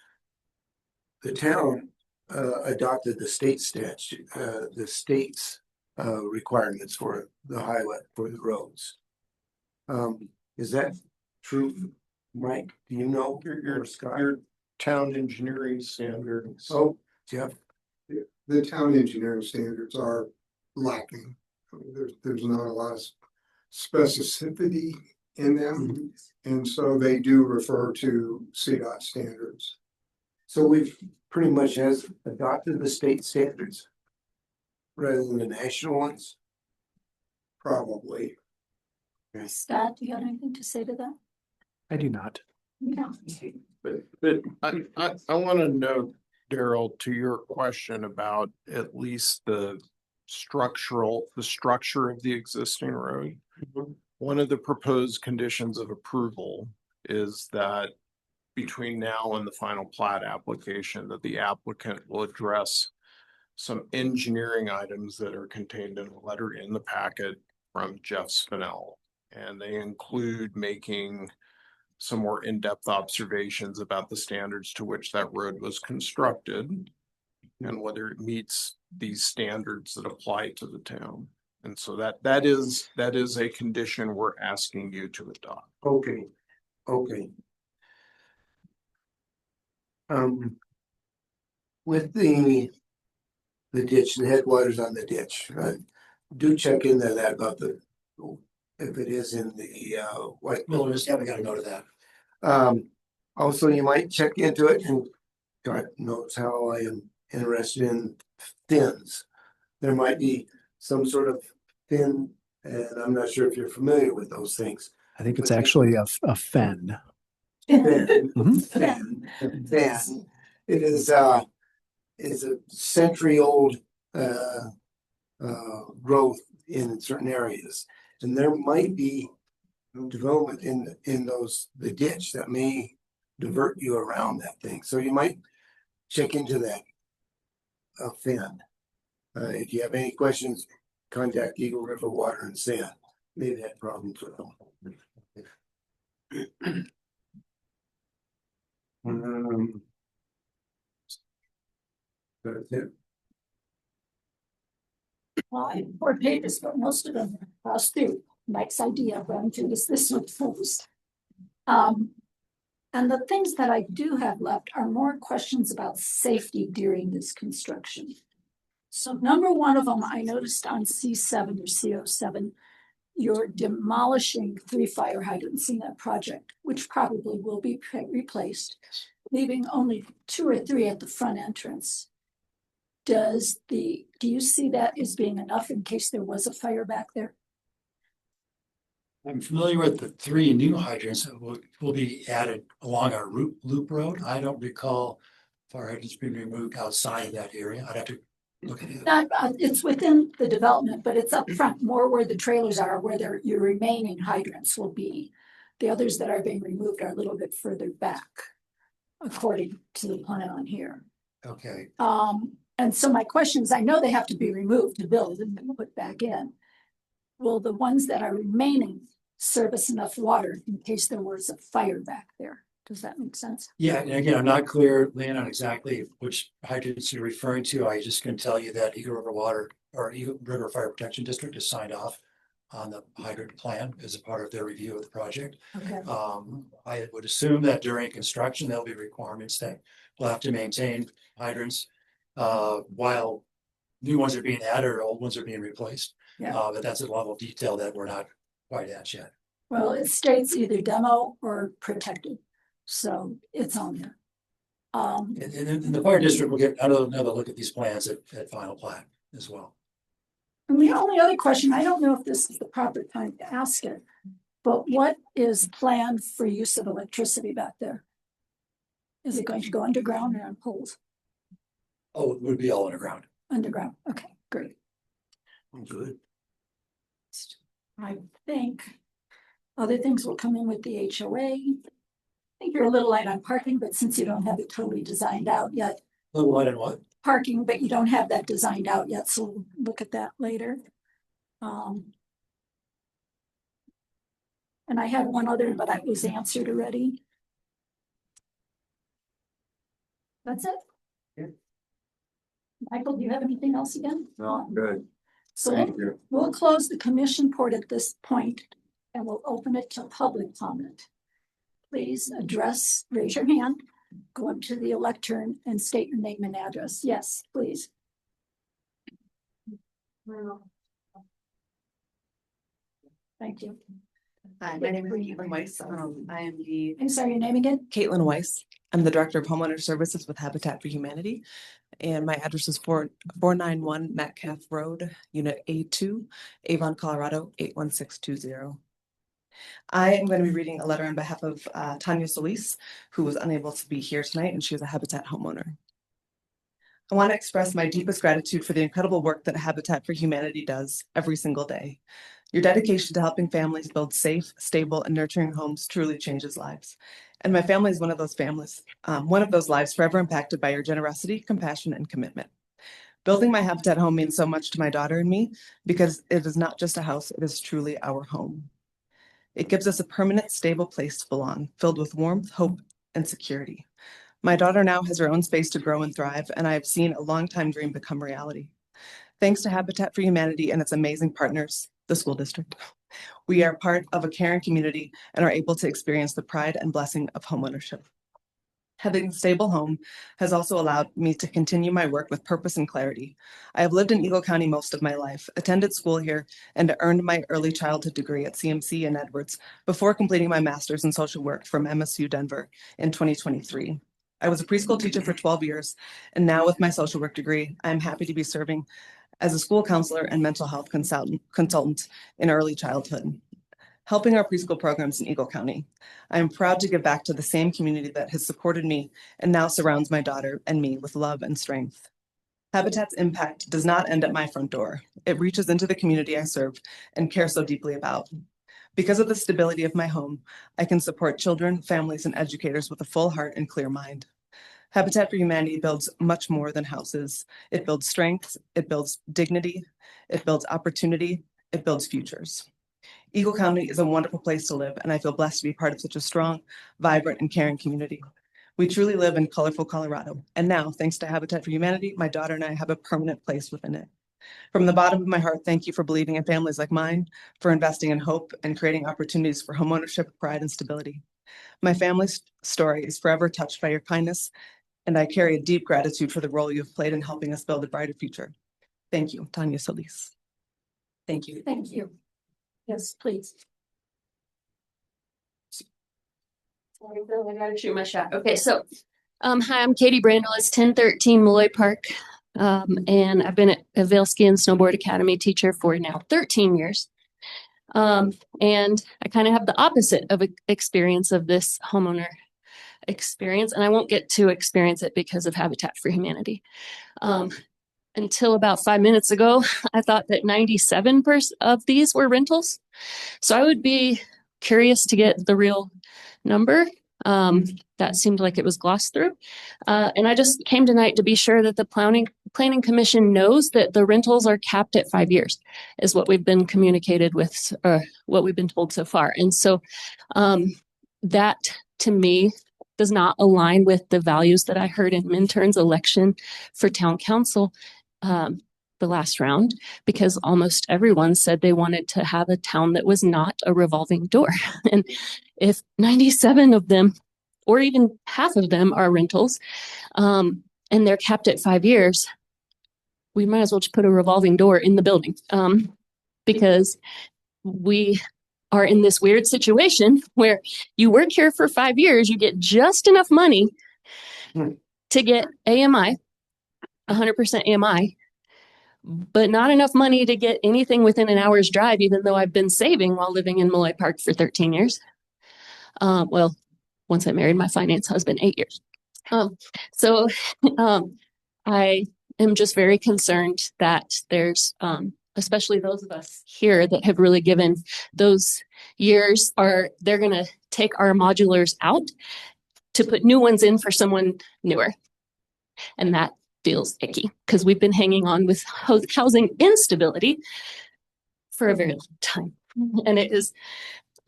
Speaker 7: the town adopted the state statute, the state's requirements for the highway, for the roads. Is that true, Mike? Do you know? Or Scott?
Speaker 8: Your town engineering standards.
Speaker 7: Oh, Jeff.
Speaker 13: The town engineering standards are lacking. I mean, there's not a lot of specificity in them. And so they do refer to CDOT standards.
Speaker 7: So we've pretty much has adopted the state standards rather than the national ones.
Speaker 13: Probably.
Speaker 1: Scott, do you have anything to say to that?
Speaker 9: I do not.
Speaker 1: No.
Speaker 8: But I want to know, Daryl, to your question about at least the structure of the existing road. One of the proposed conditions of approval is that between now and the final plat application, that the applicant will address some engineering items that are contained in a letter in the packet from Jeff Spinell. And they include making some more in-depth observations about the standards to which that road was constructed and whether it meets these standards that apply to the town. And so that is a condition we're asking you to adopt.
Speaker 7: Okay. With the ditch, the headwaters on the ditch, do check into that about if it is in the White
Speaker 10: Wilderness, yeah, we got a note of that.
Speaker 7: Also, you might check into it, and God knows how I am interested in fins. There might be some sort of fin, and I'm not sure if you're familiar with those things.
Speaker 9: I think it's actually a fen.
Speaker 7: Fen. It is it's a century-old growth in certain areas, and there might be development in the ditch that may divert you around that thing. So you might check into that fin. If you have any questions, contact Eagle River Water and Sand. They've had problems with them. That's it.
Speaker 1: Well, I have 4 pages, but most of them are crossed through. Mike's idea of running through this one first. And the things that I do have left are more questions about safety during this construction. So number one of them, I noticed on C7 or CO7, you're demolishing 3 fire hydrants in that project, which probably will be replaced, leaving only 2 or 3 at the front entrance. Do you see that as being enough in case there was a fire back there?
Speaker 10: I'm familiar with the 3 new hydrants that will be added along our loop road. I don't recall fire hydrants being removed outside of that area. I'd have to look at it.
Speaker 1: It's within the development, but it's up front, more where the trailers are, where your remaining hydrants will be. The others that are being removed are a little bit further back, according to the plan on here.
Speaker 10: Okay.
Speaker 1: And so my question is, I know they have to be removed to build and put back in. Will the ones that are remaining service enough water in case there was a fire back there? Does that make sense?
Speaker 10: Yeah, and again, I'm not clear, Lynn, on exactly which hydrants you're referring to. I just can tell you that Eagle River Water or Eagle River Fire Protection District has signed off on the hydrant plan as a part of their review of the project.
Speaker 1: Okay.
Speaker 10: I would assume that during construction, there'll be requirements that we'll have to maintain hydrants while new ones are being added or old ones are being replaced.
Speaker 1: Yeah.
Speaker 10: But that's a level of detail that we're not quite at yet.
Speaker 1: Well, it states either demo or protected, so it's on there.
Speaker 10: And the fire district will get another look at these plans at final plat as well.
Speaker 1: And the only other question, I don't know if this is the proper time to ask it, but what is planned for use of electricity back there? Is it going to go underground or on poles?
Speaker 10: Oh, it would be all underground.
Speaker 1: Underground, okay, great.
Speaker 7: Good.
Speaker 1: I think other things will come in with the HOA. I think you're a little light on parking, but since you don't have it totally designed out yet,
Speaker 10: Little light on what?
Speaker 1: parking, but you don't have that designed out yet, so we'll look at that later. And I had one other, but it was answered already. That's it.
Speaker 3: Yeah.
Speaker 1: Michael, do you have anything else again?
Speaker 3: No, good.
Speaker 1: So
Speaker 3: Thank you.
Speaker 1: we'll close the commission port at this point and we'll open it to public comment. Please address, raise your hand, go up to the lectern and state your name and address. Yes, please. Thank you.
Speaker 14: Hi, my name is Caitlin Weiss. I am the
Speaker 1: I'm sorry, your name again?
Speaker 14: Caitlin Weiss. I'm the Director of Homeowner Services with Habitat for Humanity. And my address is 491 Metcalf Road, Unit A2, Avon, Colorado, 81620. I am going to be reading a letter on behalf of Tanya Solis, who was unable to be here tonight, and she is a Habitat homeowner. I want to express my deepest gratitude for the incredible work that Habitat for Humanity does every single day. Your dedication to helping families build safe, stable, and nurturing homes truly changes lives. And my family is one of those families, one of those lives forever impacted by your generosity, compassion, and commitment. Building my Habitat home means so much to my daughter and me because it is not just a house, it is truly our home. It gives us a permanent, stable place to belong, filled with warmth, hope, and security. My daughter now has her own space to grow and thrive, and I have seen a longtime dream become reality. Thanks to Habitat for Humanity and its amazing partners, the school district, we are part of a caring community and are able to experience the pride and blessing of homeownership. Having a stable home has also allowed me to continue my work with purpose and clarity. I have lived in Eagle County most of my life, attended school here, and earned my early childhood degree at CMC in Edwards before completing my master's in social work from MSU Denver in 2023. I was a preschool teacher for 12 years, and now with my social work degree, I am happy to be serving as a school counselor and mental health consultant in early childhood, helping our preschool programs in Eagle County. I am proud to give back to the same community that has supported me and now surrounds my daughter and me with love and strength. Habitat's impact does not end at my front door. It reaches into the community I serve and care so deeply about. Because of the stability of my home, I can support children, families, and educators with a full heart and clear mind. Habitat for Humanity builds much more than houses. It builds strength, it builds dignity, it builds opportunity, it builds futures. Eagle County is a wonderful place to live, and I feel blessed to be part of such a strong, vibrant, and caring community. We truly live in colorful Colorado, and now, thanks to Habitat for Humanity, my daughter and I have a permanent place within it. From the bottom of my heart, thank you for believing in families like mine, for investing in hope and creating opportunities for homeownership, pride, and stability. My family's story is forever touched by your kindness, and I carry a deep gratitude for the role you have played in helping us build a brighter future. Thank you, Tanya Solis. Thank you.
Speaker 1: Thank you. Yes, please.
Speaker 15: Sorry, Bill, I gotta shoot my shot. Okay, so, hi, I'm Katie Brandel. It's 1013 Malloy Park. And I've been at Vail Ski and Snowboard Academy teacher for now 13 years. And I kind of have the opposite of experience of this homeowner experience, and I won't get to experience it because of Habitat for Humanity. Until about 5 minutes ago, I thought that 97% of these were rentals. So I would be curious to get the real number. That seemed like it was glossed through. And I just came tonight to be sure that the Planning Commission knows that the rentals are capped at 5 years, is what we've been communicated with, what we've been told so far. And so that to me does not align with the values that I heard in Mintern's election for town council the last round, because almost everyone said they wanted to have a town that was not a revolving door. And if 97 of them, or even half of them, are rentals, and they're capped at 5 years, we might as well just put a revolving door in the building, because we are in this weird situation where you work here for 5 years, you get just enough money to get AMI, 100% AMI, but not enough money to get anything within an hour's drive, even though I've been saving while living in Malloy Park for 13 years. Well, once I married my finance husband, 8 years. So I am just very concerned that there's especially those of us here that have really given those years they're going to take our modulars out to put new ones in for someone newer. And that feels icky because we've been hanging on with housing instability for a very long time. And it is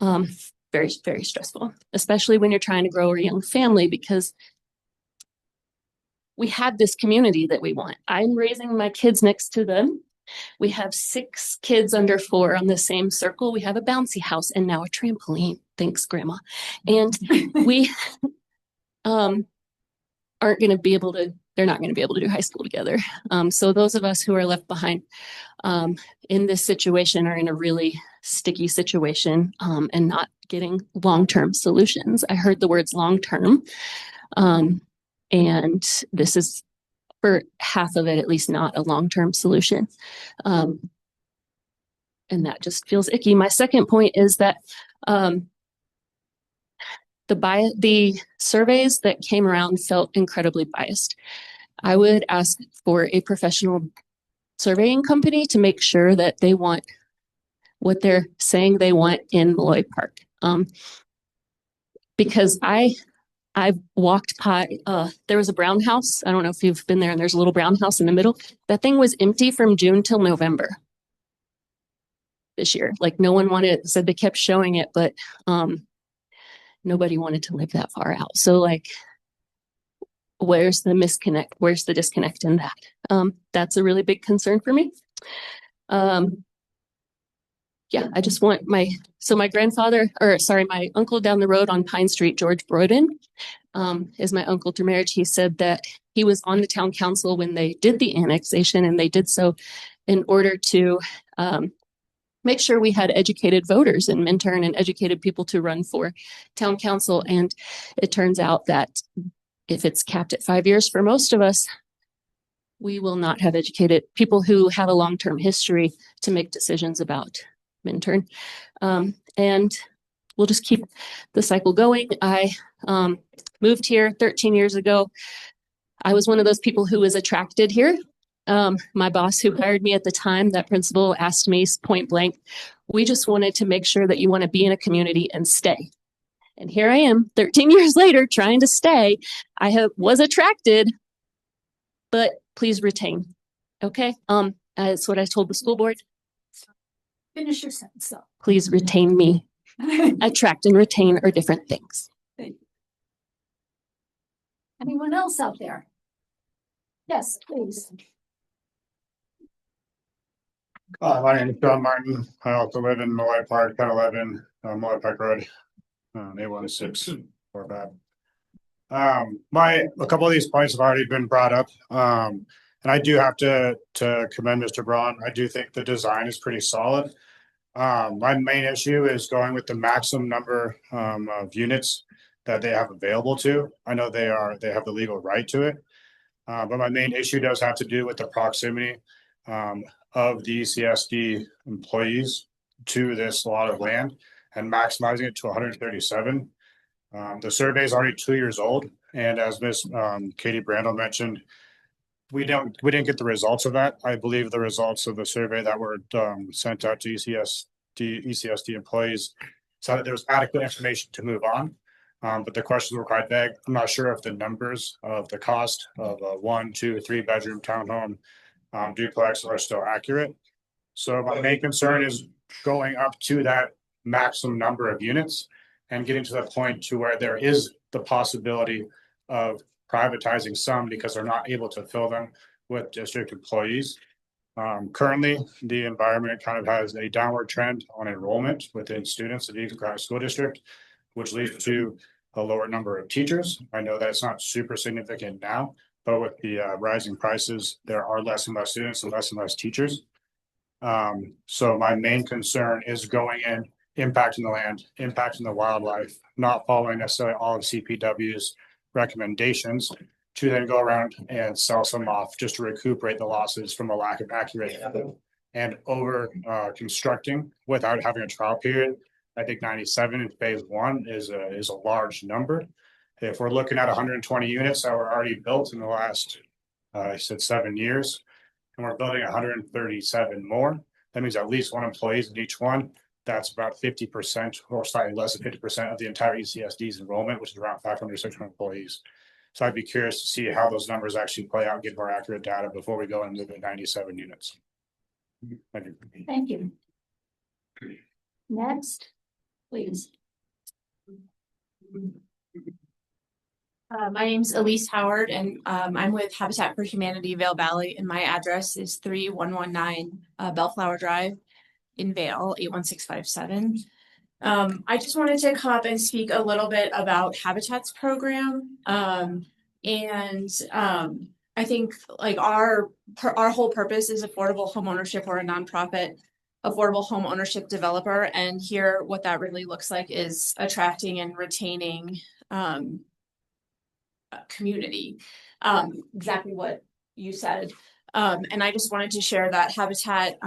Speaker 15: very, very stressful, especially when you're trying to grow a young family, because we have this community that we want. I'm raising my kids next to them. We have 6 kids under 4 on the same circle. We have a bouncy house and now a trampoline. Thanks, Grandma. And we aren't going to be able to, they're not going to be able to do high school together. So those of us who are left behind in this situation are in a really sticky situation and not getting long-term solutions. I heard the words long-term. And this is, for half of it, at least, not a long-term solution. And that just feels icky. My second point is that the surveys that came around felt incredibly biased. I would ask for a professional surveying company to make sure that they want what they're saying they want in Molloy Park. Because I've walked by, there was a brown house. I don't know if you've been there, and there's a little brown house in the middle. That thing was empty from June till November this year. Like, no one wanted it. Said they kept showing it, but nobody wanted to live that far out. So, like, where's the disconnect? Where's the disconnect in that? That's a really big concern for me. Yeah, I just want my uncle down the road on Pine Street, George Broden, is my uncle through marriage. He said that he was on the town council when they did the annexation, and they did so in order to make sure we had educated voters in Minturn and educated people to run for town council. And it turns out that if it's capped at 5 years for most of us, we will not have educated people who have a long-term history to make decisions about Minturn. And we'll just keep the cycle going. I moved here 13 years ago. I was one of those people who was attracted here. My boss who hired me at the time, that principal, asked me point blank, we just wanted to make sure that you want to be in a community and stay. And here I am 13 years later trying to stay. I was attracted, but please retain. Okay. That's what I told the school board.
Speaker 1: Finish your sentence though.
Speaker 15: Please retain me. Attract and retain are different things.
Speaker 1: Anyone else out there? Yes, please.
Speaker 16: My name is John Martin. I also live in Molloy Park, 1011 Molloy Park Road, 816 or bad. A couple of these points have already been brought up. And I do have to commend Mr. Braun. I do think the design is pretty solid. My main issue is going with the maximum number of units that they have available to. I know they have the legal right to it. But my main issue does have to do with the proximity of the ECSD employees to this lot of land and maximizing it to 137. The survey is already 2 years old. And as Ms. Katie Brandel mentioned, we didn't get the results of that. I believe the results of the survey that were sent out to ECSD employees said that there was adequate information to move on. But the questions were quite vague. I'm not sure if the numbers of the cost of a 1, 2, 3 bedroom townhome duplex are still accurate. So my main concern is going up to that maximum number of units and getting to the point to where there is the possibility of privatizing some because they're not able to fill them with district employees. Currently, the environment kind of has a downward trend on enrollment within students of Eagle County School District, which leads to a lower number of teachers. I know that it's not super significant now, but with the rising prices, there are less and less students and less teachers. So my main concern is going in, impacting the land, impacting the wildlife, not following necessarily all of CPW's recommendations to then go around and sell some off just to recuperate the losses from a lack of accurate and over constructing without having a trial period. I think 97 in phase 1 is a large number. If we're looking at 120 units that were already built in the last, I said 7 years, and we're building 137 more, that means at least one employee in each one. That's about 50% or slightly less than 50% of the entire ECSD's enrollment, which is around 500, 600 employees. So I'd be curious to see how those numbers actually play out, get more accurate data before we go into the 97 units. Thank you.
Speaker 1: Thank you. Next, please.
Speaker 17: My name's Elise Howard, and I'm with Habitat for Humanity Vale Valley, and my address is 3119 Bellflower Drive in Vale, 81657. I just wanted to come up and speak a little bit about Habitat's program. I think like our whole purpose is affordable home ownership. We're a nonprofit affordable home ownership developer, and here what that really looks like is attracting and retaining community, exactly what you said. And I just wanted to share that Habitat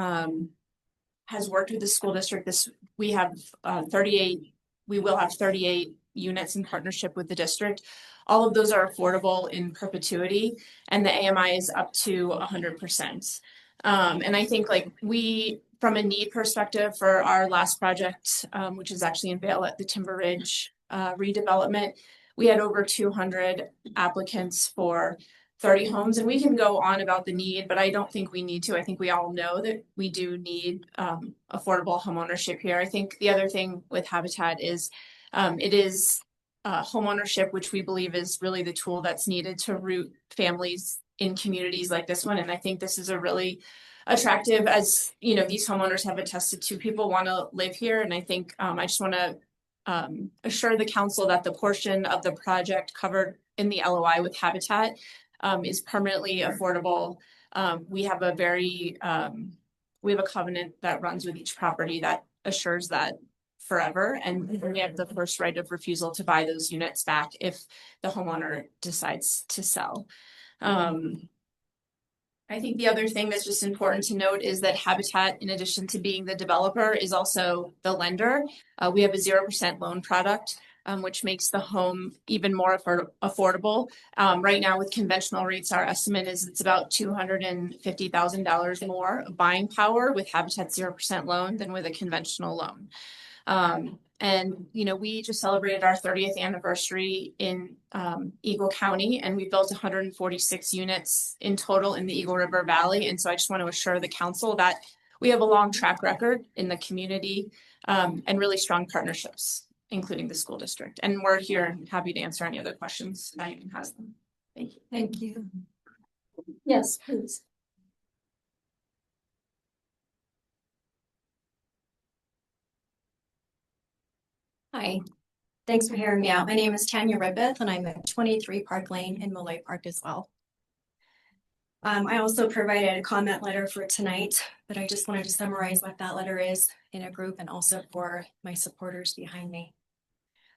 Speaker 17: has worked with the school district. We have 38, we will have 38 units in partnership with the district. All of those are affordable in perpetuity, and the AMI is up to 100%. And I think like from a need perspective for our last project, which is actually in Vale at the Timber Ridge redevelopment, we had over 200 applicants for 30 homes, and we can go on about the need, but I don't think we need to. I think we all know that we do need affordable homeownership here. I think the other thing with Habitat is it is homeownership, which we believe is really the tool that's needed to root families in communities like this one. And I think this is a really attractive, as you know, these homeowners have attested to, people want to live here. And I think I just want to assure the council that the portion of the project covered in the LOI with Habitat is permanently affordable. We have a covenant that runs with each property that assures that forever, and we have the first right of refusal to buy those units back if the homeowner decides to sell. I think the other thing that's just important to note is that Habitat, in addition to being the developer, is also the lender. We have a 0% loan product, which makes the home even more affordable. Right now with conventional rates, our estimate is it's about $250,000 more buying power with Habitat's 0% loan than with a conventional loan. And, you know, we just celebrated our 30th anniversary in Eagle County, and we built 146 units in total in the Eagle River Valley. And so I just want to assure the council that we have a long track record in the community and really strong partnerships, including the school district. And we're here and happy to answer any other questions that anyone has them. Thank you.
Speaker 1: Thank you. Yes, please.
Speaker 18: Hi, thanks for hearing me out. My name is Tanya Redbeth, and I'm at 23 Park Lane in Molloy Park as well. I also provided a comment letter for tonight, but I just wanted to summarize what that letter is in a group and also for my supporters behind me.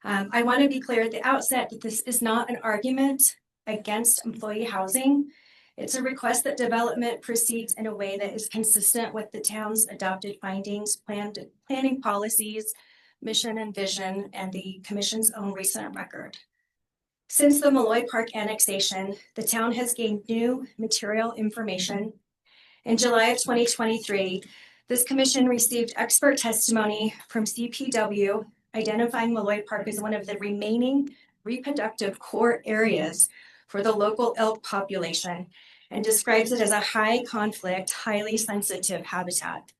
Speaker 18: I want to be clear at the outset that this is not an argument against employee housing. It's a request that development proceeds in a way that is consistent with the town's adopted findings, planning policies, mission and vision, and the commission's own recent record. Since the Molloy Park annexation, the town has gained new material information. In July of 2023, this commission received expert testimony from CPW identifying Molloy Park as one of the remaining reproductive core areas for the local elk population and describes it as a high conflict, highly sensitive habitat.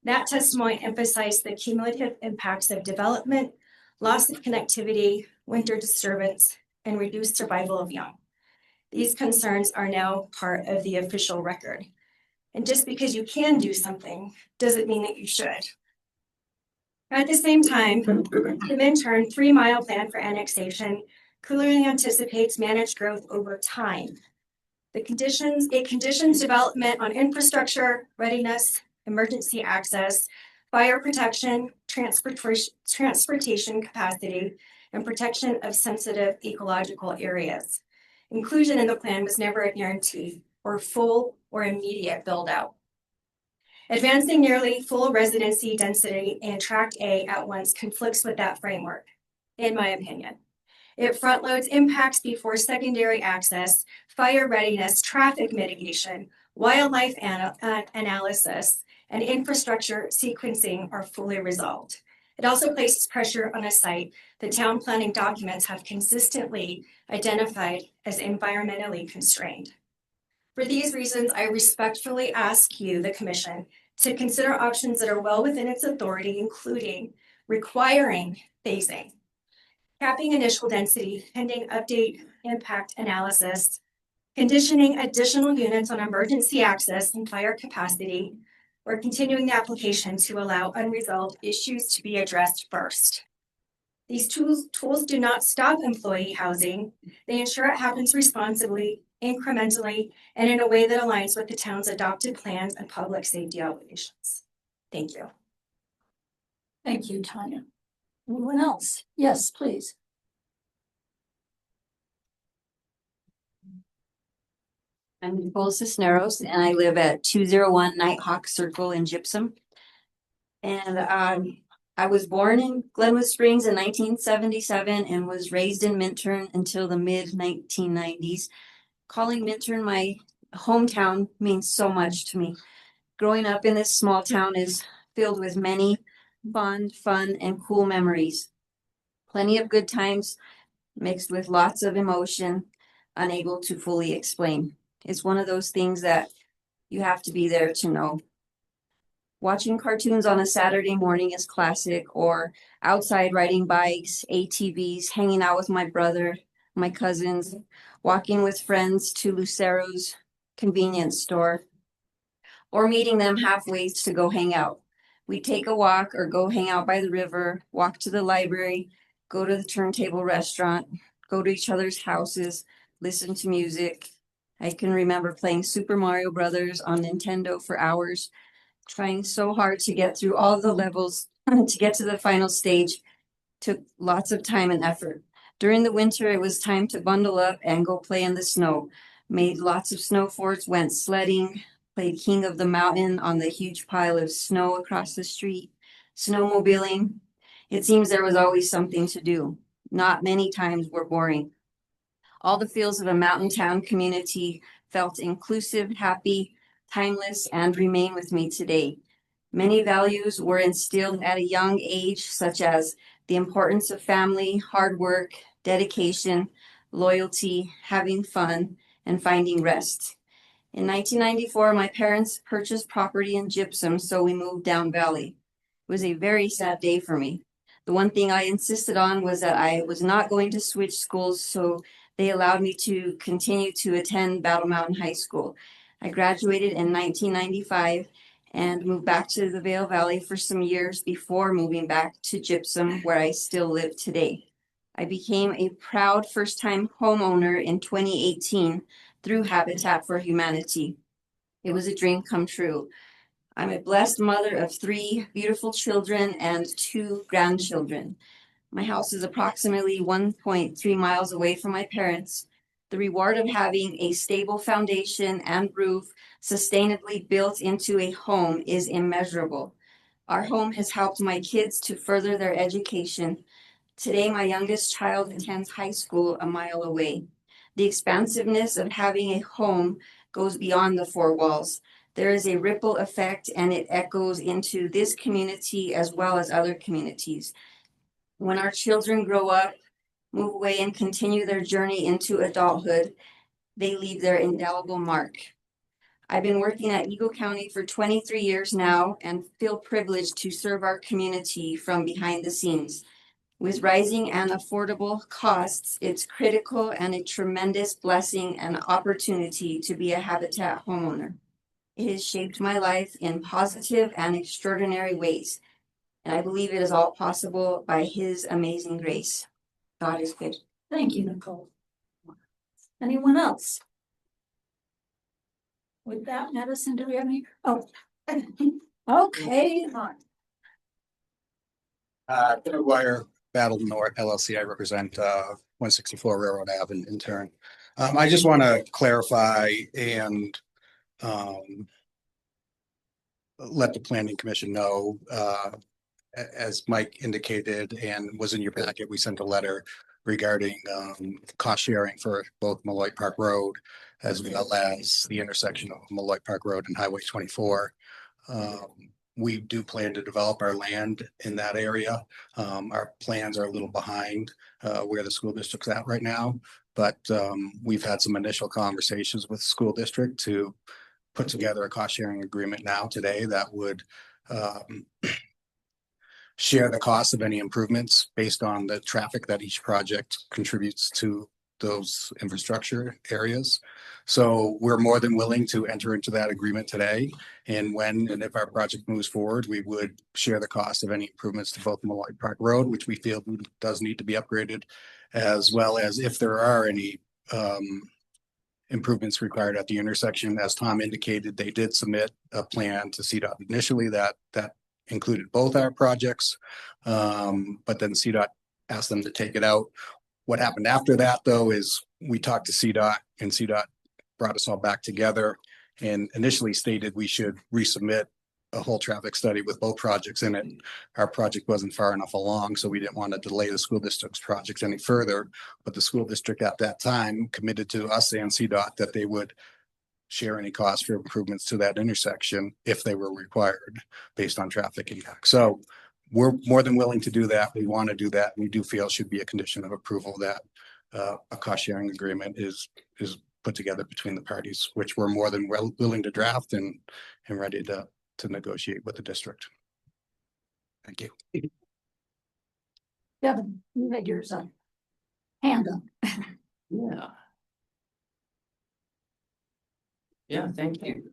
Speaker 18: That testimony emphasized the cumulative impacts of development, loss of connectivity, winter disturbance, and reduced survival of young. These concerns are now part of the official record. And just because you can do something doesn't mean that you should. At the same time, the Minturn 3-mile plan for annexation clearly anticipates managed growth over time. It conditions development on infrastructure, readiness, emergency access, fire protection, transportation capacity, and protection of sensitive ecological areas. Inclusion in the plan was never a guarantee or full or immediate build out. Advancing nearly full residency density in Tract A at once conflicts with that framework, in my opinion. It front loads impacts before secondary access, fire readiness, traffic mitigation, wildlife analysis, and infrastructure sequencing are fully resolved. It also places pressure on a site the town planning documents have consistently identified as environmentally constrained. For these reasons, I respectfully ask you, the commission, to consider options that are well within its authority, including requiring phasing, capping initial density pending update impact analysis, conditioning additional units on emergency access and fire capacity, or continuing the application to allow unresolved issues to be addressed first. These tools do not stop employee housing. They ensure it happens responsibly, incrementally, and in a way that aligns with the town's adopted plans and public safety obligations. Thank you.
Speaker 1: Thank you, Tanya. Anyone else? Yes, please.
Speaker 19: I'm Nicole Cisneros and I live at 201 Nighthawk Circle in Gypsum. And I was born in Glenwood Springs in 1977 and was raised in Minturn until the mid 1990s. Calling Minturn my hometown means so much to me. Growing up in this small town is filled with many fun, and cool memories. Plenty of good times mixed with lots of emotion, unable to fully explain. It's one of those things that you have to be there to know. Watching cartoons on a Saturday morning is classic, or outside riding bikes, ATVs, hanging out with my brother, my cousins, walking with friends to Lucero's convenience store, or meeting them halfway to go hang out. We take a walk or go hang out by the river, walk to the library, go to the Turntable restaurant, go to each other's houses, listen to music. I can remember playing Super Mario Brothers on Nintendo for hours, trying so hard to get through all the levels to get to the final stage. Took lots of time and effort. During the winter, it was time to bundle up and go play in the snow. Made lots of snow forts, went sledding, played King of the Mountain on the huge pile of snow across the street, snowmobiling. It seems there was always something to do. Not many times were boring. All the feels of a mountain town community felt inclusive, happy, timeless, and remain with me today. Many values were instilled at a young age, such as the importance of family, hard work, dedication, loyalty, having fun, and finding rest. In 1994, my parents purchased property in Gypsum, so we moved down valley. It was a very sad day for me. The one thing I insisted on was that I was not going to switch schools, so they allowed me to continue to attend Battle Mountain High School. I graduated in 1995 and moved back to the Vail Valley for some years before moving back to Gypsum, where I still live today. I became a proud first-time homeowner in 2018 through Habitat for Humanity. It was a dream come true. I'm a blessed mother of 3 beautiful children and 2 grandchildren. My house is approximately 1.3 miles away from my parents. The reward of having a stable foundation and roof sustainably built into a home is immeasurable. Our home has helped my kids to further their education. Today, my youngest child attends high school a mile away. The expansiveness of having a home goes beyond the 4 walls. There is a ripple effect, and it echoes into this community as well as other communities. When our children grow up, move away, and continue their journey into adulthood, they leave their indelible mark. I've been working at Eagle County for 23 years now and feel privileged to serve our community from behind the scenes. With rising and affordable costs, it's critical and a tremendous blessing and opportunity to be a Habitat homeowner. It has shaped my life in positive and extraordinary ways, and I believe it is all possible by His amazing grace. God is good.
Speaker 1: Thank you, Nicole. Anyone else? With that, Madison, do we have any? Oh, okay.
Speaker 20: Kenneth Wire, Battle North LLC. I represent 164 Railroad Ave in turn. I just want to clarify and let the Planning Commission know, as Mike indicated and was in your packet, we sent a letter regarding cost sharing for both Malloy Park Road as well as the intersection of Malloy Park Road and Highway 24. We do plan to develop our land in that area. Our plans are a little behind where the school district's at right now, but we've had some initial conversations with the school district to put together a cost sharing agreement now today that would share the cost of any improvements based on the traffic that each project contributes to those infrastructure areas. So we're more than willing to enter into that agreement today. And when and if our project moves forward, we would share the cost of any improvements to both Malloy Park Road, which we feel does need to be upgraded, as well as if there are any improvements required at the intersection. As Tom indicated, they did submit a plan to CDOT initially that included both our projects, but then CDOT asked them to take it out. What happened after that, though, is we talked to CDOT and CDOT brought us all back together and initially stated we should resubmit a whole traffic study with both projects in it. Our project wasn't far enough along, so we didn't want to delay the school district's projects any further. But the school district at that time committed to us and CDOT that they would share any costs for improvements to that intersection if they were required based on traffic impact. So we're more than willing to do that. We want to do that. We do feel it should be a condition of approval that a cost sharing agreement is put together between the parties, which we're more than willing to draft and ready to negotiate with the district. Thank you.
Speaker 1: Devin, you had yours up. Hand up.
Speaker 21: Yeah, thank you.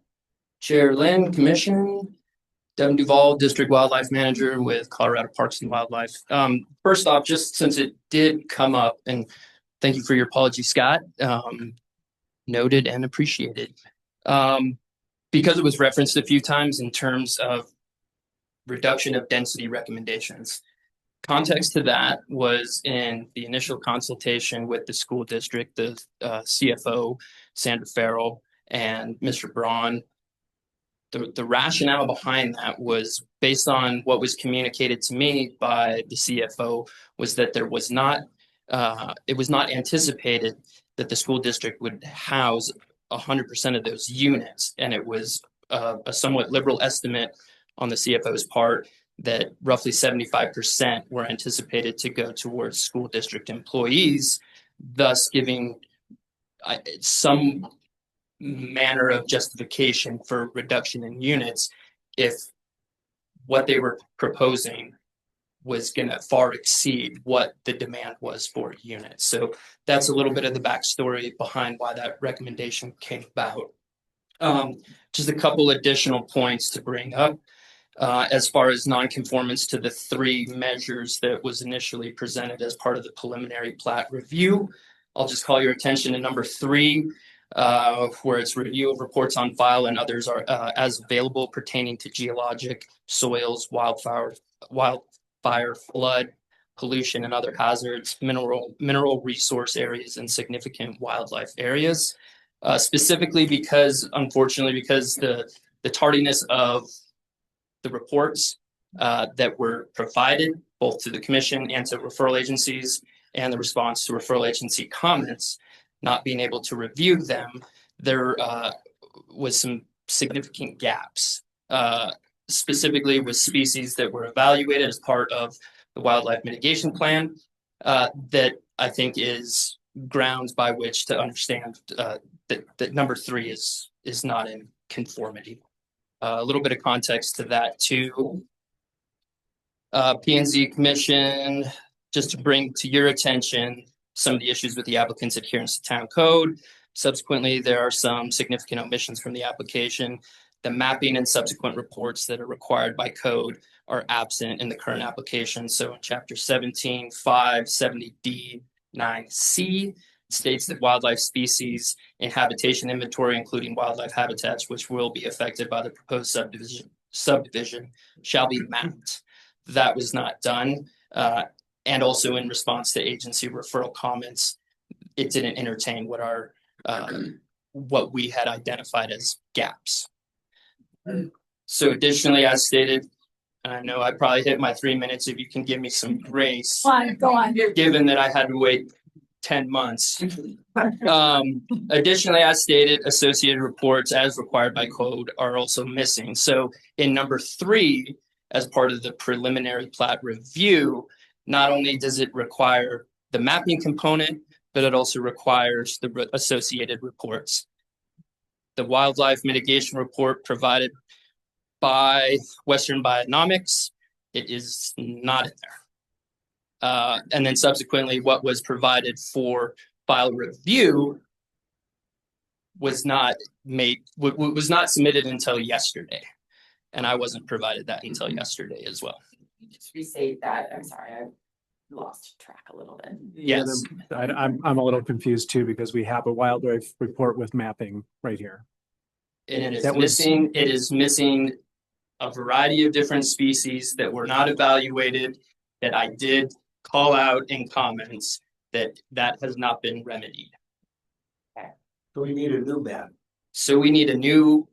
Speaker 21: Chair Lynn, Commission, Devin Duval, District Wildlife Manager with Colorado Parks and Wildlife. First off, just since it did come up, and thank you for your apology, Scott. Noted and appreciated. Because it was referenced a few times in terms of reduction of density recommendations. Context to that was in the initial consultation with the school district, the CFO, Sandra Farrell, and Mr. Braun. The rationale behind that was based on what was communicated to me by the CFO was that there was not, it was not anticipated that the school district would house 100% of those units. And it was a somewhat liberal estimate on the CFO's part that roughly 75% were anticipated to go towards school district employees, thus giving some manner of justification for reduction in units if what they were proposing was going to far exceed what the demand was for units. So that's a little bit of the backstory behind why that recommendation came about. Just a couple additional points to bring up. As far as nonconformance to the three measures that was initially presented as part of the preliminary plat review, I'll just call your attention to number 3, where it's review of reports on file and others are as available pertaining to geologic, soils, wildfire, flood, pollution, and other hazards, mineral resource areas, and significant wildlife areas. Specifically because, unfortunately, because the tardiness of the reports that were provided both to the commission and to referral agencies and the response to referral agency comments, not being able to review them, there was some significant gaps, specifically with species that were evaluated as part of the wildlife mitigation plan that I think is grounds by which to understand that number 3 is not in conformity. A little bit of context to that too. P&Z Commission, just to bring to your attention some of the issues with the applicant's adherence to town code. Subsequently, there are some significant omissions from the application. The mapping and subsequent reports that are required by code are absent in the current application. So in Chapter 17, 570D, 9C, states that wildlife species and habitation inventory, including wildlife habitats, which will be affected by the proposed subdivision shall be mapped. That was not done. And also in response to agency referral comments, it didn't entertain what our what we had identified as gaps. So additionally, as stated, And I know I probably hit my 3 minutes. If you can give me some grace,
Speaker 1: Fine, go on.
Speaker 21: given that I had to wait 10 months. Additionally, as stated, associated reports as required by code are also missing. So in number 3, as part of the preliminary plat review, not only does it require the mapping component, but it also requires the associated reports. The wildlife mitigation report provided by Western Bionomics, it is not in there. And then subsequently, what was provided for file review was not was not submitted until yesterday. And I wasn't provided that until yesterday as well.
Speaker 11: Just restate that. I'm sorry, I lost track a little bit.
Speaker 21: Yes.
Speaker 9: I'm a little confused too, because we have a wildlife report with mapping right here.
Speaker 21: And it is missing a variety of different species that were not evaluated, that I did call out in comments, that has not been remedied.
Speaker 7: So we need a new map.
Speaker 21: So we need a new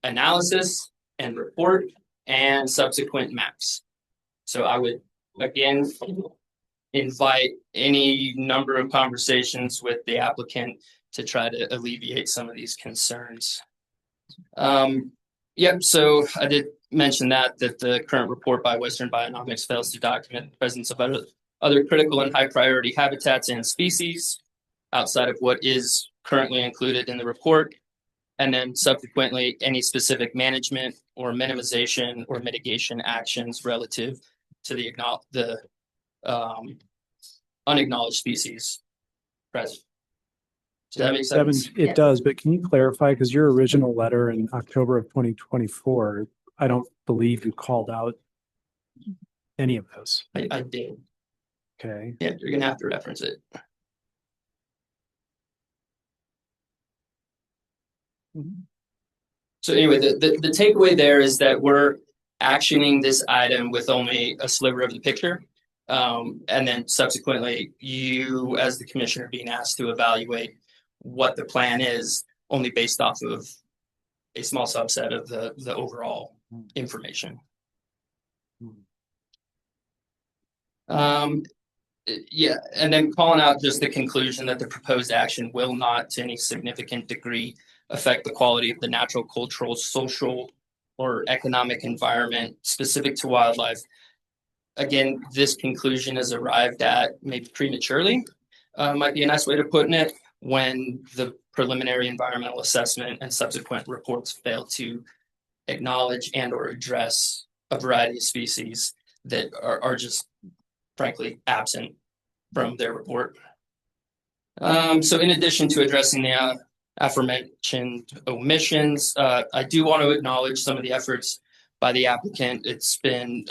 Speaker 21: analysis and report and subsequent maps. So I would again invite any number of conversations with the applicant to try to alleviate some of these concerns. Yep, so I did mention that the current report by Western Bionomics fails to document the presence of other critical and high priority habitats and species outside of what is currently included in the report. And then subsequently, any specific management or minimization or mitigation actions relative to the unacknowledged species present. Does that make sense?
Speaker 9: It does, but can you clarify, because your original letter in October of 2024, I don't believe you called out any of those.
Speaker 21: I did.
Speaker 9: Okay.
Speaker 21: Yeah, you're gonna have to reference it. So anyway, the takeaway there is that we're actioning this item with only a sliver of the picture. And then subsequently, you as the commissioner being asked to evaluate what the plan is only based off of a small subset of the overall information. Yeah, and then calling out just the conclusion that the proposed action will not to any significant degree affect the quality of the natural, cultural, social, or economic environment specific to wildlife. Again, this conclusion is arrived at maybe prematurely, might be a nice way of putting it, when the preliminary environmental assessment and subsequent reports fail to acknowledge and or address a variety of species that are just frankly absent from their report. So in addition to addressing the aforementioned omissions, I do want to acknowledge some of the efforts by the applicant. It's been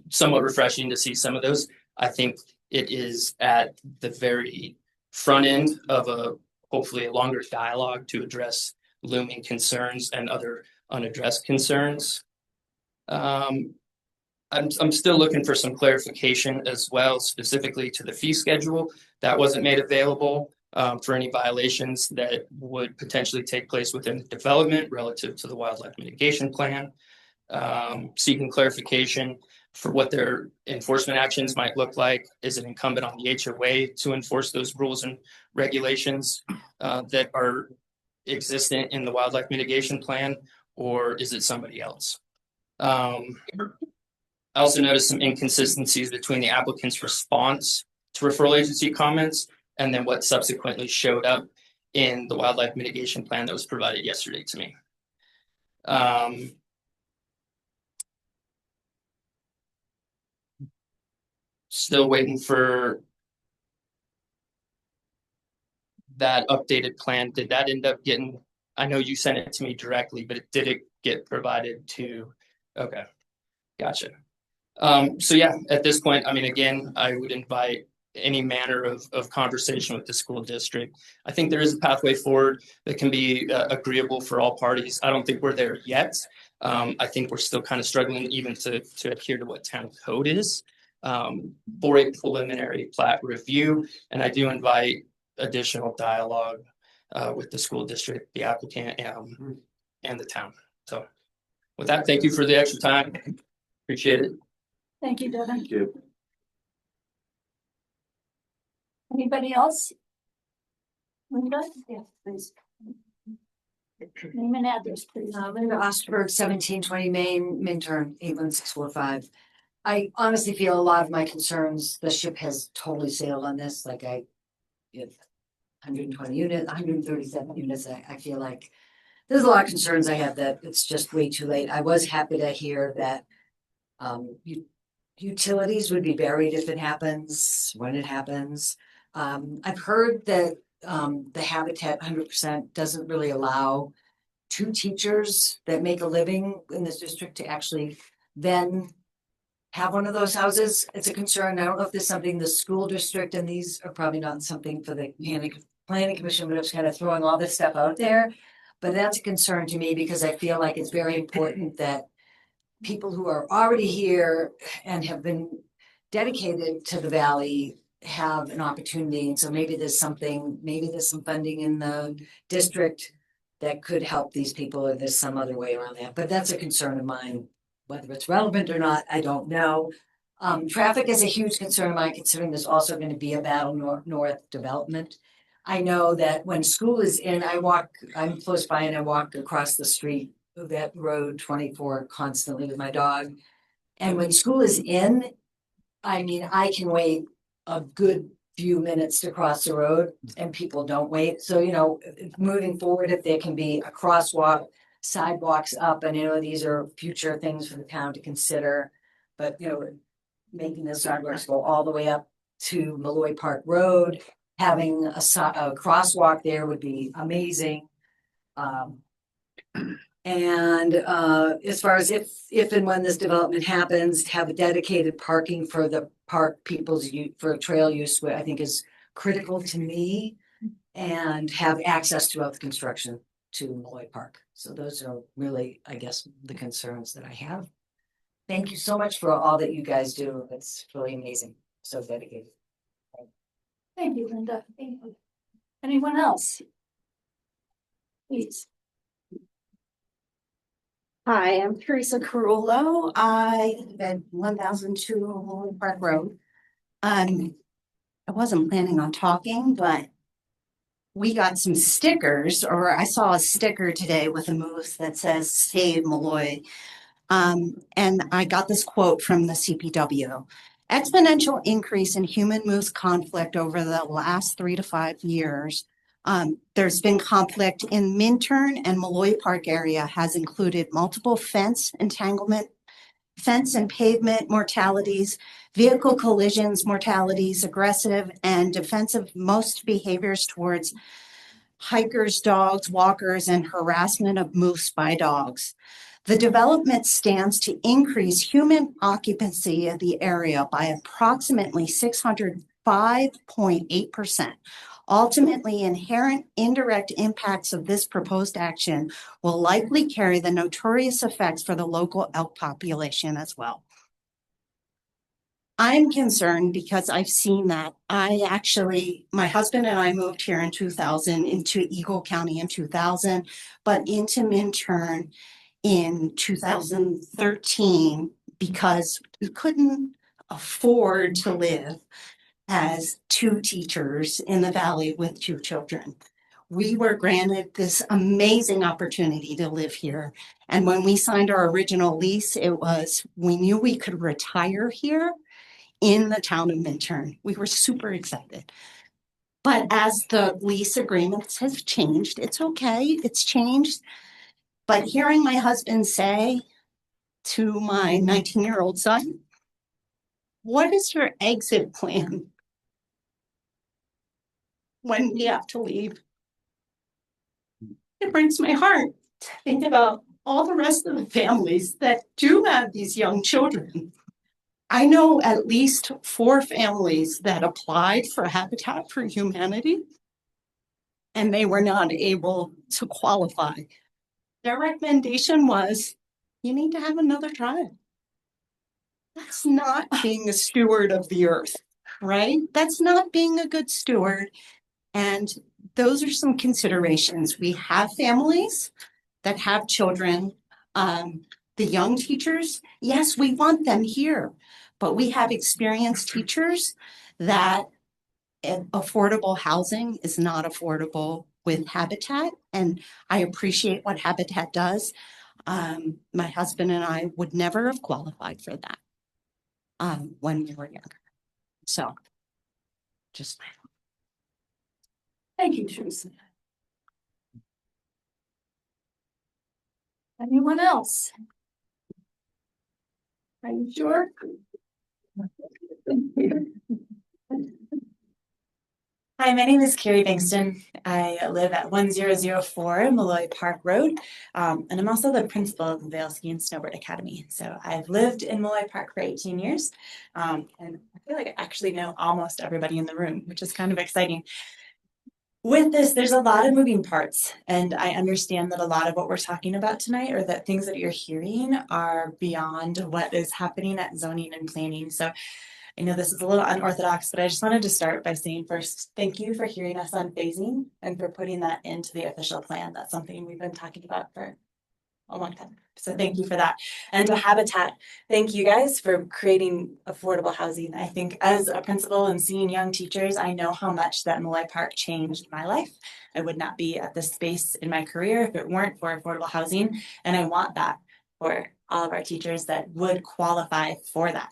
Speaker 21: somewhat refreshing to see some of those. I think it is at the very front end of hopefully a longer dialogue to address looming concerns and other unaddressed concerns. I'm still looking for some clarification as well, specifically to the fee schedule that wasn't made available for any violations that would potentially take place within the development relative to the wildlife mitigation plan. Seeking clarification for what their enforcement actions might look like. Is it incumbent on the HOA to enforce those rules and regulations that are existent in the wildlife mitigation plan, or is it somebody else? I also noticed some inconsistencies between the applicant's response to referral agency comments and then what subsequently showed up in the wildlife mitigation plan that was provided yesterday to me. Still waiting for that updated plan. Did that end up getting, I know you sent it to me directly, but did it get provided to, okay, gotcha. So yeah, at this point, I mean, again, I would invite any manner of conversation with the school district. I think there is a pathway forward that can be agreeable for all parties. I don't think we're there yet. I think we're still kind of struggling even to adhere to what town code is for a preliminary plat review. And I do invite additional dialogue with the school district, the applicant, and the town. So with that, thank you for the extra time. Appreciate it.
Speaker 1: Thank you, Devin.
Speaker 3: Thank you.
Speaker 1: Anybody else? Linda? Yes, please. Name and address, please.
Speaker 2: Linda Osterberg, 1720 Main, Minturn, 81645. I honestly feel a lot of my concerns, the ship has totally sailed on this, like if 120 units, 137 units, I feel like there's a lot of concerns I have that it's just way too late. I was happy to hear that utilities would be buried if it happens, when it happens. I've heard that the Habitat 100% doesn't really allow two teachers that make a living in this district to actually then have one of those houses. It's a concern. I don't know if there's something the school district, and these are probably not something for the planning commission, but it's kind of throwing all this stuff out there. But that's a concern to me because I feel like it's very important that people who are already here and have been dedicated to the valley have an opportunity. And so maybe there's some funding in the district that could help these people, or there's some other way around that. But that's a concern of mine. Whether it's relevant or not, I don't know. Traffic is a huge concern of mine, considering there's also going to be a Battle North development. I know that when school is in, I'm close by and I walk across the street of that road 24 constantly with my dog. And when school is in, I mean, I can wait a good few minutes to cross the road and people don't wait. So, moving forward, if there can be a crosswalk, sidewalks up, and these are future things for the town to consider, but making the sidewalks go all the way up to Malloy Park Road, having a crosswalk there would be amazing. And as far as if and when this development happens, to have a dedicated parking for the park people's for trail use, I think is critical to me, and have access throughout the construction to Malloy Park. So those are really, I guess, the concerns that I have. Thank you so much for all that you guys do. It's really amazing. So dedicated.
Speaker 1: Thank you, Linda. Thank you. Anyone else? Please.
Speaker 22: Hi, I'm Teresa Carullo. I live at 1002 Malloy Park Road. I wasn't planning on talking, but we got some stickers, or I saw a sticker today with a moose that says Save Malloy. And I got this quote from the CPW. Exponential increase in human-moose conflict over the last 3 to 5 years. There's been conflict in Minturn and Malloy Park area has included multiple fence entanglement, fence and pavement mortalities, vehicle collisions mortalities, aggressive and defensive most behaviors towards hikers, dogs, walkers, and harassment of moose by dogs. The development stands to increase human occupancy of the area by approximately 605.8%. Ultimately, inherent indirect impacts of this proposed action will likely carry the notorious effects for the local elk population as well. I'm concerned because I've seen that. My husband and I moved here in 2000 into Eagle County in 2000, but into Minturn in 2013 because we couldn't afford to live as two teachers in the valley with 2 children. We were granted this amazing opportunity to live here. And when we signed our original lease, we knew we could retire here in the town of Minturn. We were super excited. But as the lease agreements have changed, it's okay, it's changed. But hearing my husband say to my 19-year-old son, what is your exit plan when we have to leave? It breaks my heart to think about all the rest of the families that do have these young children. I know at least 4 families that applied for Habitat for Humanity, and they were not able to qualify. Their recommendation was, you need to have another child. That's not being a steward of the earth, right? That's not being a good steward. And those are some considerations. We have families that have children. The The young teachers, yes, we want them here, but we have experienced teachers that affordable housing is not affordable with Habitat, and I appreciate what Habitat does. My husband and I would never have qualified for that when we were younger. So just
Speaker 1: Thank you, Teresa. Anyone else? Are you sure?
Speaker 5: Hi, my name is Carrie Bankston. I live at 1004 Malloy Park Road, and I'm also the principal of the Vail Ski and Snowboard Academy. So I've lived in Malloy Park for 18 years, and I feel like I actually know almost everybody in the room, which is kind of exciting. With this, there's a lot of moving parts, and I understand that a lot of what we're talking about tonight, or that things that you're hearing, are beyond what is happening at zoning and planning. So I know this is a little unorthodox, but I just wanted to start by saying first, thank you for hearing us on phasing and for putting that into the official plan. That's something we've been talking about for a long time. So thank you for that. And to Habitat, thank you guys for creating affordable housing. I think as a principal and seeing young teachers, I know how much that Malloy Park changed my life. I would not be at this space in my career if it weren't for affordable housing. And I want that for all of our teachers that would qualify for that.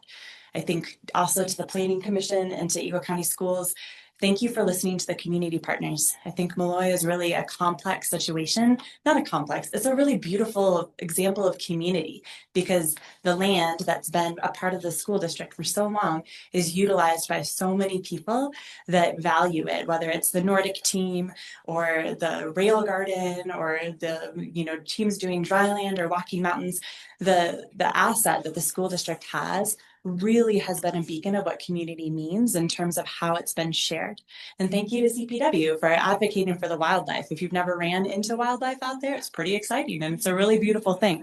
Speaker 5: I think also to the Planning Commission and to Eagle County Schools, thank you for listening to the community partners. I think Malloy is really a complex situation, not a complex, it's a really beautiful example of community because the land that's been a part of the school district for so long is utilized by so many people that value it, whether it's the Nordic team or the Rail Garden or the teams doing dryland or walking mountains. The asset that the school district has really has been a beacon of what community means in terms of how it's been shared. And thank you to CPW for advocating for the wildlife. If you've never ran into wildlife out there, it's pretty exciting and it's a really beautiful thing.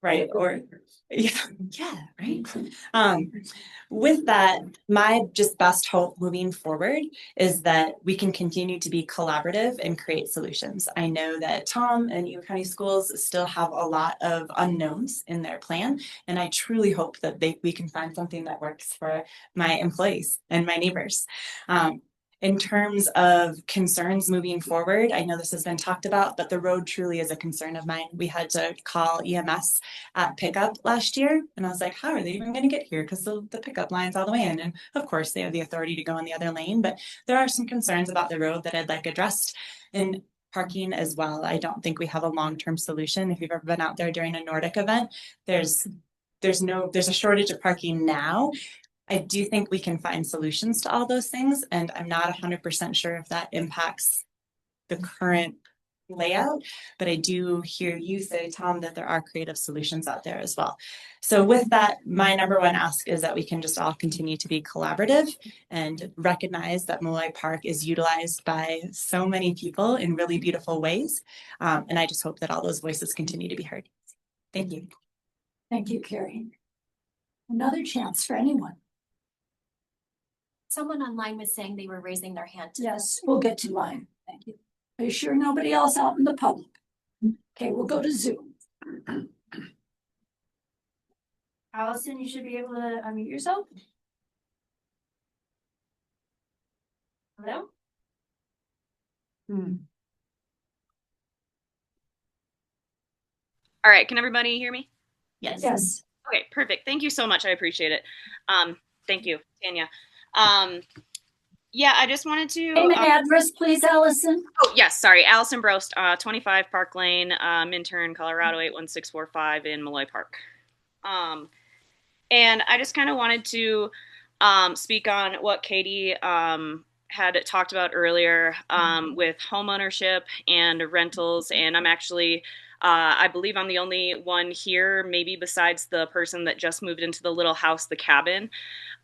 Speaker 5: Right, or yeah, right. With that, my just best hope moving forward is that we can continue to be collaborative and create solutions. I know that Tom and Eagle County Schools still have a lot of unknowns in their plan, and I truly hope that we can find something that works for my employees and my neighbors. In terms of concerns moving forward, I know this has been talked about, but the road truly is a concern of mine. We had to call EMS at pickup last year, and I was like, how are they even going to get here? Because the pickup line's all the way in. And of course, they have the authority to go in the other lane, but there are some concerns about the road that I'd like addressed. And parking as well. I don't think we have a long-term solution. If you've ever been out there during a Nordic event, there's a shortage of parking now. I do think we can find solutions to all those things, and I'm not 100% sure if that impacts the current layout, but I do hear you say, Tom, that there are creative solutions out there as well. So with that, my number one ask is that we can just all continue to be collaborative and recognize that Malloy Park is utilized by so many people in really beautiful ways. And I just hope that all those voices continue to be heard. Thank you.
Speaker 1: Thank you, Carrie. Another chance for anyone.
Speaker 18: Someone online was saying they were raising their hand.
Speaker 1: Yes, we'll get to mine. Thank you. Are you sure nobody else out in the public? Okay, we'll go to Zoom.
Speaker 6: Allison, you should be able to unmute yourself. Hello?
Speaker 23: All right, can everybody hear me?
Speaker 1: Yes. Yes.
Speaker 23: Okay, perfect. Thank you so much. I appreciate it. Thank you, Tanya. Yeah, I just wanted to
Speaker 1: name and address, please, Allison.
Speaker 23: Oh, yes, sorry. Allison Brost, 25 Park Lane, Minturn, Colorado 81645 in Malloy Park. And I just kind of wanted to speak on what Katie had talked about earlier with homeownership and rentals. And I'm actually I believe I'm the only one here, maybe besides the person that just moved into the little house, the cabin,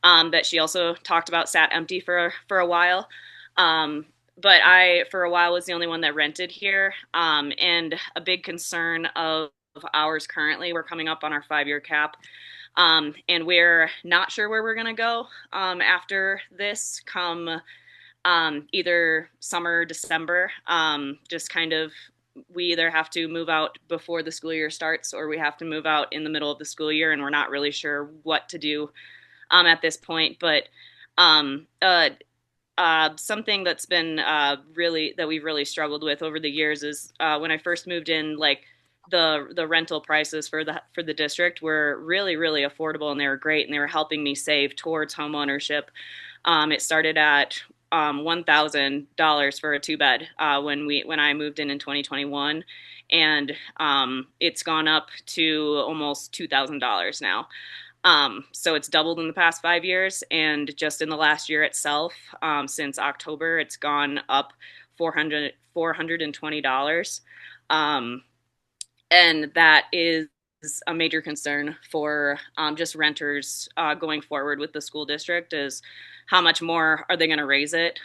Speaker 23: that she also talked about sat empty for a while. But I, for a while, was the only one that rented here. And a big concern of ours currently, we're coming up on our 5-year cap. And we're not sure where we're going to go after this come either summer, December, just kind of we either have to move out before the school year starts or we have to move out in the middle of the school year, and we're not really sure what to do at this point. But something that's been really that we've really struggled with over the years is when I first moved in, like the rental prices for the district were really, really affordable, and they were great, and they were helping me save towards home ownership. It started at $1,000 for a 2-bed when I moved in 2021, and it's gone up to almost $2,000 now. So it's doubled in the past 5 years, and just in the last year itself, since October, it's gone up $420. And that is a major concern for just renters going forward with the school district, is how much more are they going to raise it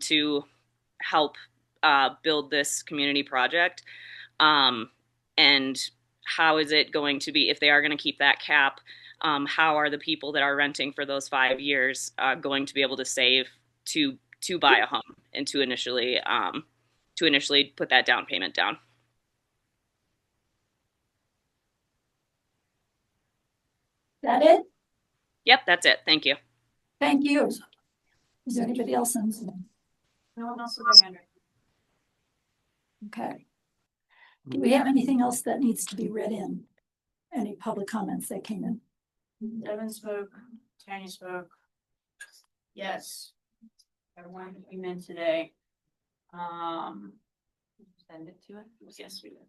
Speaker 23: to help build this community project? And how is it going to be, if they are going to keep that cap, how are the people that are renting for those 5 years going to be able to save to buy a home and to initially put that down payment down?
Speaker 1: That it?
Speaker 23: Yep, that's it. Thank you.
Speaker 1: Thank you. Is there anybody else on Zoom?
Speaker 6: No one else with their hand raised.
Speaker 1: Okay. Do we have anything else that needs to be read in? Any public comments that came in?
Speaker 6: Devin spoke, Tanya spoke. Yes. Everyone came in today. Send it to us. Yes, we did.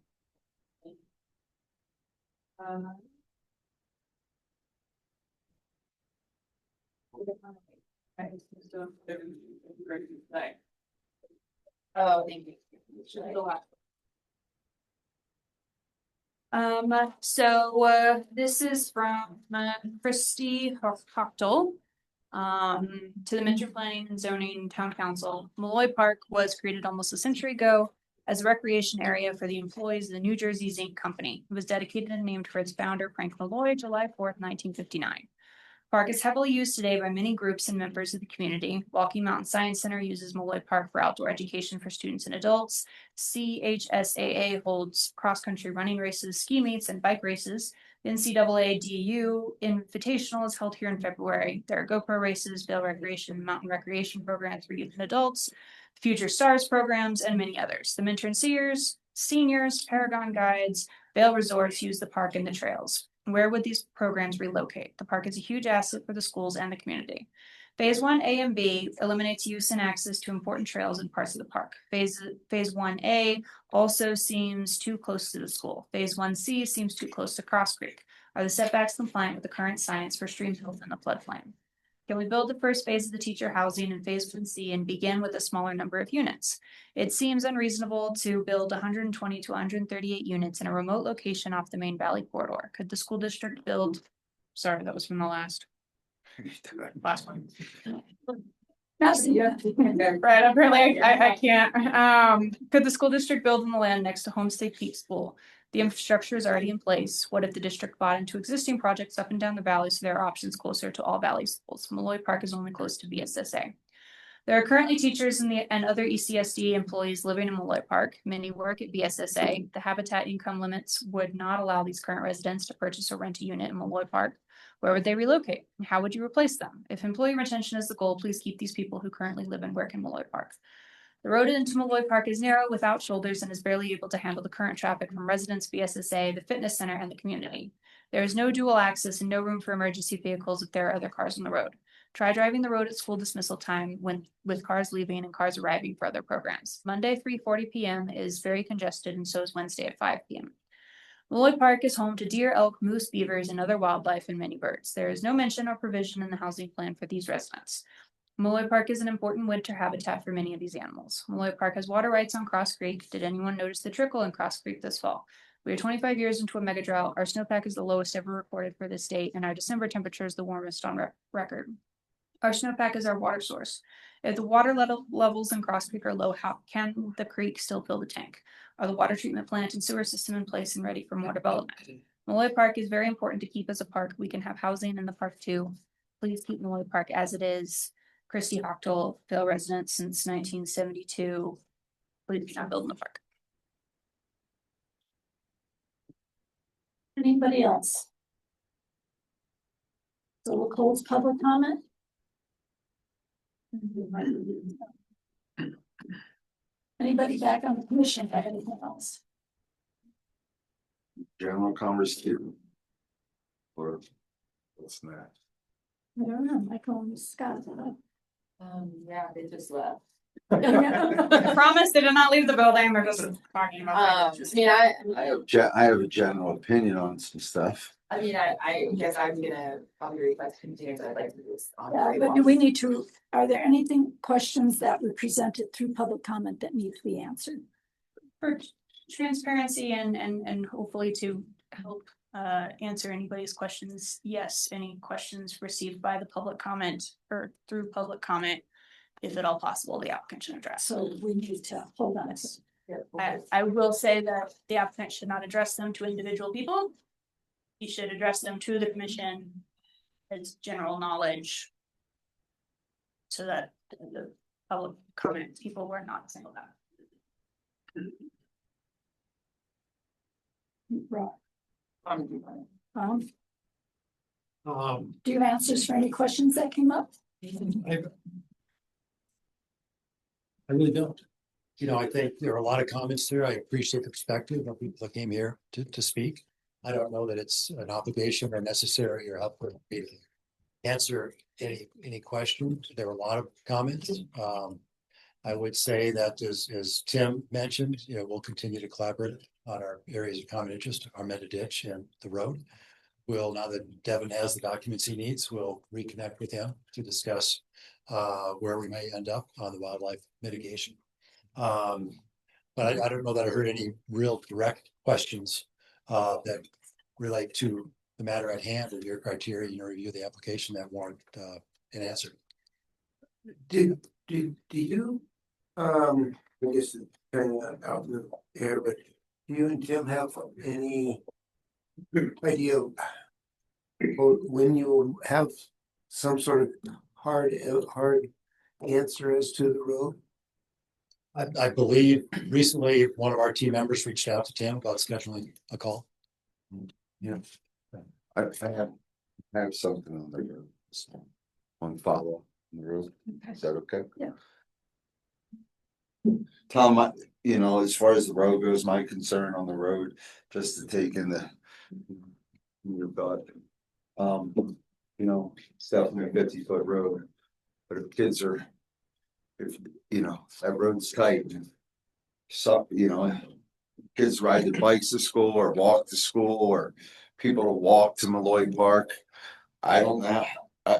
Speaker 6: Oh, thank you. So this is from Christy Hochtel to the Metro Planning and Zoning Town Council. Malloy Park was created almost a century ago as a recreation area for the employees of the New Jersey Zinc Company. It was dedicated and named for its founder, Frank Malloy, July 4th, 1959. Park is heavily used today by many groups and members of the community. Walking Mountain Science Center uses Malloy Park for outdoor education for students and adults. CHSAA holds cross-country running races, ski meets, and bike races. The NCAA DU Invitational is held here in February. There are GoPro races, Vail Recreation, mountain recreation programs for youth and adults, Future Stars programs, and many others. The Minturn Seniors, Paragon Guides, Vail Resorts use the park and the trails. Where would these programs relocate? The park is a huge asset for the schools and the community. Phase 1A and B eliminates use and access to important trails and parts of the park. Phase 1A also seems too close to the school. Phase 1C seems too close to Cross Creek. Are the setbacks compliant with the current science for streams within the floodplain? Can we build the first phase of the teacher housing in phase 1C and begin with a smaller number of units? It seems unreasonable to build 120 to 138 units in a remote location off the main valley corridor. Could the school district build? Sorry, that was from the last one. Right, apparently I can't. Could the school district build on the land next to Homestead Peak School? The infrastructure is already in place. What if the district bought into existing projects up and down the valley so there are options closer to all valley schools? Malloy Park is only close to VSSA. There are currently teachers and other ECSD employees living in Malloy Park. Many work at VSSA. The habitat income limits would not allow these current residents to purchase or rent a unit in Malloy Park. Where would they relocate? How would you replace them? If employee retention is the goal, please keep these people who currently live and work in Malloy Park. The road into Malloy Park is narrow without shoulders and is barely able to handle the current traffic from residents, VSSA, the fitness center, and the community. There is no dual access and no room for emergency vehicles if there are other cars on the road. Try driving the road at school dismissal time with cars leaving and cars arriving for other programs. Monday, 3:40 p.m. is very congested, and so is Wednesday at 5 p.m. Malloy Park is home to deer, elk, moose, beavers, and other wildlife and many birds. There is no mention or provision in the housing plan for these residents. Malloy Park is an important winter habitat for many of these animals. Malloy Park has water rights on Cross Creek. Did anyone notice the trickle in Cross Creek this fall? We are 25 years into a mega drought. Our snowpack is the lowest ever recorded for this state, and our December temperature is the warmest on record. Our snowpack is our water source. If the water levels in Cross Creek are low, how can the creek still fill the tank? Are the water treatment plant and sewer system in place and ready for more development? Malloy Park is very important to keep as a park. We can have housing in the park too. Please keep Malloy Park as it is. Christy Hochtel, Vail resident since 1972. Please do not build in the park.
Speaker 1: Anybody else? So we'll close public comment. Anybody back on the commission have anything else?
Speaker 3: General conversation. Or what's next?
Speaker 1: I don't know, Michael and Scott.
Speaker 11: Yeah, they just left.
Speaker 6: I promise they did not leave the building. They're just talking about.
Speaker 3: I have a general opinion on some stuff.
Speaker 11: I guess I'm gonna probably request continues. I'd like to do this on.
Speaker 1: Yeah, but do we need to, are there questions that were presented through public comment that need to be answered?
Speaker 6: For transparency and hopefully to help answer anybody's questions. Yes, any questions received by the public comment or through public comment, if at all possible, the applicant should address.
Speaker 1: So we need to hold on.
Speaker 6: I will say that the applicant should not address them to individual people. He should address them to the commission as general knowledge, so that the public comment people were not singled out.
Speaker 1: Right. Do you have answers for any questions that came up?
Speaker 10: I really don't. You know, I think there are a lot of comments there. I appreciate the perspective of people that came here to speak. I don't know that it's an obligation or necessary or helpful for me to answer any question. There were a lot of comments. I would say that as Tim mentioned, you know, we'll continue to collaborate on our areas of common interest, our meta ditch and the road. We'll, now that Devin has the documents he needs, we'll reconnect with him to discuss where we may end up on the wildlife mitigation. But I don't know that I heard any real direct questions that relate to the matter at hand or your criteria, you know, review the application that warrant an answer.
Speaker 7: Do you, I guess it's kind of out in the air, but do you and Tim have any idea of when you will have some sort of hard answer as to the road?
Speaker 10: I believe recently one of our team members reached out to Tim about scheduling a call.
Speaker 3: Yeah. I have something on the road. On follow on the road. Is that okay?
Speaker 1: Yeah.
Speaker 3: Tom, you know, as far as the road goes, my concern on the road, just to take in your thought. You know, it's definitely a 50-foot road, but if kids are, you know, that road's tight. So, you know, kids ride their bikes to school or walk to school, or people walk to Malloy Park. I don't know.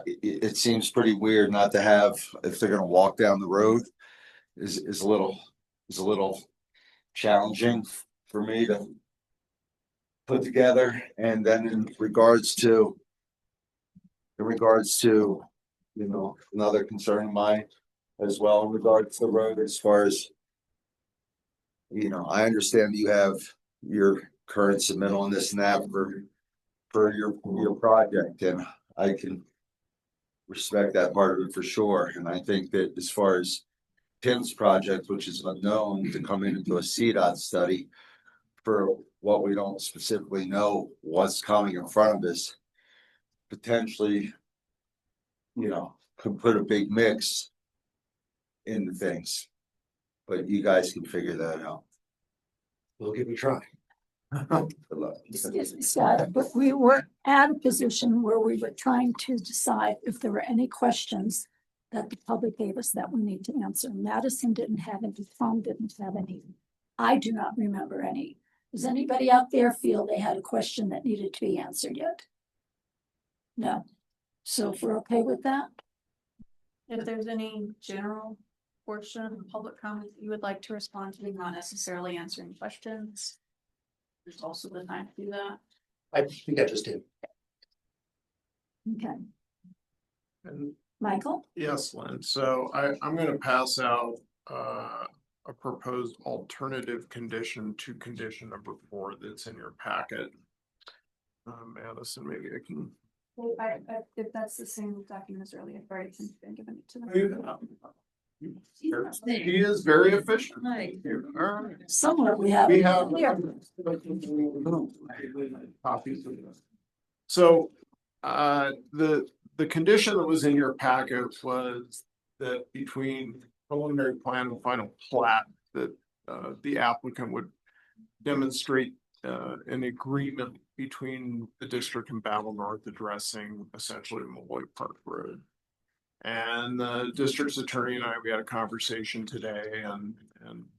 Speaker 3: It seems pretty weird not to have, if they're gonna walk down the road, is a little challenging for me to put together. And then in regards to, you know, another concern of mine as well in regards to the road, as far as, you know, I understand you have your current submittal and this and that for your project, and I can respect that part of it for sure. And I think that as far as Tim's project, which is unknown, to come into a CDOT study for what we don't specifically know what's coming in front of us, potentially, you know, could put a big mix into things. But you guys can figure that out.
Speaker 10: We'll give it a try.
Speaker 3: Good luck.
Speaker 1: Excuse me, Scott, but we were at a position where we were trying to decide if there were any questions that the public gave us that we need to answer. Madison didn't have any, Tom didn't have any. I do not remember any. Does anybody out there feel they had a question that needed to be answered yet? No. So if we're okay with that?
Speaker 6: If there's any general portion of the public comment that you would like to respond to, not necessarily answering questions, there's also the time to do that.
Speaker 10: I think I just did.
Speaker 1: Okay.
Speaker 8: And
Speaker 1: Michael?
Speaker 8: yes, Lynn. So I'm gonna pass out a proposed alternative condition to condition number 4 that's in your packet. Madison, maybe I can.
Speaker 6: If that's the same document as earlier, I've already been given it to them.
Speaker 8: He is very efficient. All right.
Speaker 1: Somewhere we have.
Speaker 8: We have. Copies of this. So, the condition that was in your packet was that between preliminary plan and final plat, that, the applicant would demonstrate, an agreement between the district and Battle North addressing essentially Molloy Park Road. And the district's attorney and I, we had a conversation today, and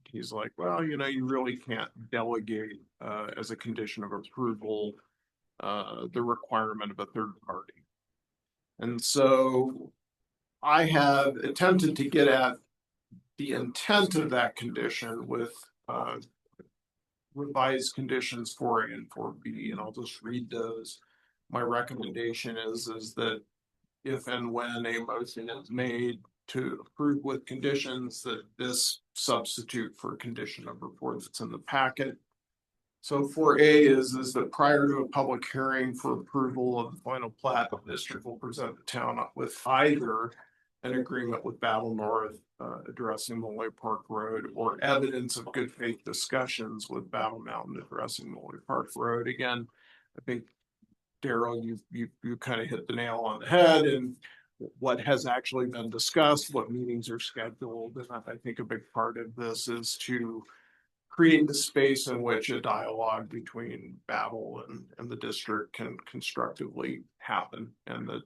Speaker 8: he's like, well, you know, you really can't delegate, as a condition of approval, the requirement of a third party. And so I have attempted to get at the intent of that condition with, revised conditions 4A and 4B, and I'll just read those. My recommendation is that if and when a motion is made to approve with conditions, that this substitute for condition number 4 that's in the packet. So 4A is that prior to a public hearing for approval of the final plat, the district will present the town with either an agreement with Battle North addressing Molloy Park Road, or evidence of good faith discussions with Battle Mountain addressing Molloy Park Road. Again, I think, Daryl, you kind of hit the nail on the head, and what has actually been discussed, what meetings are scheduled. And I think a big part of this is to create the space in which a dialogue between Battle and the district can constructively happen, and that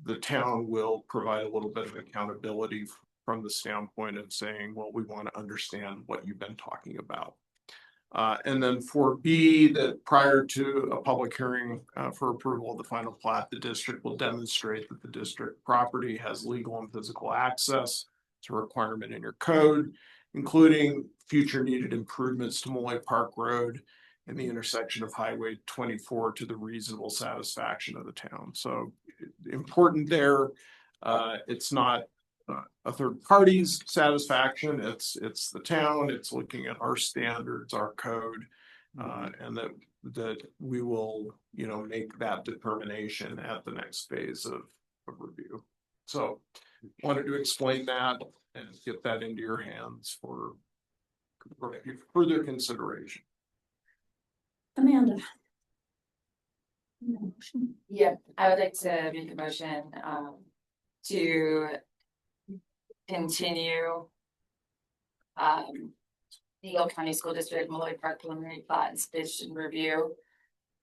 Speaker 8: the town will provide a little bit of accountability from the standpoint of saying, well, we want to understand what you've been talking about. And then 4B, that prior to a public hearing for approval of the final plat, the district will demonstrate that the district property has legal and physical access. It's a requirement in your code, including future needed improvements to Molloy Park Road and the intersection of Highway 24 to the reasonable satisfaction of the town. So important there. It's not a third party's satisfaction. It's the town. It's looking at our standards, our code, and that we will, you know, make that determination at the next phase of review. So wanted to explain that and get that into your hands for further consideration.
Speaker 1: Amanda.
Speaker 11: Yeah, I would like to make a motion to continue Eagle County School District Molloy Park preliminary plat and subdivision review.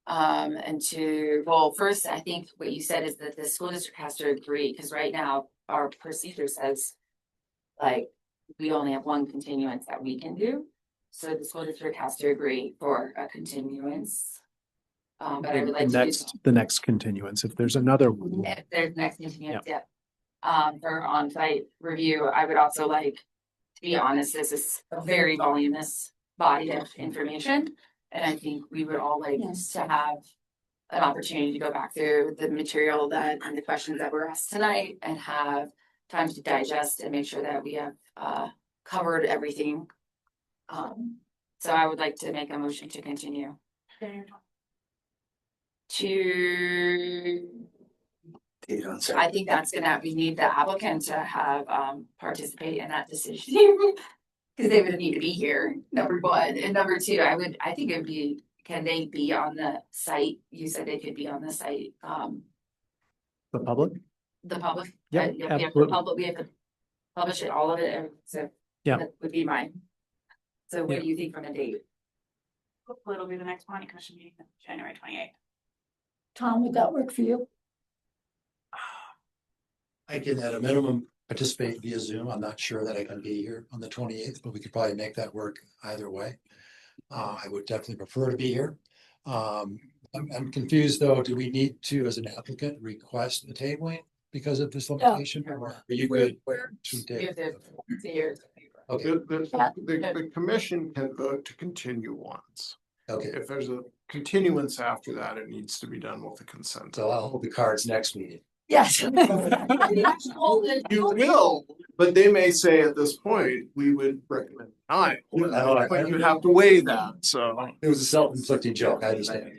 Speaker 11: And to, well, first, I think what you said is that the school district has to agree, because right now our procedure says like we only have one continuance that we can do. So the school district has to agree for a continuance. But I would like
Speaker 9: The next continuance, if there's another one.
Speaker 11: if there's next continuance, yeah. For on-site review, I would also like, to be honest, this is a very voluminous body of information. And I think we would all like to have an opportunity to go back through the material that and the questions that were asked tonight, and have time to digest and make sure that we have covered everything. So I would like to make a motion to continue. I think that's we need the applicant to have participate in that decision. Because they would need to be here, number one. And number two, I think it would be, can they be on the site? You said they could be on the site.
Speaker 9: The public?
Speaker 11: The public?
Speaker 9: Yeah,
Speaker 11: we have to
Speaker 9: absolutely.
Speaker 11: we have to publish it, all of it. So
Speaker 9: Yeah.
Speaker 11: that would be mine. So what do you think from a date?
Speaker 17: Hopefully it'll be the next planning commission meeting, January 28th.
Speaker 1: Tom, would that work for you?
Speaker 10: I can at a minimum participate via Zoom. I'm not sure that I can be here on the 28th, but we could probably make that work either way. I would definitely prefer to be here. I'm confused though. Do we need to, as an applicant, request the tabling because of this limitation? Or are you good? Okay.
Speaker 8: The commission can vote to continue once.
Speaker 10: Okay.
Speaker 8: If there's a continuance after that, it needs to be done with the consent.
Speaker 10: So I'll hold the cards next meeting.
Speaker 1: Yes.
Speaker 8: You will, but they may say at this point, we would recommend not. But you have to weigh that, so.
Speaker 10: It was a self-inflicting joke. I understand.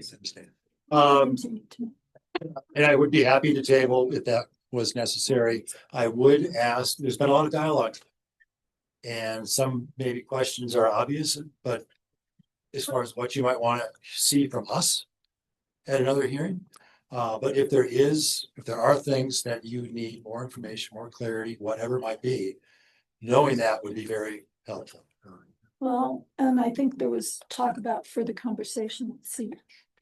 Speaker 10: And I would be happy to table if that was necessary. I would ask, there's been a lot of dialogue. And some maybe questions are obvious, but as far as what you might want to see from us at another hearing. But if there are things that you need more information, more clarity, whatever it might be, knowing that would be very helpful.
Speaker 1: Well, and I think there was talk about further conversation with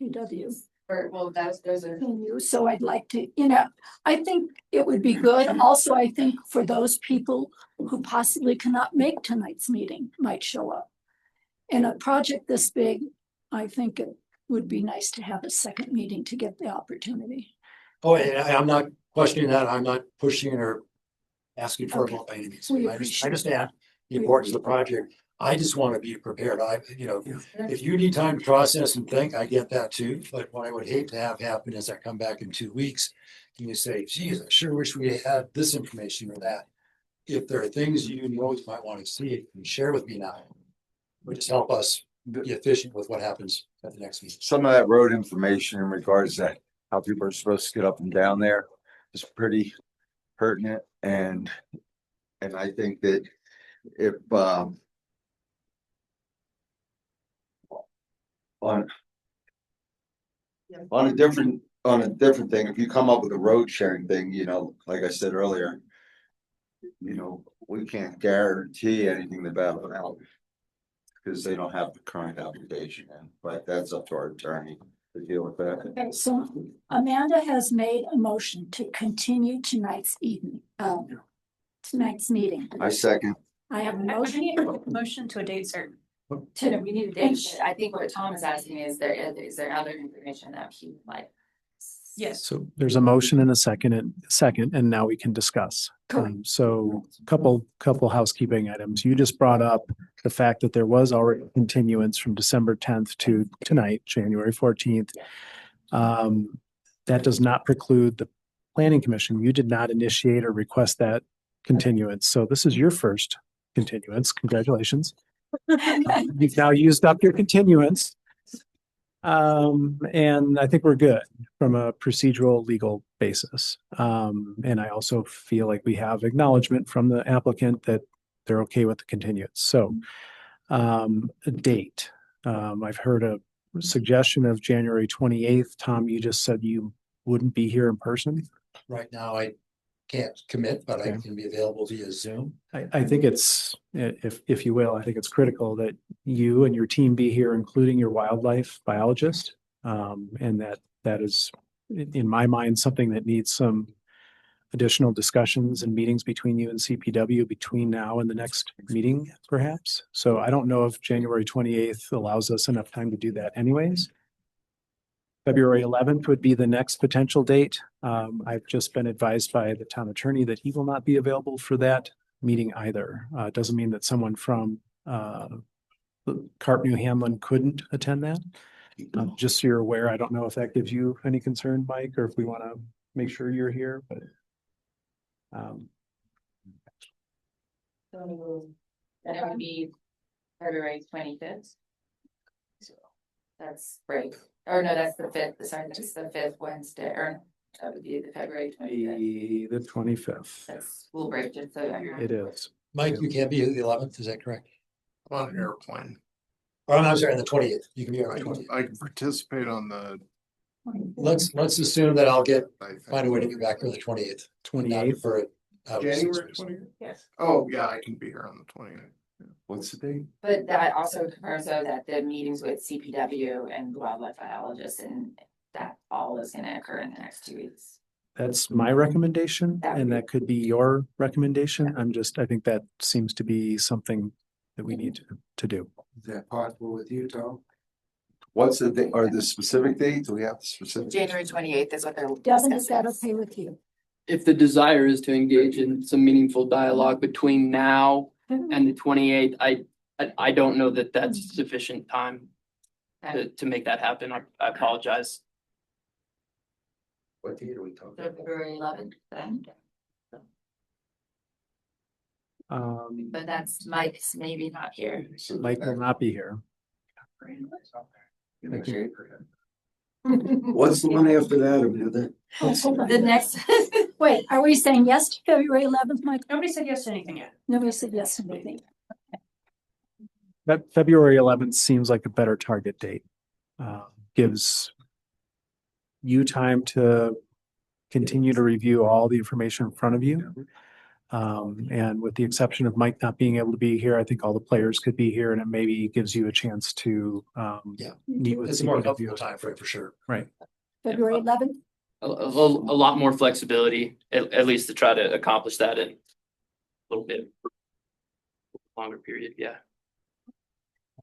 Speaker 1: CPW.
Speaker 11: Well, those are.
Speaker 1: So I'd like to, I think it would be good. Also, I think for those people who possibly cannot make tonight's meeting might show up. In a project this big, I think it would be nice to have a second meeting to get the opportunity.
Speaker 10: Oh, and I'm not questioning that. I'm not pushing or asking for a vote by any means.
Speaker 1: We
Speaker 10: I
Speaker 1: appreciate
Speaker 10: understand the importance of the project. I just want to be prepared. If you need time to process and think, I get that too. But what I would hate to have happen is I come back in 2 weeks and you say, geez, I sure wish we had this information or that. If there are things you might want to see, you can share with me now. Would just help us be efficient with what happens at the next meeting.
Speaker 3: Some of that road information in regards to how people are supposed to get up and down there is pretty pertinent, and I think that if on a different thing, if you come up with a road sharing thing, like I said earlier, we can't guarantee anything about it now because they don't have the current application in, but that's up to our attorney to deal with that.
Speaker 1: Okay, so Amanda has made a motion to continue tonight's meeting.
Speaker 3: I second.
Speaker 1: I have a
Speaker 6: Motion to a date certain.
Speaker 11: We need a date. I think what Tom is asking is there other information that he would like?
Speaker 6: Yes.
Speaker 9: So there's a motion and a second, and now we can discuss. So couple housekeeping items. You just brought up the fact that there was already continuance from December 10th to tonight, January 14th. That does not preclude the Planning Commission. You did not initiate or request that continuance. So this is your first continuance. Congratulations. You've now used up your continuance. And I think we're good from a procedural legal basis. And I also feel like we have acknowledgement from the applicant that they're okay with the continuance. So, a date, I've heard a suggestion of January 28th. Tom, you just said you wouldn't be here in person.
Speaker 10: Right now, I can't commit, but I can be available via Zoom.
Speaker 9: I think it's, if you will, I think it's critical that you and your team be here, including your wildlife biologist. And that is, in my mind, something that needs some additional discussions and meetings between you and CPW between now and the next meeting, perhaps. So I don't know if January 28th allows us enough time to do that anyways. February 11th would be the next potential date. I've just been advised by the town attorney that he will not be available for that meeting either. It doesn't mean that someone from Carp New Hamlin couldn't attend that. Just so you're aware, I don't know if that gives you any concern, Mike, or if we want to make sure you're here, but
Speaker 11: That would be February 25th. That's right. Or no, that's the 5th. Sorry, that's the 5th Wednesday, or that would be the February 25th.
Speaker 9: the 25th.
Speaker 11: That's school break, just so I know.
Speaker 9: It is.
Speaker 10: Mike, you can't be here the 11th, is that correct?
Speaker 8: I'm on an airplane.
Speaker 10: Oh, I'm sorry, on the 20th. You can be here on the 20th.
Speaker 8: I can participate on the.
Speaker 10: Let's assume that I'll find a way to get back for the 28th.
Speaker 9: 28th
Speaker 10: for it.
Speaker 8: January 20th?
Speaker 11: Yes.
Speaker 8: Oh, yeah, I can be here on the 20th.
Speaker 3: What's the date?
Speaker 11: But that also confirms though that the meetings with CPW and wildlife biologists and that all is gonna occur in the next 2 weeks.
Speaker 9: That's my recommendation, and that could be your recommendation. I think that seems to be something that we need to do.
Speaker 7: Is that possible with you, Tom?
Speaker 3: What's the date or the specific date? Do we have the specific?
Speaker 11: January 28th is what they're.
Speaker 1: Devin, is that okay with you?
Speaker 21: If the desire is to engage in some meaningful dialogue between now and the 28th, I don't know that that's sufficient time to make that happen. I apologize.
Speaker 7: What date are we talking?
Speaker 11: February 11th then. But that's Mike's maybe not here.
Speaker 9: Mike will not be here.
Speaker 7: What's the one after that, Amanda?
Speaker 11: The next,
Speaker 1: Wait, are we saying yes to February 11th, Mike?
Speaker 6: Nobody said yes to anything yet.
Speaker 1: Nobody said yes to anything.
Speaker 9: That February 11th seems like a better target date. Gives you time to continue to review all the information in front of you. And with the exception of Mike not being able to be here, I think all the players could be here, and it maybe gives you a chance to meet with
Speaker 10: It's a more
Speaker 9: CPW.
Speaker 10: helpful time frame for sure.
Speaker 9: Right.
Speaker 1: February 11th?
Speaker 21: A lot more flexibility, at least to try to accomplish that in a little bit longer period, yeah.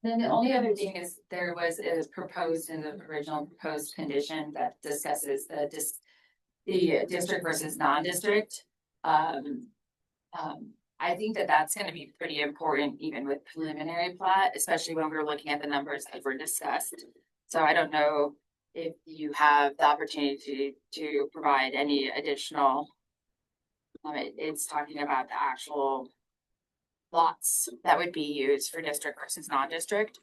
Speaker 11: Then the only other thing is there was a proposed in the original proposed condition that discusses the district versus non-district. I think that that's going to be pretty important even with preliminary plat, especially when we're looking at the numbers that were discussed. So I don't know if you have the opportunity to provide any additional. It's talking about the actual lots that would be used for district versus non-district.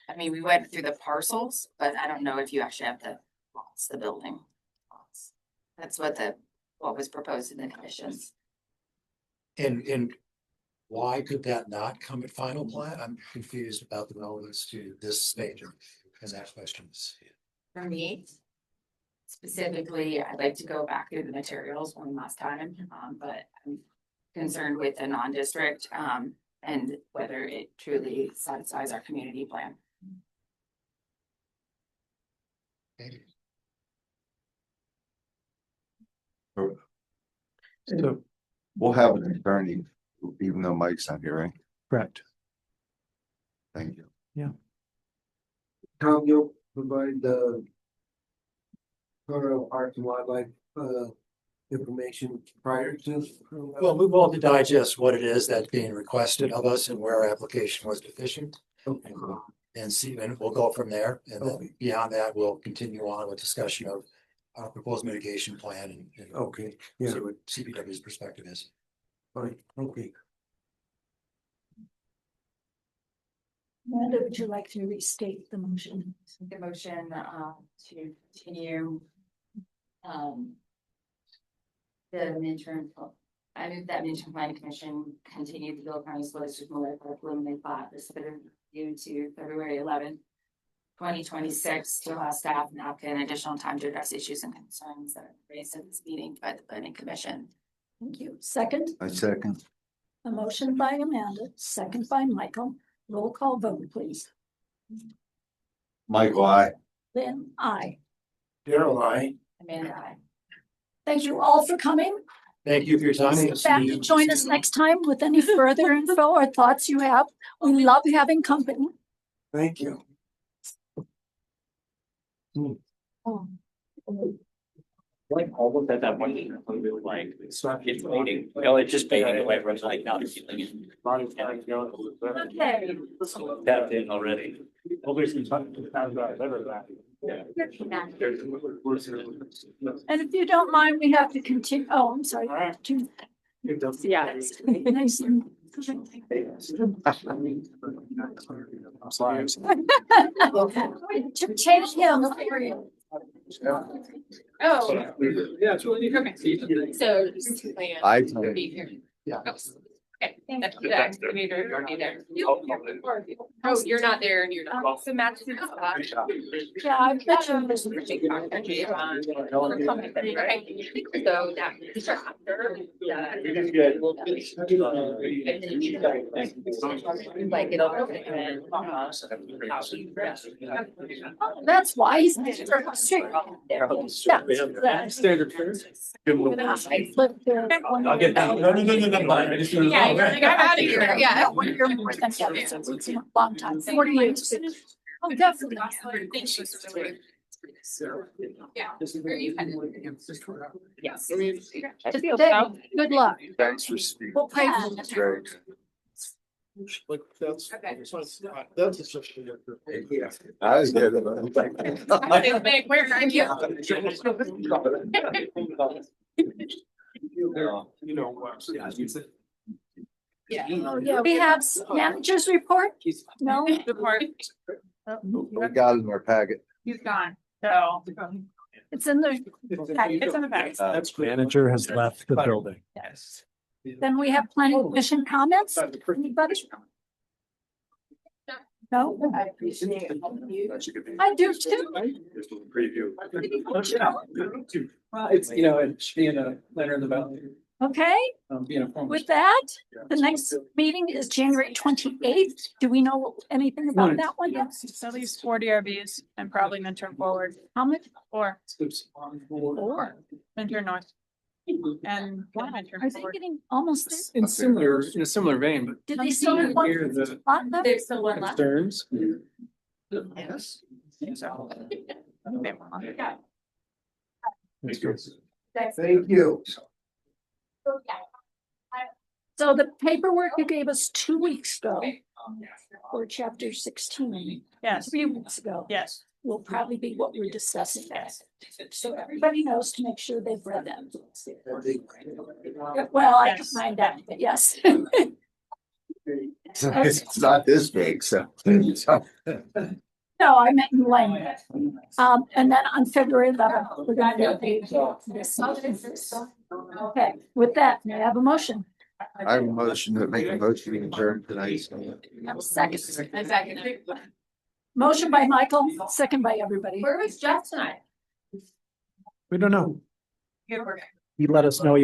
Speaker 11: I mean, we went through the parcels, but I don't know if you actually have the lots, the building lots. That's what was proposed in the conditions.
Speaker 10: And why could that not come at final plat? I'm confused about the relevance to this stage of that question.
Speaker 11: For me, specifically, I'd like to go back through the materials one last time, but I'm concerned with the non-district, and whether it truly satisfies our community plan.
Speaker 3: So we'll have an attorney, even though Mike's not here, right?
Speaker 9: Correct.
Speaker 3: Thank you.
Speaker 9: Yeah.
Speaker 7: Tom, you'll provide the Colorado Parks and Wildlife information prior to.
Speaker 10: Well, we will digest what it is that's being requested of us and where our application was deficient. And see, and we'll go from there. And then beyond that, we'll continue on with discussion of our proposed mitigation plan and
Speaker 7: Okay,
Speaker 10: see what CPW's perspective is.
Speaker 7: Fine, okay.
Speaker 1: Amanda, would you like to restate the motion?
Speaker 11: The motion to continue the midterm. I move that midterm planning commission continue the Bill County School District Miller Park preliminary plat due to February 11th, 2026 to allow staff and applicant additional time to address issues and concerns that are raised at this meeting by the planning commission.
Speaker 1: Thank you. Second?
Speaker 3: I second.
Speaker 1: A motion by Amanda, second by Michael. Roll call vote, please.
Speaker 3: Michael, aye.
Speaker 1: Lynn, aye.
Speaker 7: Daryl, aye.
Speaker 11: Amanda, aye.
Speaker 1: Thank you all for coming.
Speaker 10: Thank you for your time.
Speaker 1: Sit back and join us next time with any further info or thoughts you have. We love having company.
Speaker 7: Thank you.
Speaker 21: Like almost at that point, we were like, it's not getting waiting. Well, it's just fading away. Everyone's like, now they're feeling it.
Speaker 1: Okay.
Speaker 21: Tapped in already.
Speaker 1: And if you don't mind, we have to continue. Oh, I'm sorry. Yeah. Nice. To take him.
Speaker 11: Oh.
Speaker 8: Yeah, it's really.
Speaker 11: Okay. So.
Speaker 3: I.
Speaker 11: Yeah. Okay. Oh, you're not there and you're not. So Matt's in the spot.
Speaker 1: Yeah, I bet you this.
Speaker 11: So
Speaker 1: That's why he's.
Speaker 8: Standard.
Speaker 21: I'll get down. No. I just.
Speaker 11: Yeah, you're like, I'm out of here. Yeah.
Speaker 1: You're more than it's a long time, 40 years. Oh, definitely.
Speaker 11: Yeah. Yes.
Speaker 1: Good luck.
Speaker 3: Thanks for speaking.
Speaker 1: We'll pray for you.
Speaker 3: Great.
Speaker 8: Like that's.
Speaker 11: Okay.
Speaker 8: That's a such.
Speaker 3: I was good.
Speaker 11: Where are you?
Speaker 8: You know,
Speaker 11: Yeah.
Speaker 1: Oh, yeah, we have managers report? No?
Speaker 11: Report.
Speaker 3: We got it in our packet.
Speaker 11: He's gone. So.
Speaker 1: It's in the.
Speaker 6: It's in the back.
Speaker 9: Manager has left the building.
Speaker 6: Yes.
Speaker 1: Then we have planning commission comments. Anybody? No? I do too.
Speaker 10: Well, it's, you know, it's being a letter in the valley.
Speaker 1: Okay,
Speaker 10: Being a former.
Speaker 1: with that, the next meeting is January 28th. Do we know anything about that one?
Speaker 6: Yes, it's at least 4 DRBs and probably Mentor Forward.
Speaker 1: How much?
Speaker 6: 4.
Speaker 1: Four.
Speaker 6: Mentor North. And Mentor
Speaker 1: Are they
Speaker 6: Forward.
Speaker 1: getting almost there?
Speaker 10: In a similar vein, but.
Speaker 1: Did they still have one?
Speaker 10: Hear the
Speaker 1: Lot left?
Speaker 11: There's still one left.
Speaker 10: concerns.
Speaker 6: Yes. So.
Speaker 7: Thank you.
Speaker 1: So the paperwork you gave us 2 weeks ago for chapter 16.
Speaker 6: Yes.
Speaker 1: 3 weeks ago.
Speaker 6: Yes.
Speaker 1: Will probably be what we're discussing next. So everybody knows to make sure they've read them. Well, I can
Speaker 6: Yes.
Speaker 1: find out, but yes.
Speaker 3: It's not this big, so.
Speaker 1: No, I meant in length. And then on February 11th, we're gonna do this. Okay, with that, may I have a motion?
Speaker 3: I have a motion to make a motion to adjourn tonight.
Speaker 1: Have a second.
Speaker 11: A second.
Speaker 1: Motion by Michael, second by everybody.
Speaker 11: Where was Jeff tonight?
Speaker 9: We don't know.
Speaker 11: Good work.
Speaker 9: He let us know he